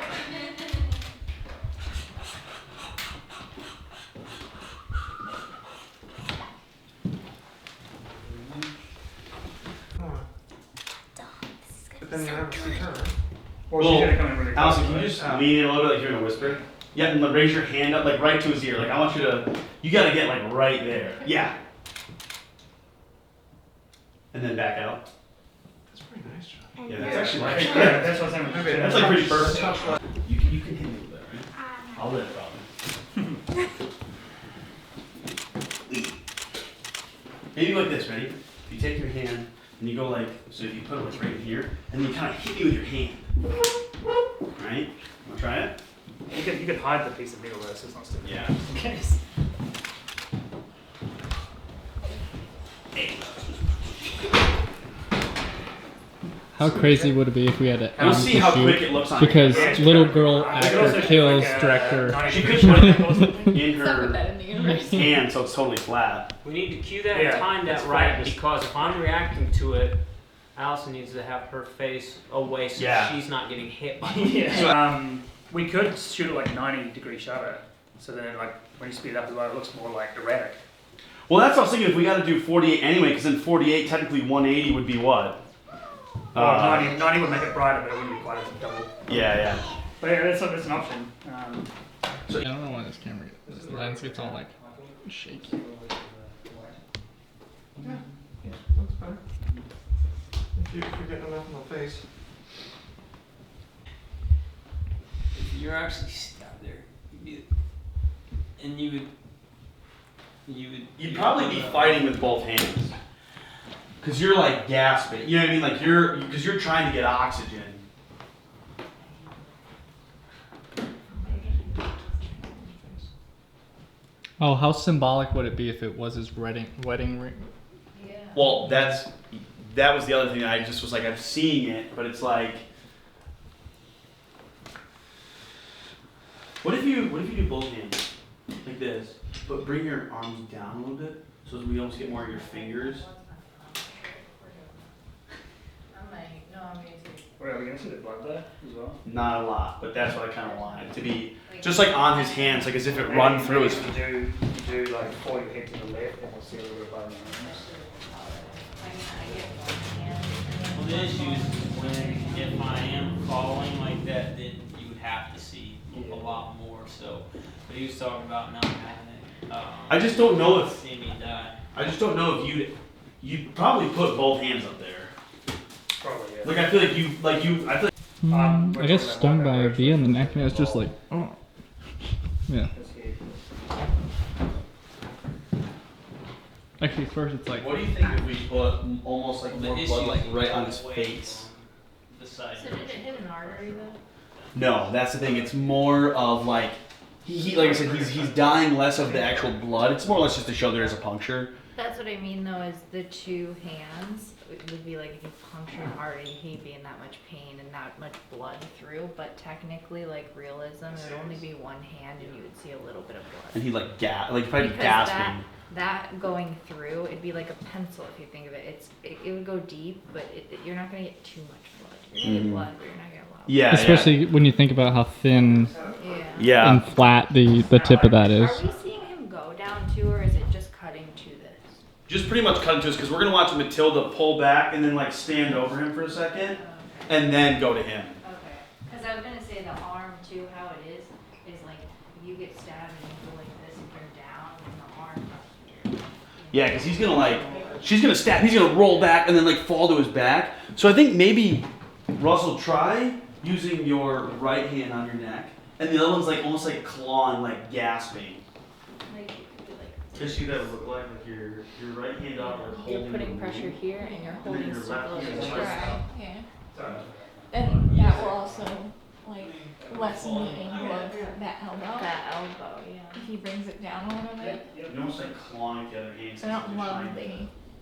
But then you never see her. Well, she's gonna come in really close. Allison, can you just lean in a little bit like you're gonna whisper? Yeah, and like, raise your hand up like right to his ear. Like I want you to, you gotta get like right there. Yeah. And then back out. That's pretty nice, John. Yeah, that's actually like, Yeah, that's what I'm saying. that's like pretty perfect. You can hit me with that, right? I'll let it probably. Maybe like this, ready? If you take your hand and you go like, so if you put it like right here, and then you kind of hit me with your hand. Right? Wanna try it? You could hide the piece of needle there, so it's not sticking. Yeah. Okay. How crazy would it be if we had to We'll see how quick it looks on because camera. little girl actor kills director. She could put it in her Stop with that in the universe. hand so it's totally flat. We need to cue that Yeah, and time that's that right, practice. because if I'm reacting to it, Allison needs to have her face away so she's not getting hit by it. Yeah. So, we could shoot it like 90-degree shutter, so then like when you speed it up as well, it looks more like erratic. Well, that's what I was thinking. If we got to do 48 anyway, because then 48 technically 180 would be what? Well, 90 would make it brighter, but it wouldn't be quite as double. Yeah. But yeah, that's an option. So I don't know why this camera, this lens gets all like shaky. Yeah, looks better. If you're getting enough in the face. If you're actually out there, You'd probably be fighting with both hands. Because you're like gasping. You know what I mean? Like because you're trying to get oxygen. Oh, how symbolic would it be if it was his wedding ring? Yeah. Well, that was the other thing. I just was like, I'm seeing it, but it's like, what if you do both hands like this, but bring your arms down a little bit so that we almost get more of your fingers. Wait, are we going to see the blood there as well? Not a lot, but that's what I kind of wanted to be, just like on his hands, like as if it run through his. You do like pull your head to the left, and we'll see a little bit of blood on the arms. Well, the issue is if I am following like that, then you would have to see a lot more. So, but he was talking about not having it. I just don't know if. See me die. I just don't know if you'd probably put both hands up there. Probably, yeah. Like I feel like I feel like. I got stung by a bee in the neck and I was just like, oh. Yeah. Actually, first it's like. What do you think if we put almost like more blood like right on his face? So did it hit an artery though? No, that's the thing. It's more of like he like I said, he's dying less of the actual blood. It's more or less just to show there is a puncture. That's what I mean though, is the two hands would be like if you punctured artery, he'd be in that much pain and that much blood through, but technically like realism, it would only be one hand and you would see a little bit of blood. And he like probably Because gasping. that going through, it'd be like a pencil if you think of it. It would go deep, but you're not gonna get too much blood. You're gonna get blood, but you're not gonna get a lot. Yeah. Especially when you think about how thin Yeah. and flat the tip of that is. Are we seeing him go down too, or is it just cutting to this? Just pretty much cut into us because we're gonna watch Matilda pull back and then like stand over him for a second, and then go to him. Okay. Because I was gonna say the arm too, how it is like if you get stabbed and you go like this and you're down, and the arm up here. Yeah, because he's gonna like, she's gonna stab, he's gonna roll back and then like fall to his back. So I think maybe Russell, try using your right hand on your neck, and the other one's like almost like clawing, like gasping. Just see that look like your right hand up, like holding. You're putting pressure here, and you're holding your left hand circles. like Right. Yeah. And that will also like lessen the angle of that elbow. That elbow, yeah. If he brings it down a little bit. You almost like clawing the other hand. I don't love the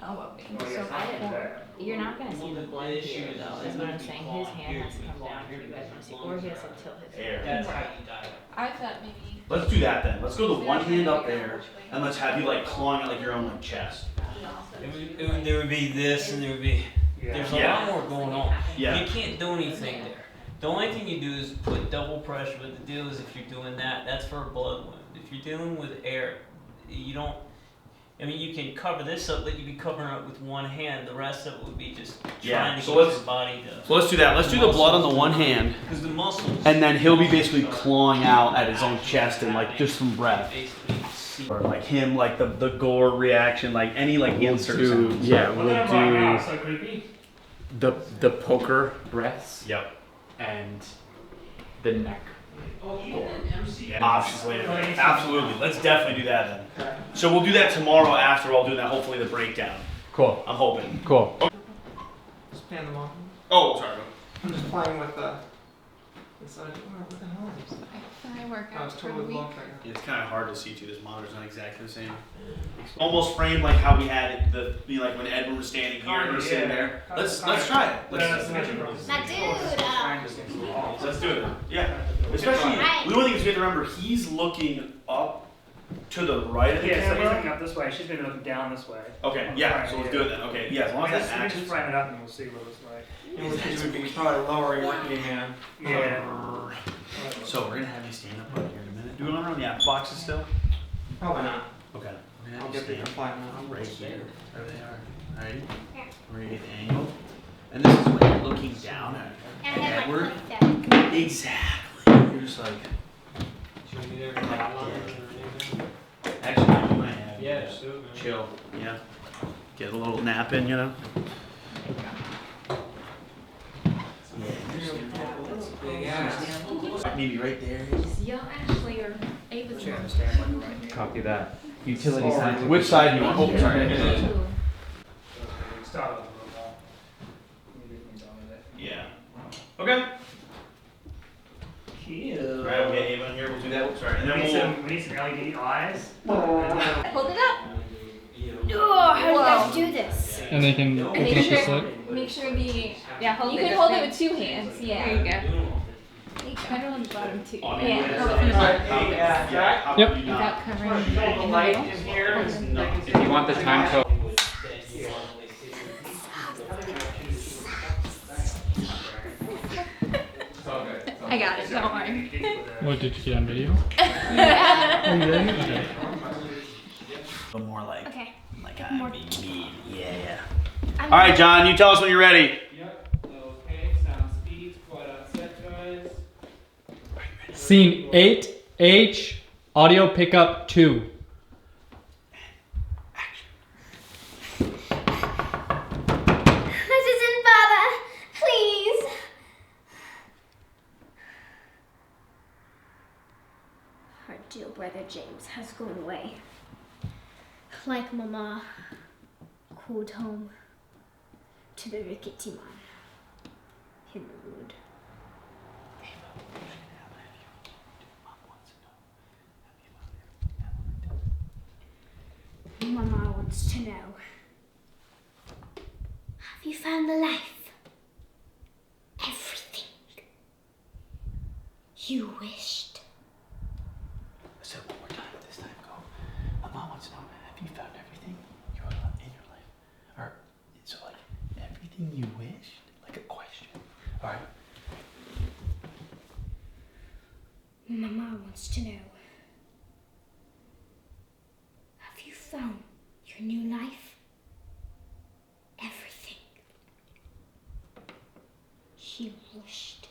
elbow being so far. You're not gonna see the blood here though, is what I'm saying. His hand has to come down if you guys wanna see, or he has to tilt his head. That's how you die. I thought maybe. Let's do that then. Let's go the one hand up there, and let's have you like clawing at like your own like chest. There would be this, and there would be. There's a lot more going on. Yeah. You can't do anything there. The only thing you do is put double pressure. But the deal is, if you're doing that, that's for a blood wound. If you're dealing with air, you don't. I mean, you can cover this up, but you'd be covering it with one hand. The rest of it would be just trying to get your body to. So let's do that. Let's do the blood on the one hand. Because the muscles. And then he'll be basically clawing out at his own chest and like just some breath. Or like him, like the gore reaction, like any like insert sounds. We'll do the poker breaths. Yep. And the neck. Absolutely. Let's definitely do that then. So we'll do that tomorrow after all doing that, hopefully the breakdown. Cool. I'm hoping. Cool. Just pan them off. Oh, sorry. I'm just playing with inside. What the hell is this? I work I was out for a totally week. blocked right now. It's kind of hard to see too. This monitor's not exactly the same. Almost framed like how we had it, like when Edwin was standing here and we're sitting there. Let's try it. Let's do it. Yeah. Especially, the only thing is we have to remember he's looking up to the right of the So he's camera. looking up this way. She's gonna be looking down this way. Okay. Yeah. So let's do it then. Okay. Yeah. As long as that Just matches. frame it up and we'll see what it looks like. It would be probably lowering Rickety Man. Yeah. So we're gonna have you stand up right here in a minute. Do we want to run the apple boxes still? Probably not. Okay. I'll get there in 5 minutes. Right here. There they are. Alrighty. We're gonna get angled. And this is when you're looking down at Edward. Exactly. You're just like. Actually, you might have. Yeah, just chill. Yeah. Get a little nap in, you know. Maybe right there. Yeah, Ashlea or Ava's mom. Copy that. Utility scientific. Which side do you want? Oh, sorry. Yeah. Okay. Cute. Alright, we'll get Ava in here. We'll do that. Sorry. And then We need some we'll. LED eyes. Hold it up. Oh, how do you guys do this? And they can open up the slit. Make sure the you can it hold it this with two hands. Yeah. There you go. Kind of on the bottom too. Oh, Yeah. yeah. Hold it from the bottom. Yep. Without covering the Light middle. in here. If you want the time code. I got it. Don't worry. What did you get on video? Yeah. Oh, you did? Okay. A little more like. Okay. Like More. me. Yeah. All right, John. You tell us when you're ready. Yep. Okay. Sound speeds. Quad out set, guys. Scene 8H, audio pickup 2. This isn't Baba. Please. Our dear brother James has gone away. Like Mama called home to the Rickety man in the wood. Mama wants to know found the life? Everything you wished. Say it one more time. This time, go. My mom wants to know, have you found everything you want in your life? Or, so like, everything you wished? Like a question. All right. Mama wants to know. Have you found your new life? Everything she wished.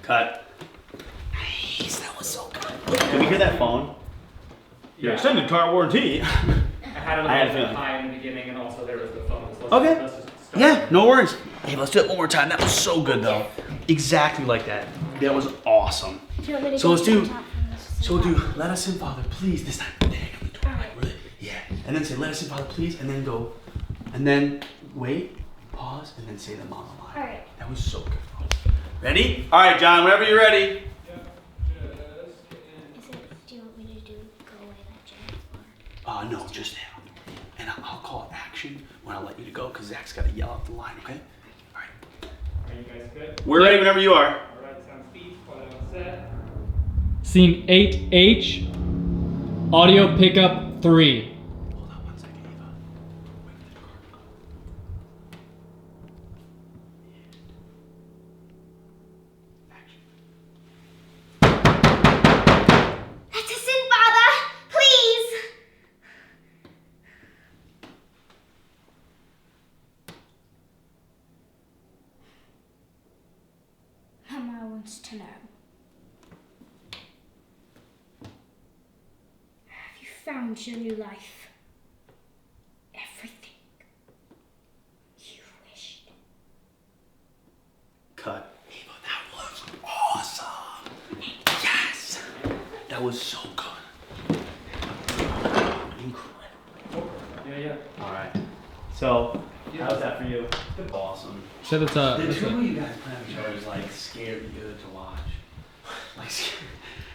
Cut. Nice, that was so good. Can we hear that phone? Yeah. Extended car warranty. I had a I had a little feeling. high in the beginning, and also there was the phone. So Okay. let's just start. Yeah, no worries. Hey, let's do it one more time. That was so good, though. Exactly like that. That was awesome. Do you want me to So go let's to do. the top? So we'll do. Let us in, Father, please. This time. Dang, on the door. Like, really. Yeah. And then say, let us in, Father, please. And then go. And then wait, pause, and then say the monologue. All right. That was so good. Ready? All right, John. Whenever you're ready. Do you want me to do go away that Jim? No, just now. And I'll call it action when I let you to go, because Zach's got to yell out the line, okay? All right. Are you guys good? We're ready whenever you are. All right, sounds speed. Hold on set. Scene 8H, audio pickup 3. Hold on one second, Ava. Wait for the car to go. Action. Let us in, Father! Please! Mama wants to know. Have you found your new life? Everything you wished. Cut. Ava, that was awesome. Yes. That was so good. Incredible. Yeah. All right. So, how's that for you? Awesome. Said it's a. The two of you guys playing each other is like scary good to watch. Like,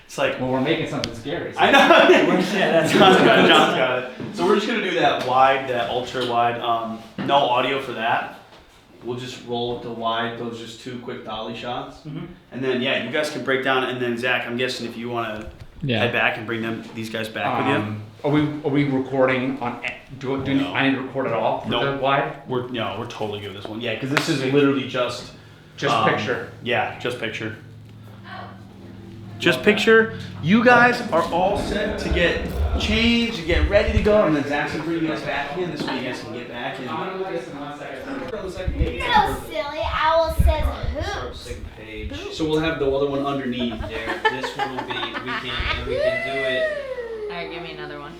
it's like, Well, we're making something scary. So. I know. Yeah, that's John's got it. So we're just gonna do that wide, that ultra wide. No audio for that. We'll just roll with the wide. Those just two quick dolly shots, and then yeah, you guys can break down. And then Zach, I'm guessing if you want to head back and bring these guys back with you. Are we recording on? Do I need to record at all for the wide? We're totally good with this one. Yeah, because this is literally just picture. Yeah, just picture. Just picture. You guys are all set to get changed, to get ready to go, and then Zach's gonna bring you guys back in. This way you guys can get back in. No, silly. Owl says who? So we'll have the other one underneath. There, this one will be. We can do it. Alright, give me another one.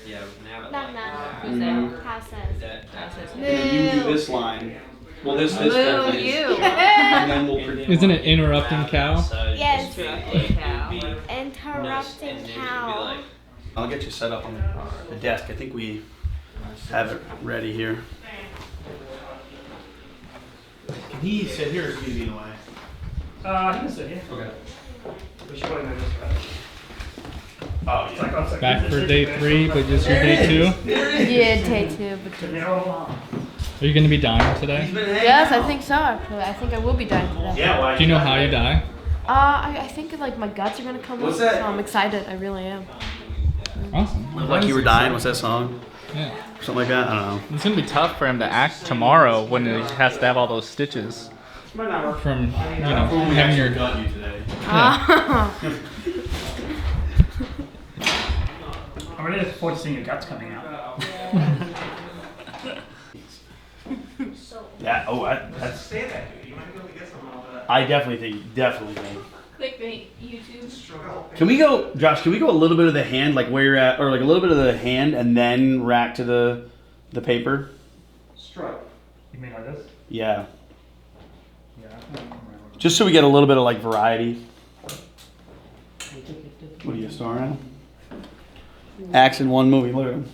Yeah, we can have it. Knock, like knock. Who's that? House says. And then you do this line. Well, this Moo, definitely is. you. And then we'll. Isn't it interrupting cow? Yes. Interrupting cow. Interrupting cow. I'll get you set up on the desk. I think we have it ready here. Can he sit here or is he gonna be in the way? He can sit here. Okay. We should probably move this right. Oh, It's like, oh, it's like- Back for day 3, but just your day 2? Yeah, day 2, but Are you going to be dying today? yes, I think so. I think I will be dying today. Yeah, why? Do you know how you die? I think like my guts are gonna come What's up, that? so I'm excited. I really am. Awesome. Live Like You Were Dying, what's that song? Yeah. Something like that? I don't know. It's going to be tough for him to act tomorrow when he has to have all those stitches. From, having your... got you today. I'm really looking forward to seeing your guts coming out. Yeah, that's. I definitely think. Clickbait, YouTube. Can we go, Josh? Can we go a little bit of the hand, like where you're at, or like a little bit of the hand, and then rack to the paper? Stroke. You mean like this? Yeah. Yeah. Just so we get a little bit of like variety. What are you starring at? Acts in one movie. Look at him.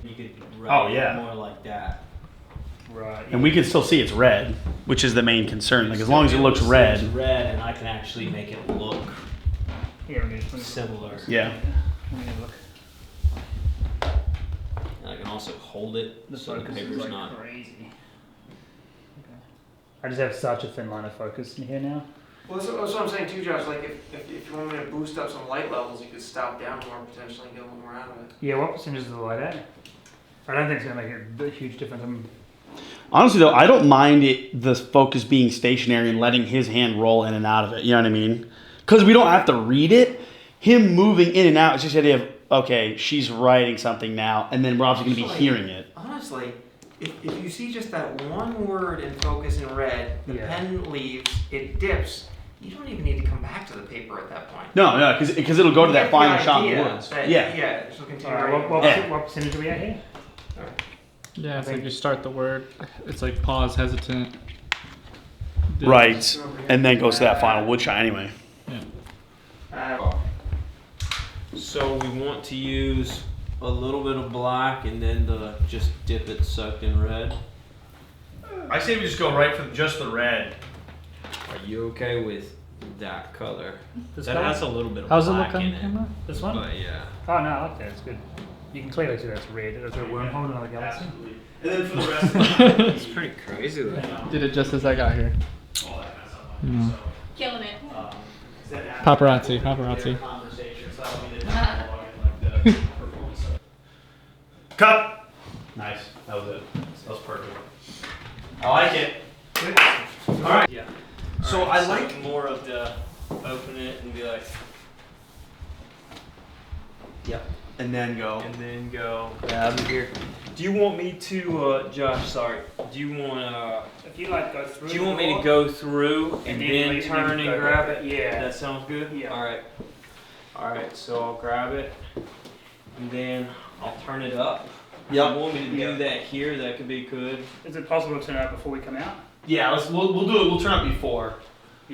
You could write yeah. more like that. Right. And we can still see it's red, which is the main concern. Like as long as it looks red. It's red, and I can actually make it look Here, similar. Yeah. Let me look. hold it The so the focus is paper's like not. crazy. Okay. I just have such a thin line of focus in here now. Well, that's what I'm saying too, Josh. Like, if you want me to boost up some light levels, you could stop down more potentially and get a little more out of it. Yeah, what percentage is the light at? I don't think it's going to make a huge difference. Honestly, though, I don't mind the focus being stationary and letting his hand roll in and out of it. You know what I mean? Because we don't have to read it. Him moving in and out is just the idea of, okay, she's writing something now, and then we're obviously going to be hearing it. Honestly, if you see just that one word in focus in red, the pen leaves, it dips. You don't even need to come back to the paper at that point. No, because it'll go to that final shot in the woods. Yeah, she'll continue. What percentage are we at here? Yeah, it's like you start the word. It's like pause, hesitant. Right, and then goes to that final wood shot anyway. So we want to use a little bit of black and then just dip it sucked in red. I say we just go right for just the red. Are you okay with that color? This That color? has a little bit of How's it black look on in it. camera? This one? But yeah. Oh no, I like that. It's good. You can clearly see that's red. Is there a wormhole in another galaxy? And then for the rest of the It's pretty crazy though. Did it just as I got here. Killing it. Paparazzi. Cut! Nice. That was it. That was perfect. I like it. Alright. Yeah. So Alright, I like more of the open it and be like. Yep. And then go. And then go. Grab it here. Do you want me to, Josh? Sorry. Do you want If you like go through. Do you want me to go through and then turn and go grab it? Yeah. That sounds good. Yeah. All right. All right. So I'll grab it, and then I'll turn it up. Yep. If you want me to do that here, that could be good. Is it possible to turn it up before we come out? Yeah, we'll do it. We'll turn up before.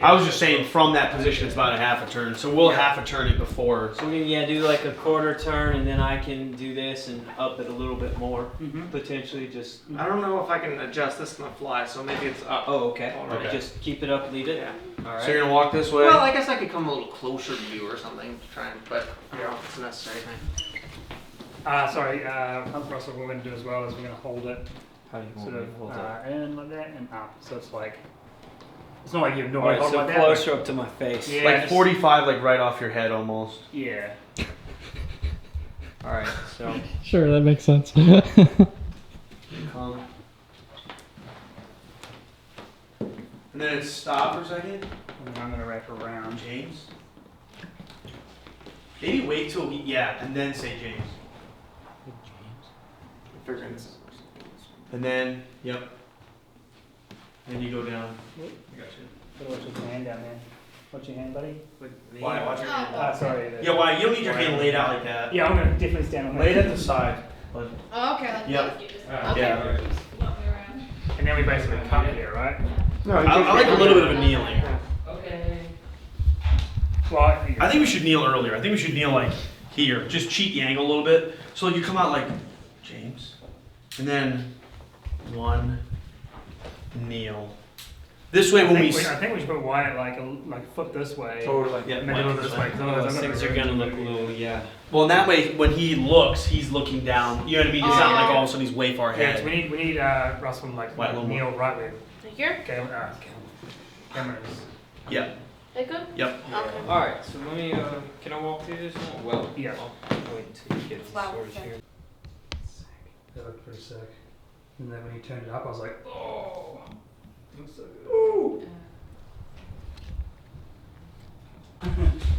I was just saying from that position it's about a half a turn, so we'll half a turn it before. So we can do like a quarter turn, and then I can do this and up it a little bit more, potentially just. I don't know if I can adjust this on the fly, so maybe it's up. Oh, okay. Already. Just keep it up, lead it. Yeah. All right. So you're gonna walk this way? Well, I guess I could come a little closer to you or something to try and, but I don't know if it's a necessary thing. Sorry, Russell, what we're going to do as well is we're going to hold it. How do you want sort me of to hold it? and like that and up. So it's like, it's not like you normally Alright, hold so like that. closer up to my face. Yeah, like just- 45, like right off your head almost. Yeah. All right, so. Sure, that makes sense. Come. And then it's stop for a second. And then I'm going to wrap around. James. Maybe wait till we, and then say James. And then, yep. Then you go down. I got you. Watch your hand down there. Watch your hand, buddy. Why? Watch your hand. Sorry. Yeah, why? You don't need your hand laid out like that. Yeah, I'm going to definitely stand on that. Lay it at the side. Oh, okay. Like Yep. Okay. Yeah. And then we basically come here, right? No, I like a little bit of a kneeling. Okay. Well, I think we should kneel earlier. I think we should kneel like here. Just cheat the angle a little bit. So you come out like James. And then one kneel. This way when I think we should put Wyatt like a foot this way. Totally. Yeah, And then a little this way. 'cause otherwise Things are gonna look a little, Well, in that way, when he looks, he's looking down. You know what I mean? It's not like all of a sudden he's way far Yeah, ahead. so we need Russell to like kneel right with. Here? Cameras. Yep. They good? Yep. Okay. All right, so let me. Can I walk through this one? Well, yeah. I'll wait until you get the swords here. That looked pretty sick. And then when he turned it up, I was like, oh, looks so good.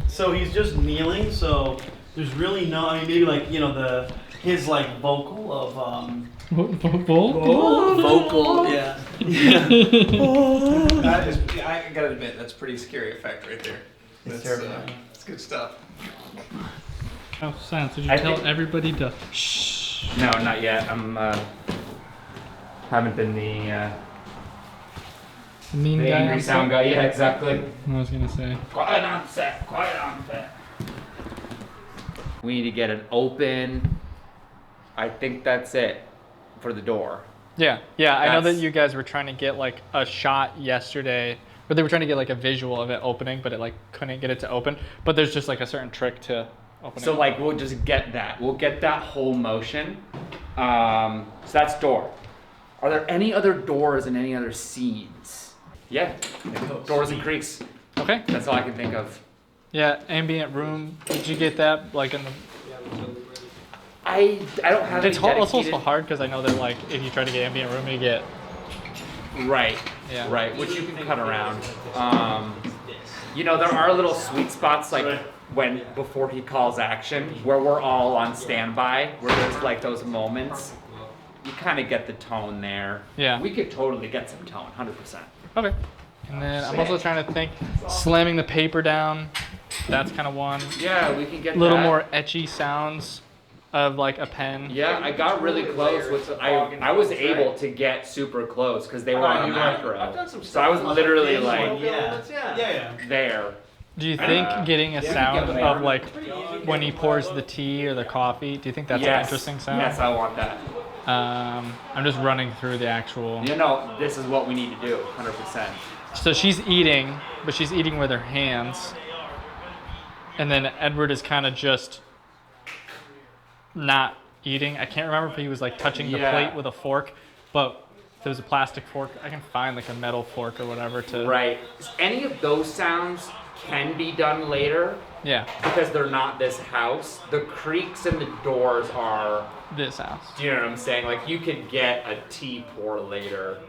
So he's just kneeling. So there's really no. I mean, maybe like his like vocal of vocal. Yeah. I gotta admit, that's pretty scary effect right there. It's terrifying. It's good stuff. Oh, silence. Did you tell everybody to shh? No, not yet. I'm haven't been the mean the guy. angry sound guy. Yeah, exactly. I was gonna say. Quiet on set. Quiet on set. We need to get it open. I think that's it for the door. Yeah, I know that you guys were trying to get like a shot yesterday, or they were trying to get like a visual of it opening, but it like couldn't get it to open. But there's just like a certain trick to open it. So like we'll just get that. We'll get that whole motion, So that's door. Are there any other doors in any other scenes? Yeah, doors and creaks. Okay. That's all I can think of. Yeah, ambient room. Did you get that? Like in the. I don't have. It's any also dedicated... hard because I know that like if you try to get ambient room, you get. Right. Yeah. Right, which you can cut around. You know, there are little sweet spots like before he calls action, where we're all on standby, where there's like those moments. You kind of get the tone there. Yeah. We could totally get some tone, 100%. Okay. And then I'm also trying to think, slamming the paper down. That's kind of one. Yeah, we can get a little that. more etchy sounds of like a pen. Yeah, I got really close with. I was able to get super close because they were on macro. So I was literally like there. Do you think getting a sound of like when he pours the tea or the coffee? Do you think that's an interesting sound? Yes, I want that. I'm just running through the actual. You know, this is what we need to do, 100%. So she's eating, but she's eating with her hands. And then Edward is kind of just not eating. I can't remember if he was like touching the plate with a fork, but if there was a plastic fork, I can find like a metal fork or whatever to. Right. Any of those sounds can be done later. Yeah. Because they're not this house. The creaks and the doors are this house. Do you know what I'm saying? Like you could get a tea pour later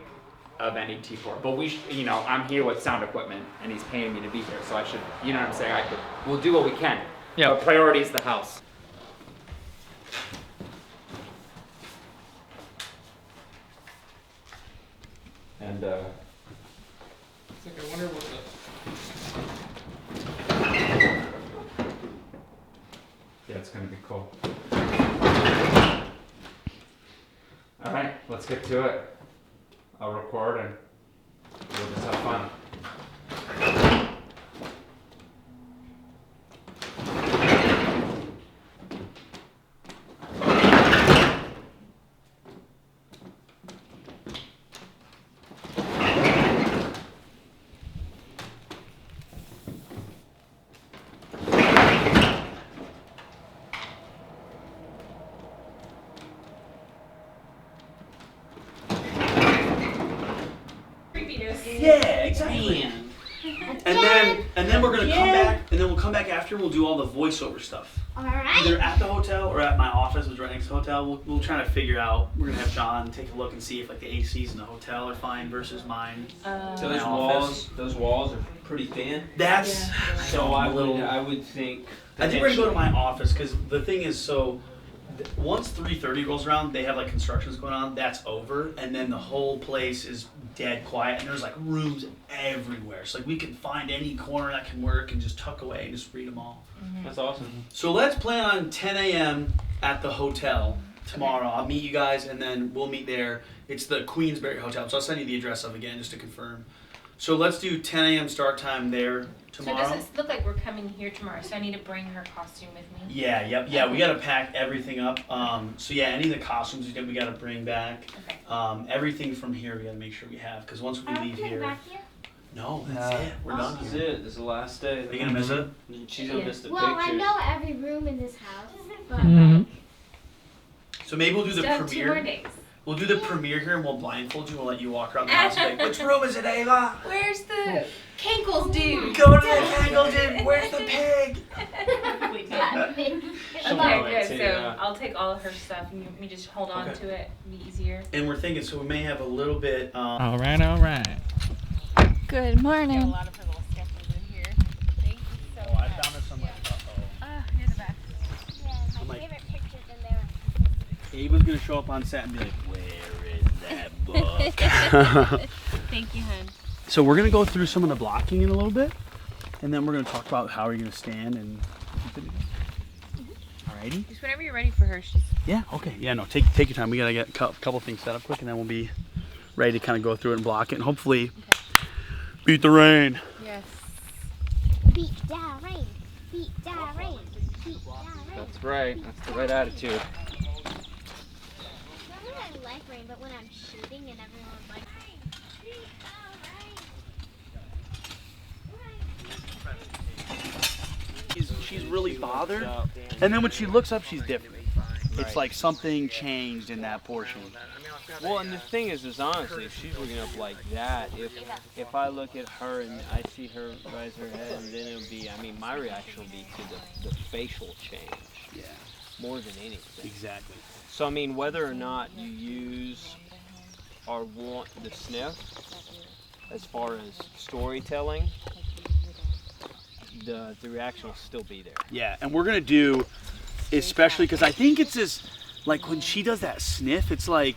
of any tea pour, but you know, I'm here with sound equipment and he's paying me to be here, so I should, you know what I'm saying? We'll do what we can. Yeah. But priority is the house. And It's like I wonder what yeah, it's gonna be cool. All right, let's get to it. I'll record and we'll just have fun. Yeah, exactly. And then we're gonna come back, and then we'll come back after. We'll do all the voiceover stuff. All right. Either at the hotel or at my office, which is right next to the hotel. We'll try to figure out. We're gonna have John take a look and see if like the ACs in the hotel are fine versus mine. So those walls are pretty thin. That's so I would think. I think we're gonna go to my office because the thing is once 3:30 rolls around, they have like constructions going on. That's over, and then the whole place is dead quiet, and there's like rooms everywhere. So like we can find any corner that can work and just tuck away and just read them all. Mm-hmm. That's awesome. So let's plan on 10 a.m. at the hotel tomorrow. I'll meet you guys, and then we'll meet there. It's the Queensberry Hotel, so I'll send you the address of again just to confirm. So let's do 10 a.m. start time there tomorrow. So does it look like we're coming here tomorrow? So I need to bring her costume with me? Yeah, we gotta pack everything up. So yeah, any of the costumes we gotta bring back. Okay. Everything from here we gotta make sure we have, because once we leave here. Back here? No, that's it. We're done This is here. it. This is the last day. Are you gonna miss it? She's gonna miss the Well, pictures. I know every room in this house, but So maybe we'll do the Still have 2 more premiere. days. We'll do the premiere here, and we'll blindfold you. We'll let you walk around the house and be like, which room is it, Ava? Where's the Kankles dude? Go to the Kankles dude. Where's the pig? Okay, good. So I'll take all of her stuff and you just hold on to it. It'll be easier. And we're thinking, so we may have a little bit. All right. Good morning. A lot of her little sketches in here. Thank you so much. I found her some like, Near the back. yeah, my favorite pictures in there. Ava's gonna show up on set and be like, where is that book? Thank you, hon. So we're gonna go through some of the blocking in a little bit, and then we're gonna talk about how you're gonna stand and. Alrighty. Just whenever you're ready for her, she's. Yeah. Okay. Yeah. No. Take your time. We gotta get a couple things set up quick, and then we'll be ready to kind of go through it and block it, and hopefully beat the rain. Yes. Beat down rain. Beat down rain. Beat down rain. That's right. That's the right attitude. Normally I like rain, but when I'm shooting and everyone's like, beat down rain. She's really bothered, and then when she looks up, she's different. It's like something changed in that portion. Well, and the thing is honestly, if she's looking up like that, if I look at her and I see her raise her head, and then it'll be, I mean, my reaction will be to the facial change. Yeah. More than anything. Exactly. So I mean, whether or not you use or want the sniff, as far as storytelling, the reaction will still be there. Yeah, and we're gonna do, especially because I think it's this, like when she does that sniff, it's like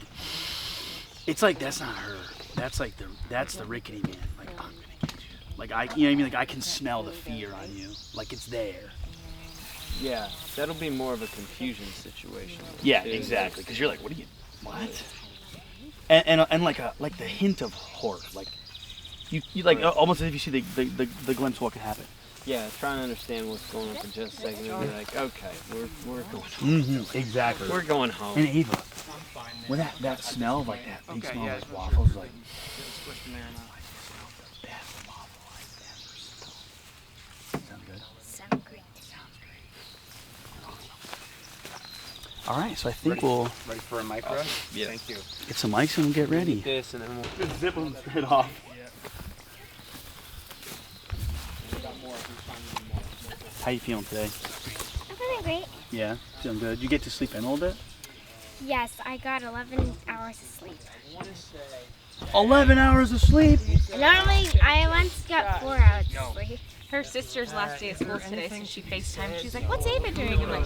that's not her. That's like that's the Rickety Man. Like I'm gonna get you. Like you know what I mean? Like I can smell the fear on you. Like it's there. Yeah, that'll be more of a confusion situation. Yeah, exactly. Because you're like, what? And like the hint of horror. Like you like almost as if you see the glimpse of what could happen. Yeah, trying to understand what's going on for just a second and be like, okay, we're going home. Mm-hmm, exactly. We're going home. And Ava, with that smell of like that big smell of those waffles, like. Sound great. All right, so I think we'll ready for a micro. Yeah. Thank you. Get some mics and we'll get ready. This and then we'll zip them straight off. How you feeling today? I'm feeling great. Yeah, feeling good. You get to sleep in a little bit? Yes, I got 11 hours of sleep. 11 hours of sleep? Normally, I once got 4 hours of sleep. Her sister's last day of school today, so she FaceTimed. She's like, "What's Ava doing?" I'm like,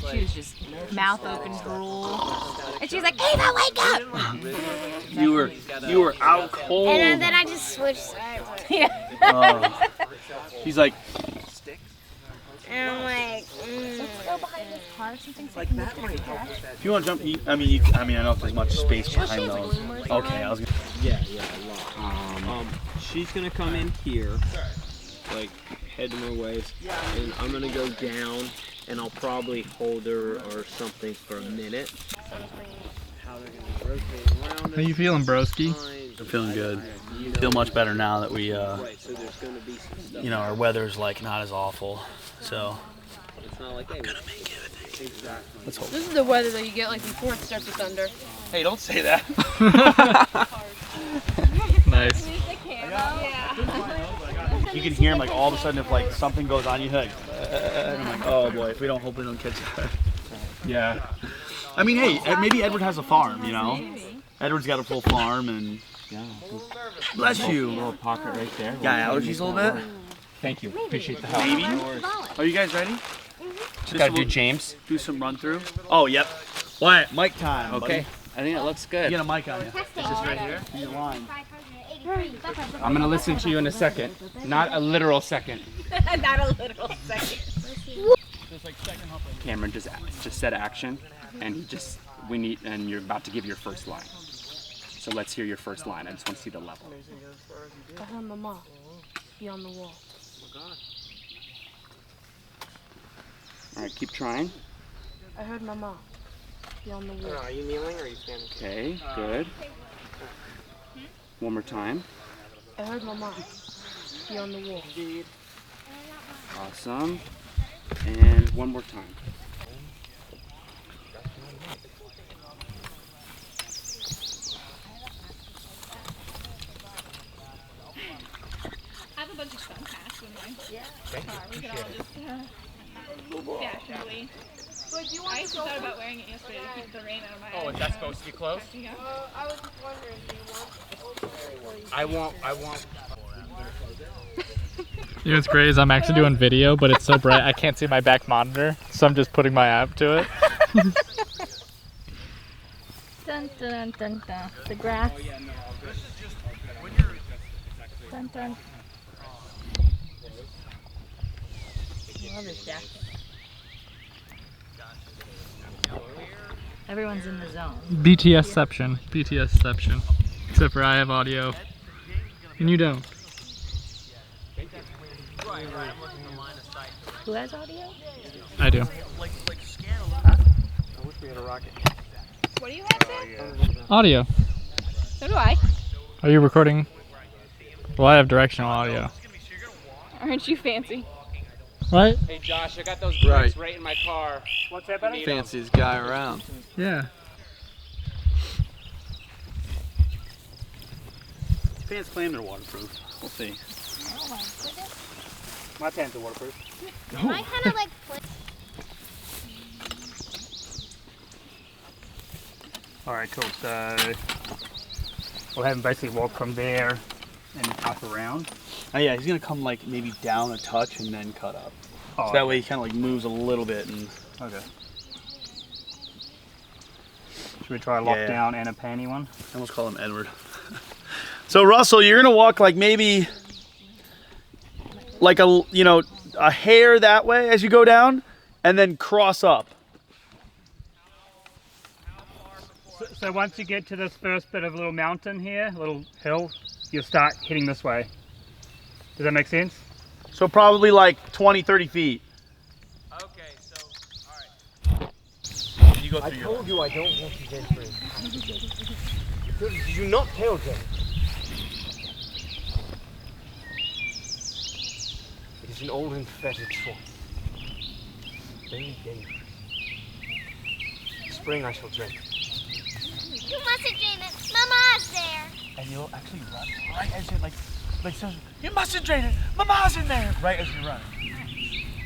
she was just mouth open, drool, and she's like, "Ava, wake up!" You were out cold. And then I just switched sides. Yeah. He's like. And I'm like, Let's go behind this car or something. So like that might help with that. If you want to jump, I mean, I don't know if there's much space behind those. Okay, I was gonna. Yeah, a lot. She's gonna come in here, like head to my waist, and I'm gonna go down, and I'll probably hold her or something for a minute. How they're gonna rotate around. How you feeling, broski? I'm feeling good. Feel much better now that we, our weather's like not as awful. So. It's not like, hey, I'm gonna make it. Exactly. Let's hope. This is the weather that you get like before it starts to thunder. Hey, don't say that. Nice. You can hear him like all of a sudden if like something goes on, you're like, and I'm like, oh boy, if we don't, hopefully don't catch that. Yeah. I mean, hey, maybe Edward has a farm, you know? Edward's got a full farm and. Yeah. Bless you. A little pocket right there. Got allergies a little bit? Thank you. Appreciate the help. Maybe. Are you guys ready? Just gotta do James. Do some run through. Oh, yep. Wyatt, mic time. Okay. Buddy. I think it looks good. You got a mic on you. Is this right here? In your line. I'm gonna listen to you in a second. Not a literal second. Not a literal second. Cameron just said action, and and you're about to give your first line. So let's hear your first line. I just want to see the level. I heard Mama be on the wall. All right, keep trying. I heard Mama be on the wall. Are you kneeling or are you standing? Okay, good. One more time. I heard Mama be on the wall. Awesome. And one more time. I have a bunch of sun hats in my car. We could all just casually. I actually thought about wearing it yesterday to keep the rain out of my eyes. Oh, is that supposed to be close? I was just wondering, do you want I won't. You know what's great is I'm actually doing video, but it's so bright I can't see my back monitor, so I'm just putting my app to it. Dun dun dun dun. The grass. Dun dun. I love this jacket. Everyone's in the zone. BTSception. Except for I have audio. And you don't. Who has audio? I do. I wish we had a rocket. What do you have there? Audio. So do I. Are you recording? Well, I have directional audio. Aren't you fancy? Right? Hey Josh, I got those bricks right in my car. What's that, buddy? Fanciest guy around. Yeah. Pants claim they're waterproof. We'll see. Oh my goodness. My pants are waterproof. I kind of like. Alright, cool. So we'll have him basically walk from there and up around. Oh yeah, he's gonna come like maybe down a touch and then cut up. Oh, So that way he kind of like moves a little bit and. Okay. Should we try a lockdown Yeah. and a panty one? I almost call him Edward. So Russell, you're gonna walk like maybe like a hair that way as you go down, and then cross up. So once you get to this first bit of a little mountain here, a little hill, you'll start heading this way. Does that make sense? So probably like 20, 30 feet. Okay, so, alright. You go I through told you I don't want you entering. Did you not tell Jen? It is an old and fetid swamp. Very dangerous. Spring I shall drink. You mustn't drain it. Mama's there. And you'll actually run right as you like so you mustn't drain it. Mama's in there. Right as you run.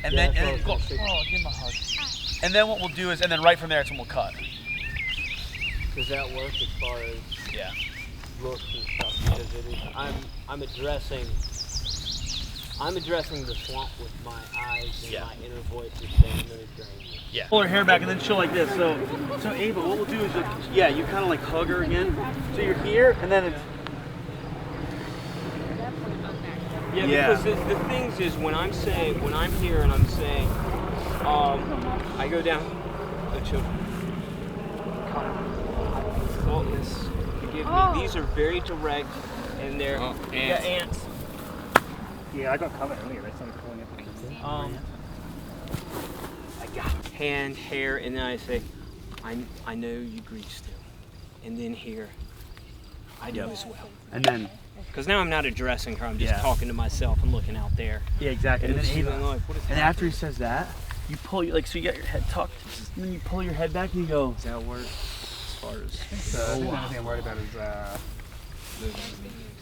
And Yeah, then that's go. what I was gonna Oh, give him a hug. And then what we'll do is, and then right from there, that's when we'll cut. Does that work as far as Yeah. looks and stuff? Because it is, I'm addressing the swamp with my eyes and my inner voice is saying no drain. Yeah. Pull her hair back and then she'll like this. So Ava, what we'll do is, you kind of like hug her again. So you're here, and then it's. Yeah, because the things is when I'm here and I'm saying, I go down the children. Faultless, forgive me. These are very direct, and they're ants. Yeah, I got covered earlier. They started calling it. I got hand, hair, and then I say, I know you grieve still, and then here, I do as well. And then. Because now I'm not addressing her, I'm just talking to myself and looking out there. Yeah, exactly. And, And then she's Ava, like, what is and happening? after he says that, you pull so you got your head tucked, and then you pull your head back and you go. Does that work? As far as So I think the only thing I'm worried about is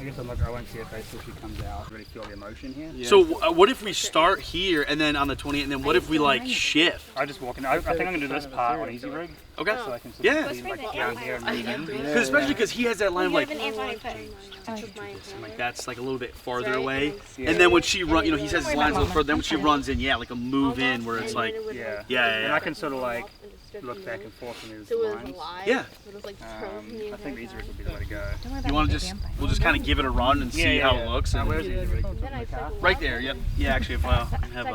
I guess I won't see her face till she comes out. Really feel the emotion here. Yeah. So what if we start here and then on the 20th, and then what if we like shift? I just walk in. I think I'm gonna do this part on easy rig. Okay. So I can sort Yeah. of be like down here and move in. Especially because he has that line of like. Like, Like that's like a little bit farther away, and then when she run, he says his lines a little further. Then when she runs in, like a move in where it's like, And I can sort of like look back and forth in his lines. Yeah. I think the easy rig would be the way to go. You want to we'll just kind of give it a run and see how it looks. And where's the easy rig? right there. Yep. Yeah, actually, if I have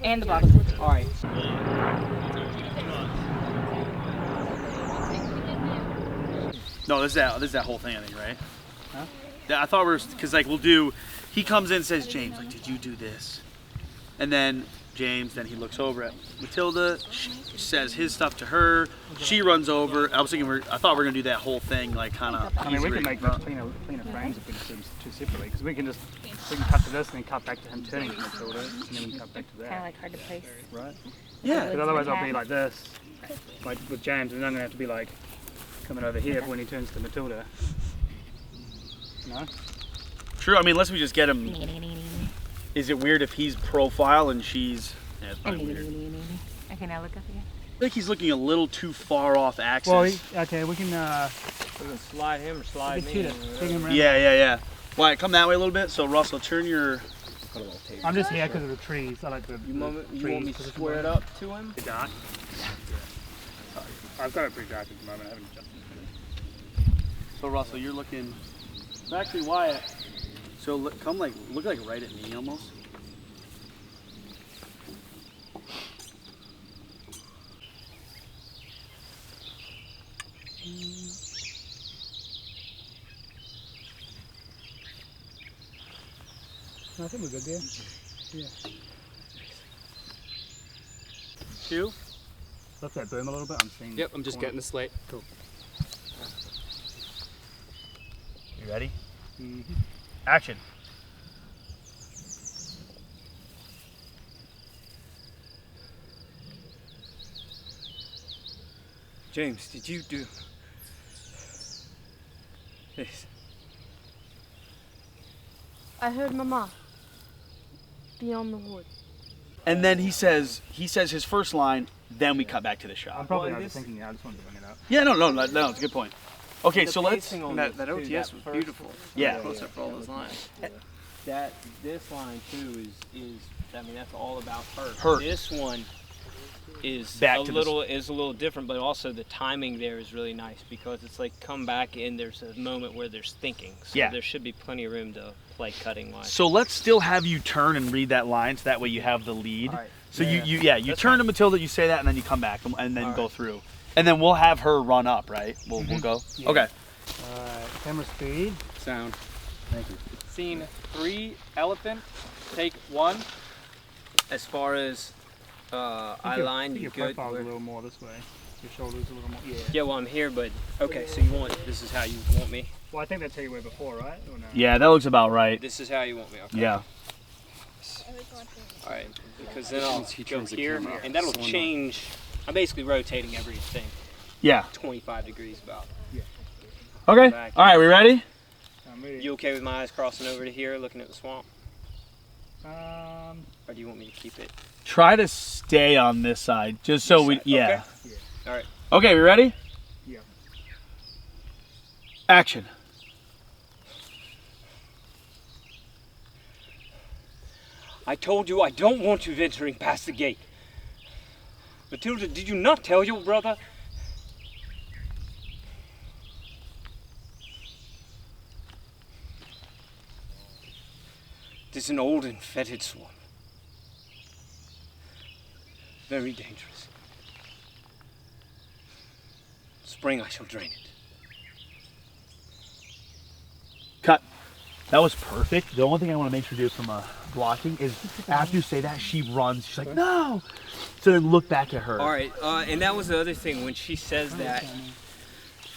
And the bottom. All right. No, this is that whole thing, I think, right? Huh? I thought we were, because like he comes in and says, James, like, did you do this? And then James, then he looks over at Matilda, says his stuff to her, she runs over. I was thinking, I thought we were going to do that whole thing, like kind of. I mean, we can make much cleaner frames if we just do them two separately, because we can cut to this and then cut back to him turning to Matilda, and then we can cut back to that. Kind of like hard to place. Right? Yeah. Because otherwise I'll be like this, like with James, and I'm going to have to be like coming over here when he turns to Matilda. No? True, I mean, unless we just get him. Is it weird if he's profile and she's. Yeah, it's probably weird. Okay, now look up again. I think he's looking a little too far off axis. Well, okay, we can slide him or slide me. Yeah. Wyatt, come that way a little bit. So Russell, turn your. I'm just here because of the trees. I like the You want me to square it up to him? The dark. I've got it pretty dark at the moment. I haven't adjusted it. So Russell, you're looking. Actually, Wyatt. So look like right at me almost. I think we're good there. Yeah. Two. Lift that boom a little bit. I'm seeing. Yep, I'm just getting the slate. Cool. You ready? Mm-hmm. Action. James, did you do this? I heard Mama beyond the wood. And then he says his first line, then we cut back to the shot. I'm probably overthinking it. I just wanted to bring it up. Yeah, no, it's a good point. Okay, so let's. That OTS was beautiful. Yeah. Closer for all those lines. This line too is I mean that's all about her. Her. This one is Back a to little different, but also the timing there is really nice because it's like come back and there's a moment where there's thinking. So Yeah. there should be plenty of room to play cutting wise. So let's still have you turn and read that line, so that way you have the lead. All right. So Yeah. you turn to Matilda, you say that, and then you come back and then go through, and then we'll have her run up, right? We'll go. Yeah. Okay. Camera speed. Sound. Thank you. Scene 3, elephant. Take 1. As far as eye line, you your good? profile's a little more this way. Your shoulders a little more. Yeah. Yeah, well I'm here, but okay. So you want this is how you want me? Well, I think that's how you were before, right? Or no? Yeah, that looks about right. This is how you want me. Okay. Yeah. All right, because then I'll He go turns the here, camera and that'll off. change. I'm basically rotating everything. Yeah. 25 degrees about. Yeah. Okay. Back. All right, we ready? You okay with my eyes crossing over to here, looking at the swamp? Or do you want me to keep it? Try to stay on this side, just so we. Yeah. Okay. All right. Okay, we ready? Yeah. Action. I told you I don't want you venturing past the gate. Matilda, did you not tell your brother? It is an old and fetid swamp. Very dangerous. Spring I shall drain it. Cut. That was perfect. The only thing I want to make sure to do from blocking is after you say that, she runs. She's like, no. So then look back at her. All right, and that was the other thing when she says that.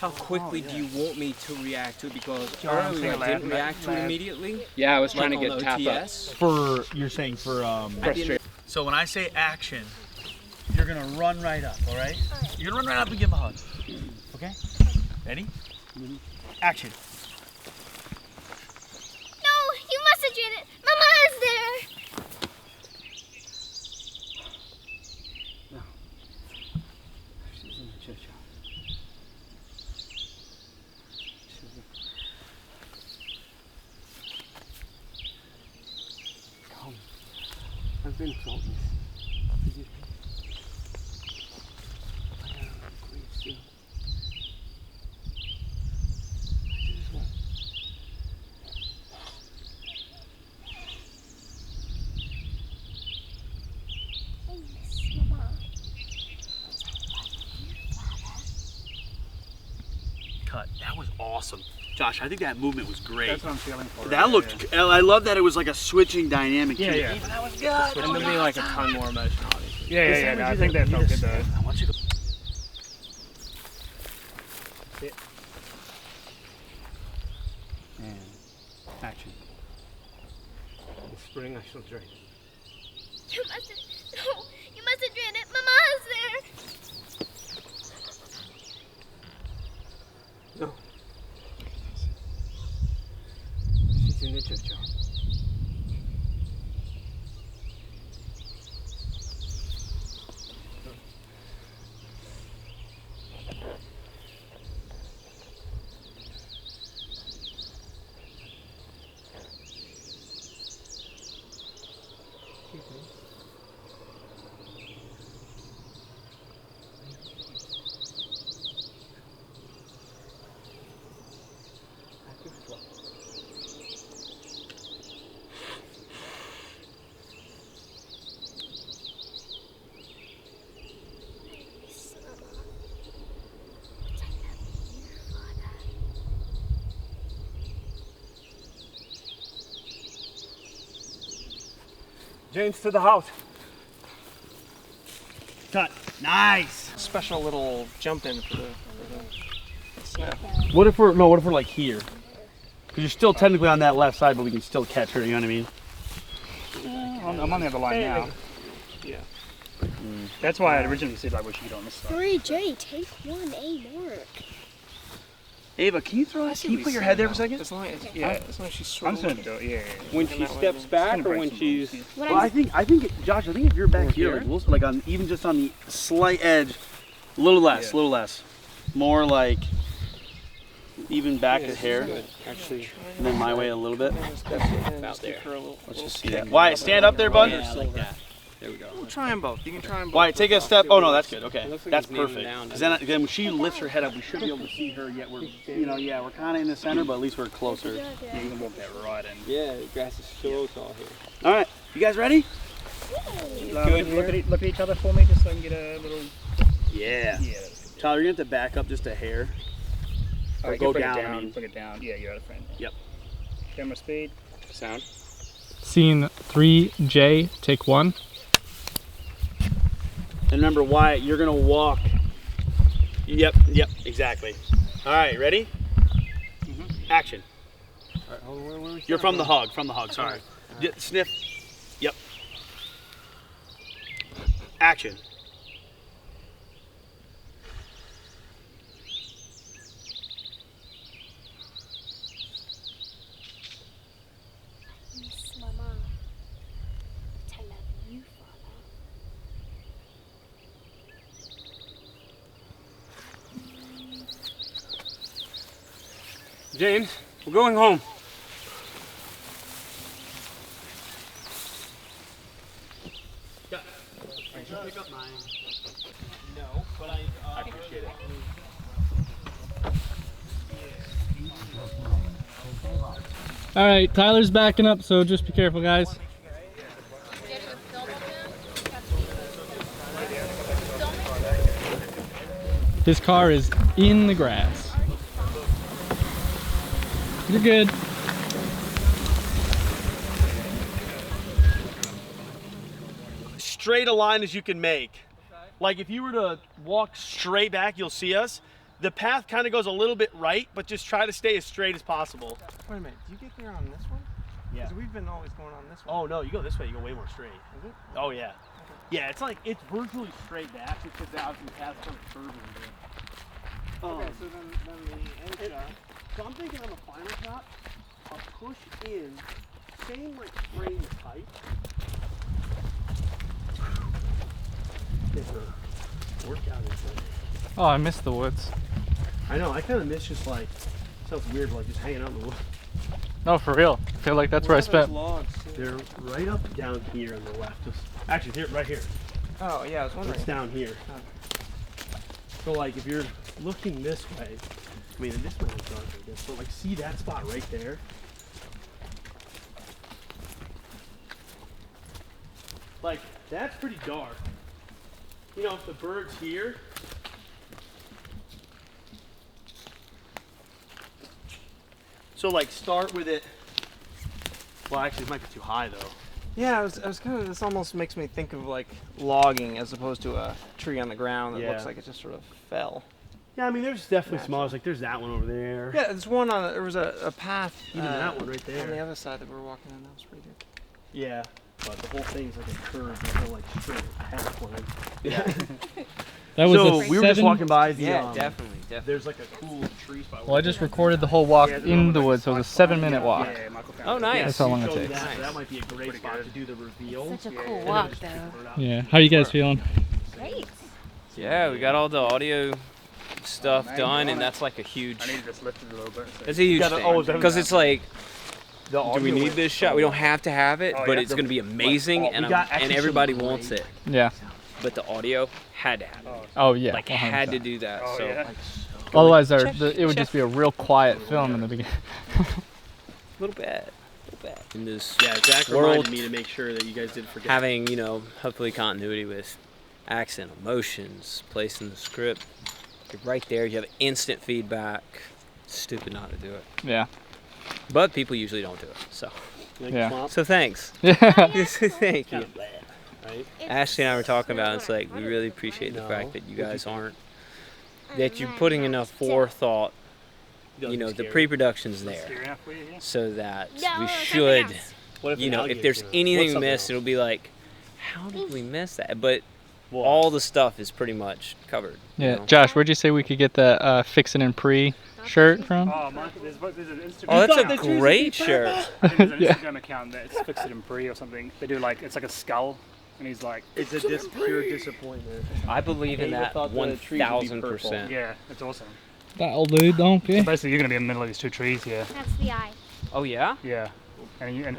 How quickly do you want me to react to it? Because earlier I didn't react to it immediately. Yeah, I was trying to Like get on tap up. OTS. For you're saying for So when I say action, you're gonna run right up. All right. You're gonna run right up and give him a hug. Okay. Ready? Action. No, you mustn't drain it. Mama's there. She's in the church. Come. I've been faultless. Forgive me. I am grieved still. I do as well. I miss Mama. Cut. That was awesome. Josh, I think that movement was great. That's what I'm feeling for. That looked. I love that it was like a switching dynamic. Yeah, too. yeah. That was good. And there'll be like a ton more emotion, obviously. Yeah. No, I think that felt good though. I want you to. And action. In spring I shall drain it. You mustn't. No, you mustn't drain it. Mama's there. No. She's in the churchyard. James, to the house. Cut. Nice. Special little jump in for the snap. What if we're like here? Because you're still technically on that left side, but we can still catch her. You know what I mean? I'm on the other line now. Yeah. That's why I originally said like we should get on this side. 3J, take 1A mark. Ava, can you put your head there for a second? As long as, as long as she's I'm sort just gonna do it. Yeah. When she steps back or when she's... Well, I think, Josh, I think if you're back here, like on even just on the slight edge, a little less, more like even back at hair, actually, and then my way a little bit. About there. Let's just see that. Wyatt, stand up there, bud. Yeah, like that. There we go. We'll try them both. You can try them both. Wyatt, take a step. Oh no, that's good. Okay, Like that's it's kneeling perfect. down, Because then when she lifts her head up, we should be able to see her. Yet we're, we're kind of in the center, but at least we're closer. Yeah, you can walk that right in. Yeah, the grass is so tall here. All right, you guys ready? Look at each other for me, just so I can get a little. Yeah. Tyler, you're gonna have to back up just a hair. Or Right, go bring down. It I down. mean. Bring it down. Yeah, you're out of frame. Yep. Camera speed. Sound. Scene 3J, take 1. And remember, Wyatt, you're gonna walk. Yep, exactly. All right, ready? Action. All right, hold on, where You're from the hog, sorry. Sniff. Yep. Action. Miss Mama, I love you, Father. James, we're going home. Pick up mine. No, but I appreciate it. All right, Tyler's backing up, so just be careful, guys. His car is in the grass. You're good. Straight a line as you can make. Like if you were to walk straight back, you'll see us. The path kind of goes a little bit right, but just try to stay as straight as possible. Wait a minute, do you get there on this one? Yeah. Because we've been always going on this one. Oh no, you go this way, you go way more straight. Is it? Oh yeah. Yeah, it's like, it's virtually straight back, it's just out the path kind of curving a bit. Okay, so then the end shot. So I'm thinking on the final shot, a push in, same like frame height. It's a workout in there. Oh, I missed the woods. I know, I kind of miss just like, sounds weird, but like just hanging out in the woods. No, for real. I feel like that's where I spent. They're right up down here on the left. Actually, here, right here. Oh, yeah, I was wondering. It's down here. So like if you're looking this way, I mean, this might be dark, I guess, but like see that spot right there? Like, that's pretty dark. You know, if the bird's here, so like start with it. Well, actually, it might be too high though. Yeah, I was kind of, this almost makes me think of like logging as opposed to a tree on the ground that looks like it just sort of fell. Yeah, I mean, there's definitely small. Like, there's that one over there. Yeah, there's one on, there was a path. Even that one right there. On the other side that we were walking on, that was pretty good. Yeah, but the whole thing's like a curve. There's no like straight path line. Yeah. That was so a we were just 7 walking by the. Definitely. There's like a cool tree spot. Well, I just recorded the whole walk in the woods, so it was a 7-minute walk. Oh, nice. That's how long it takes. That, so that might be a great spot to do the reveal. Such a cool walk, though. Yeah. How you guys feeling? Great. Yeah, we got all the audio stuff done, and that's like a huge. I need to just lift it a little bit. It's a huge thing because it's like, do we need this shot? We don't have to have it, but it's going to be amazing, and everybody wants it. Yeah. But the audio had to have it. Oh yeah. Like had to do that. So. yeah. Otherwise, it would just be a real quiet film in the beginning. A little bit. In this Zach world, reminded me to make sure that you guys didn't forget. Having, you know, hopefully continuity with accent, emotions, place in the script. You're right there. You have instant feedback. Stupid not to do it. Yeah. But people usually don't do it. So. Yeah. So thanks. Yeah. Thank you. Right? Ashley and I were talking about it. It's like we really appreciate the fact that you guys aren't. That you're putting enough forethought. You know, the pre-production's there, so that we should, you know, if there's anything missed, it'll be like, how did we miss that? But all the stuff is pretty much covered. Yeah, you know? Josh, where'd you say we could get the Fix It and Pre shirt from? There's an Instagram. Oh, that's a great shirt. I think there's an Instagram account that's Fix It and Pre or something. They do like, it's like a skull, and he's like, it's a pure disappointment. I believe in that 1,000%. Yeah, it's awesome. That'll do, donkey. So basically, you're gonna be in the middle of these two trees here. That's the eye. Oh yeah. Yeah.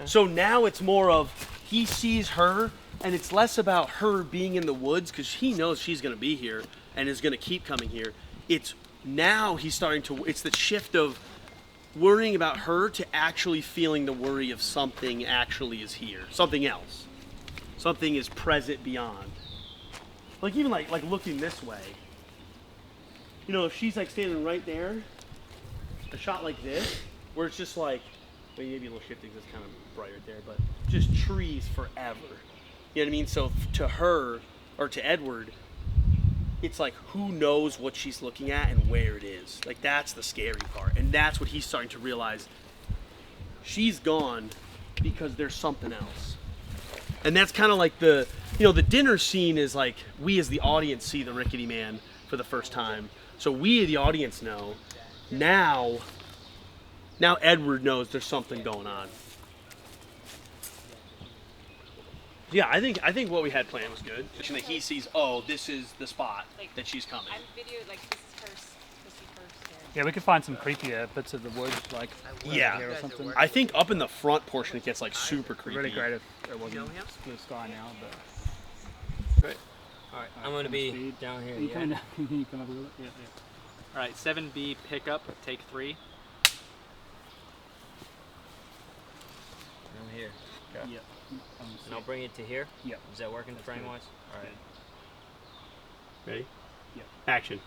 So now it's more of he sees her, and it's less about her being in the woods because he knows she's gonna be here and is gonna keep coming here. It's now he's starting to. It's the shift of worrying about her to actually feeling the worry of something actually is here, something else, something is present beyond. Like even like looking this way. You know, if she's like standing right there, a shot like this, where it's just like, well, maybe a little shifting because it's kind of bright right there, but just trees forever. You know what I mean? So to her, or to Edward, it's like who knows what she's looking at and where it is. Like that's the scary part. And that's what he's starting to realize. She's gone because there's something else. And that's kind of like the dinner scene is like we as the audience see the Rickety Man for the first time. So we, the audience, know. Now Edward knows there's something going on. Yeah, I think what we had planned was good. That he sees, oh, this is the spot that she's coming. This is first. Yeah, we could find some creepier bits of the woods, like yeah, here or something. I think up in the front portion it gets like super creepy. Really great if it wasn't blue sky now, but. Great. All right, I'm gonna be down here. You can come have a look. Yeah. All right, 7B pickup, take 3. I'm here. Okay. Yep. And I'll bring it to here? Yep. Is that working frame-wise? All right. Ready? Yep. Action.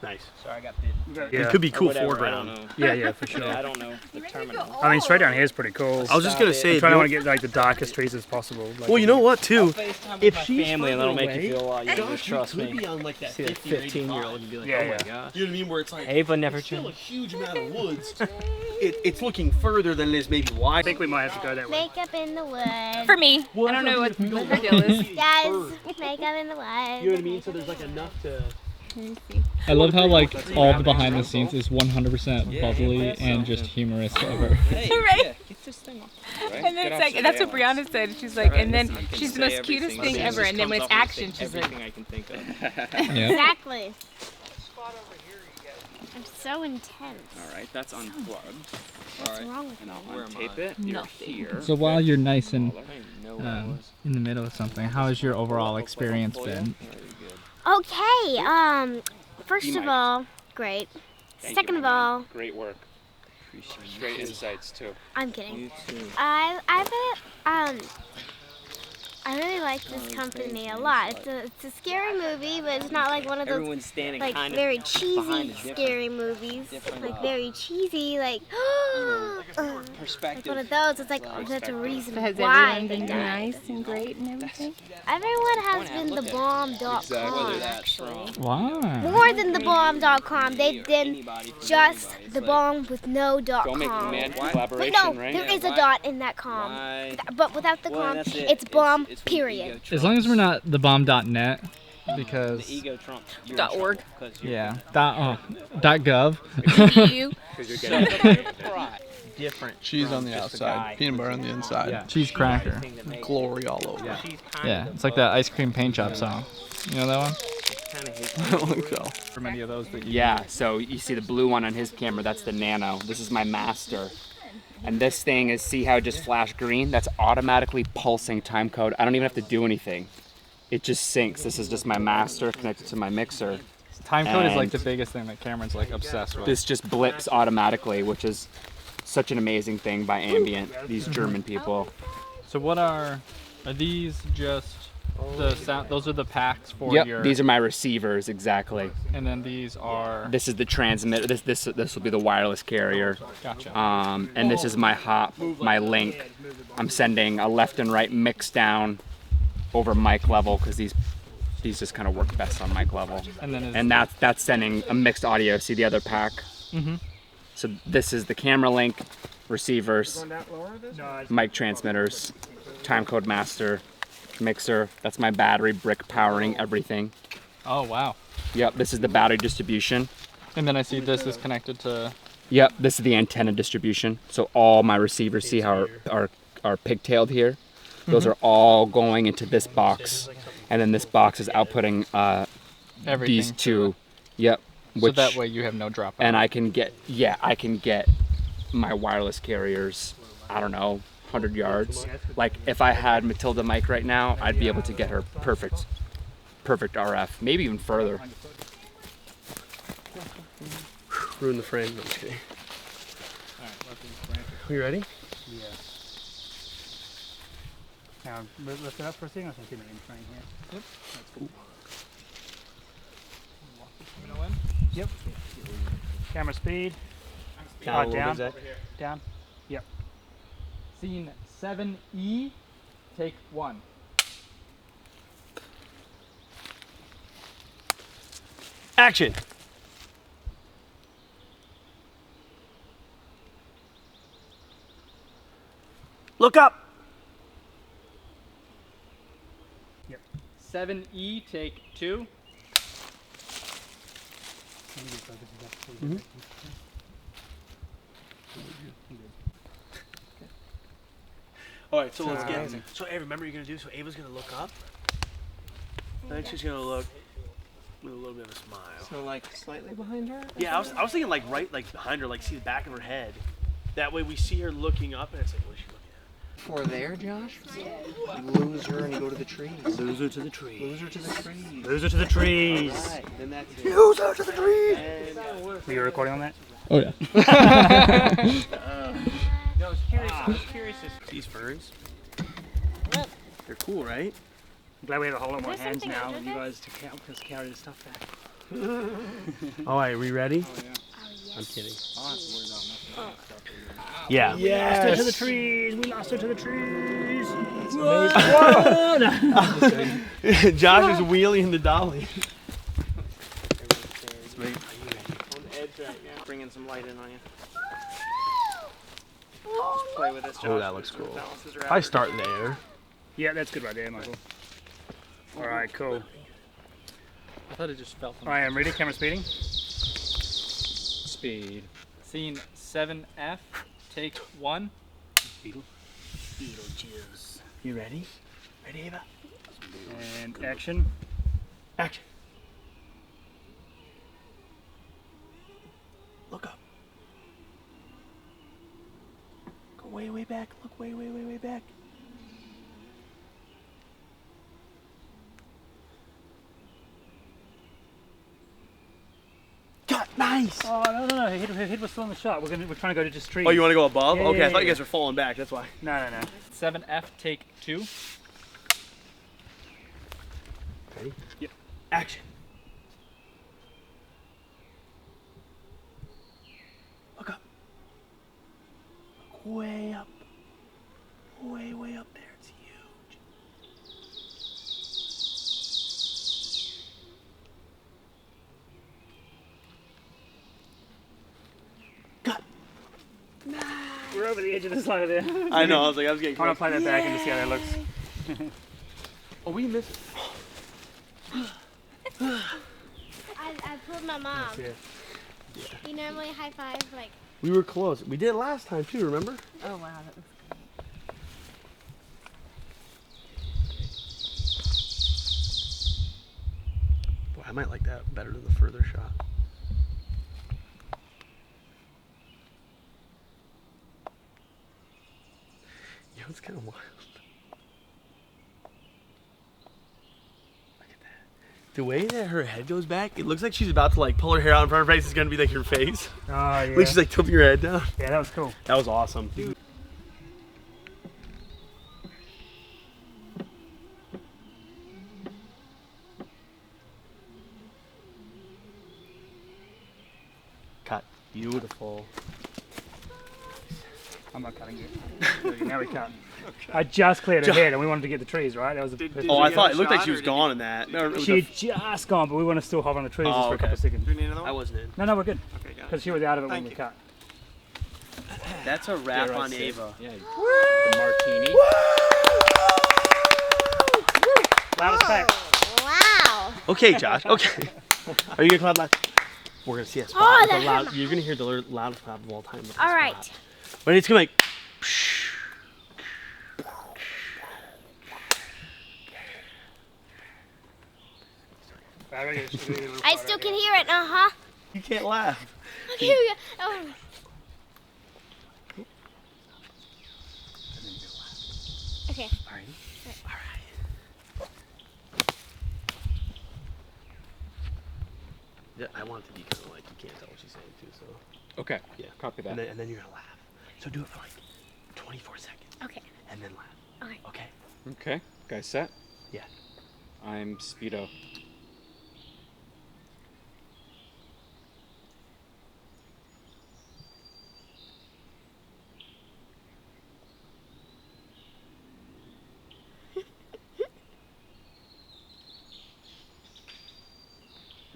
Nice. Sorry, I got bit. Yeah. It could be cool whatever, foreground. I don't know. Yeah, for sure. I don't know the terminal. I mean, straight down here is pretty cool. I was just gonna say, I'm trying to get like the darkest trees as possible. Like, well, you know what, too? If she's family, and that'll make you feel a lot easier. Trust me. Be on like that See a 15-year-old and be like, oh my gosh. You know what I mean? Where it's like, Ava never it's still a changed. huge amount of woods. It's looking further than it is maybe wide. I think we might have to go that way. Makeup in the woods. For me. I don't know what her deal is. Yes, makeup in the woods. You know what I mean? So there's like enough to. I love how like all the behind the scenes is 100% bubbly and just humorous over. Right? Get this thing off. And then it's like, that's what Breeanna said. She's like, and then she's the most cutest thing ever. And then when it's action, she's like, everything I can think of. Yeah. Exactly. I'm so intense. All right, that's unplugged. What's wrong with And me? I'll untape it. You're here. So while you're nice and in the middle of something, how has your overall experience been? Okay, first of all, great. Second of all, great work. Great insights too. I'm kidding. I really like this company a lot. It's a scary movie, but it's not like one of those Everyone's standing like kind of very behind cheesy a different- scary movies. Like very cheesy, like perspective. like one of those. It's like that's a reason has why everyone they been died. nice and great and everything? Everyone has been Look at it. thebomb.com Exactly. actually. Wow. More than thebomb.com. They've been just the bomb with no .com. Filmmaking man But collaboration, no, right? there is a why- dot in that com. why- But without the Well, com, that's it. it's bomb, It's period. As long as we're not the bomb.net, because The ego trumps. You're Dot in org. trouble 'cause you're- yeah, .gov. EU. Because you're So, getting pride. Different. Cheese from on the just a outside, guy peanut butter on the who- inside. Yeah. Cheese cracker. Everything that makes Glory it. all over. Yeah. She's kind Yeah, of it's like that ice cream paint shop song. You know that one? kind of his I don't think so. For many of those that you Yeah, so you see the blue one on his camera, that's the Nano. This is my master. And this thing is, see how it just flashed green? That's automatically pulsing time code. I don't even have to do anything. It just syncs. This is just my master connected to my mixer. time code is like And the biggest thing that Cameron's like obsessed with. This just blips automatically, which is such an amazing thing by Ambient, these German people. So what are these just the sound. Those are the packs for Yep, your. these are my receivers, exactly. And then these are. This is the transmitter. This will be the wireless carrier. Gotcha. And this is my hop, my link. I'm sending a left and right mix down over mic level because these just kind of work best on mic level. And that's sending a mixed audio. See the other pack? Mm-hmm. So this is the camera link, receivers, mic transmitters, timecode master, mixer. That's my battery brick powering everything. Oh wow. Yep, this is the battery distribution. And then I see this is connected to. Yep, this is the antenna distribution. So all my receivers, see how are pigtailed here? Those are all going into this box, and then this box is outputting these two. Yep. So that way you have no dropout. And I can get my wireless carriers, I don't know, 100 yards. Like if I had Matilda mic right now, I'd be able to get her perfect RF, maybe even further. Ruin the frame. No, I'm just kidding. Are you ready? Yeah. Now, lift it up for a second. I can keep it in frame here. Yep. That's cool. Yep. Camera speed. Down. Down. Yep. Scene 7E, take 1. Action. Look up. Yep. 7E, take 2. Mm-hmm. All right, so let's get. So, hey, remember what you're gonna do. So Ava's gonna look up. I think she's gonna look with a little bit of a smile. So like slightly behind her? Yeah, I was thinking like right like behind her, like see the back of her head. That way we see her looking up, and it's like, what is she looking at? For there, Josh? You lose her and you go to the trees. Lose her to the trees. Lose her to the trees. Lose her to the trees. Right, then that's it. Lose her to the trees. Were you recording on that? Oh yeah. No, I was curious. I was curious. These ferns. They're cool, right? I'm glad we have a whole lot more hands now with you guys to carry the stuff back. All right, we ready? Oh, yeah. I'm kidding. Yeah. Yes. We lost her to the trees. We lost her to the trees. Josh is wheeling the dolly. On the edge right now. Bringing some light in on you. Just play with this, Josh. Oh, that looks cool. I start there. Yeah, that's good right there, Michael. All right, cool. I thought it just fell from. All right, I'm ready. Camera speeding. Speed. Scene 7F, take 1. Beetlejuice. You ready? Ready, Ava? And action. Action. Look up. Go way, way back. Look way, way, way, way back. Cut. Nice. Oh no! Hit was still in the shot. We're trying to go to just trees. Oh, you want to go above? Yeah, okay, yeah, I thought you yeah. guys were falling back. That's why. No. 7F, take 2. Ready? Yep. Action. Look up. Look way up. Way, way up there. It's huge. Cut. We're over the edge of the slide there. I know. I was getting. I want to play that back and just see how that looks. Oh, we missed. I pulled my mom. You normally high five like. We were close. We did it last time too. Remember? Oh wow, that looks Boy, I might like that better than the further shot. You know, it's kind of wild. Look at that. The way that her head goes back, it looks like she's about to like pull her hair out in front of her face. It's gonna be like her face. Oh yeah. Like she's like tilting her head down. Yeah, that was cool. That was awesome. Dude. Beautiful. I'm not cutting it. Now we cut. I just cleared her head and we wanted to get the trees, right? That was Oh, I thought it looked like she was gone in that. She had just gone, but we want to still hover on the trees just for a couple of seconds. I wasn't in. No, we're good. Because she was out of it when we cut. That's a wrap on Ava. Yeah. The martini. Loudest clap. Wow. Okay, Josh. Okay. Are you gonna clap loud? We're gonna see a spot. Oh, with that the loud, hurt. you're gonna hear the loudest clap of all time. All right. But it's gonna like. I still can hear it. Uh-huh. You can't laugh. Okay, here we go. Oh. Okay. All right. Yeah, I want it to be kind of like you can't tell what she's saying too. So. Okay. Yeah. Copy that. And then you're gonna laugh. So do it for like 24 seconds. Okay. And then laugh. Okay. Okay. Okay. Guys set? Yeah. I'm Speedo.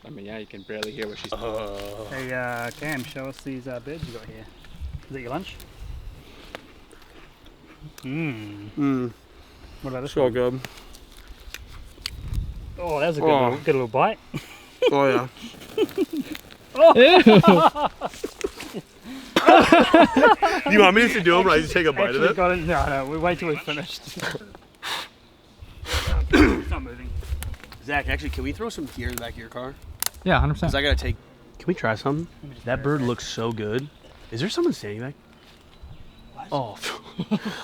I mean, yeah, you can barely hear what she's saying. Hey, Cam, show us these birds you got here. Is it your lunch? Mmm. What about this So one? good. Oh, that was a good little bite. Oh yeah. Do you want me to do them right? Just take a bite of it? No, we wait till we're finished. It's not moving. Zach, actually, can we throw some gear in the back of your car? Yeah, 100%. Because I gotta take. Can we try something? That bird looks so good. Is there someone standing back? Oh,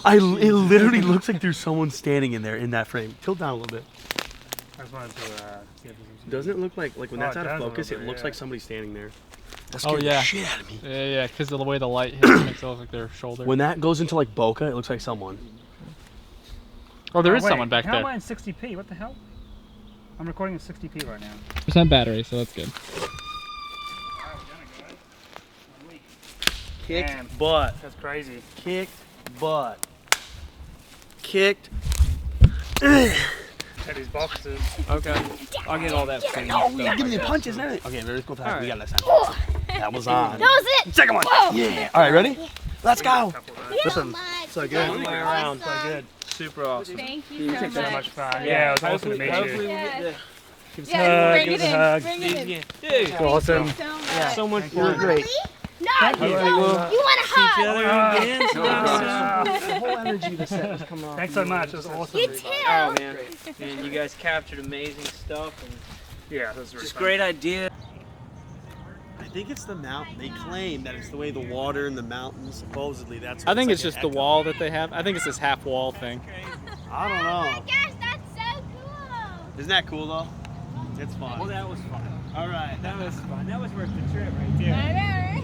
it literally looks like there's someone standing in there in that frame. Tilt down a little bit. I just wanted to see if there's Doesn't it look like when that's out of focus, it looks like somebody standing there? That scared the shit out of me. Yeah, because of the way the light hits, it makes it look like their shoulder. When that goes into like bokeh, it looks like someone. Oh, there is wait, someone back how there. am I in 60p? What the hell? I'm recording at 60p right now. Percent battery, so that's good. Kicked Damn. butt. That's crazy. Kicked butt. Kicked. Got these boxes. Okay. I'll get all that for you. Oh, give me the punches, isn't it? Okay, let's go fast. All We right. got less time. That was on. That was it. Second one. Whoa. Yeah. All right, ready? Let's go. Listen. So good. All the way around. So good. Super awesome. Thank you so So much. much fun. Yeah, it was awesome to meet you. Yes. Give us Yes, a hug. bring Give it us a in. hug. Bring it in. Dude. Awesome. Thank you so much. Yeah. So much You were fun. great. No, Thank you. you want a hug. The whole energy of the set was coming off. Thanks so much. It was awesome. You too. Oh man, man, you guys captured amazing stuff, and Yeah, that was really just fun. great idea. I think it's the mountain. They claim that it's the way the water in the mountains. Supposedly, that's. I think it's like just an the echo. wall that they have. I think it's this half wall thing. I don't know. Gosh, that's so cool. Isn't that cool though? It's fun. Well, that was fun. All right. That was fun. That was worth the trip right there. I know, right?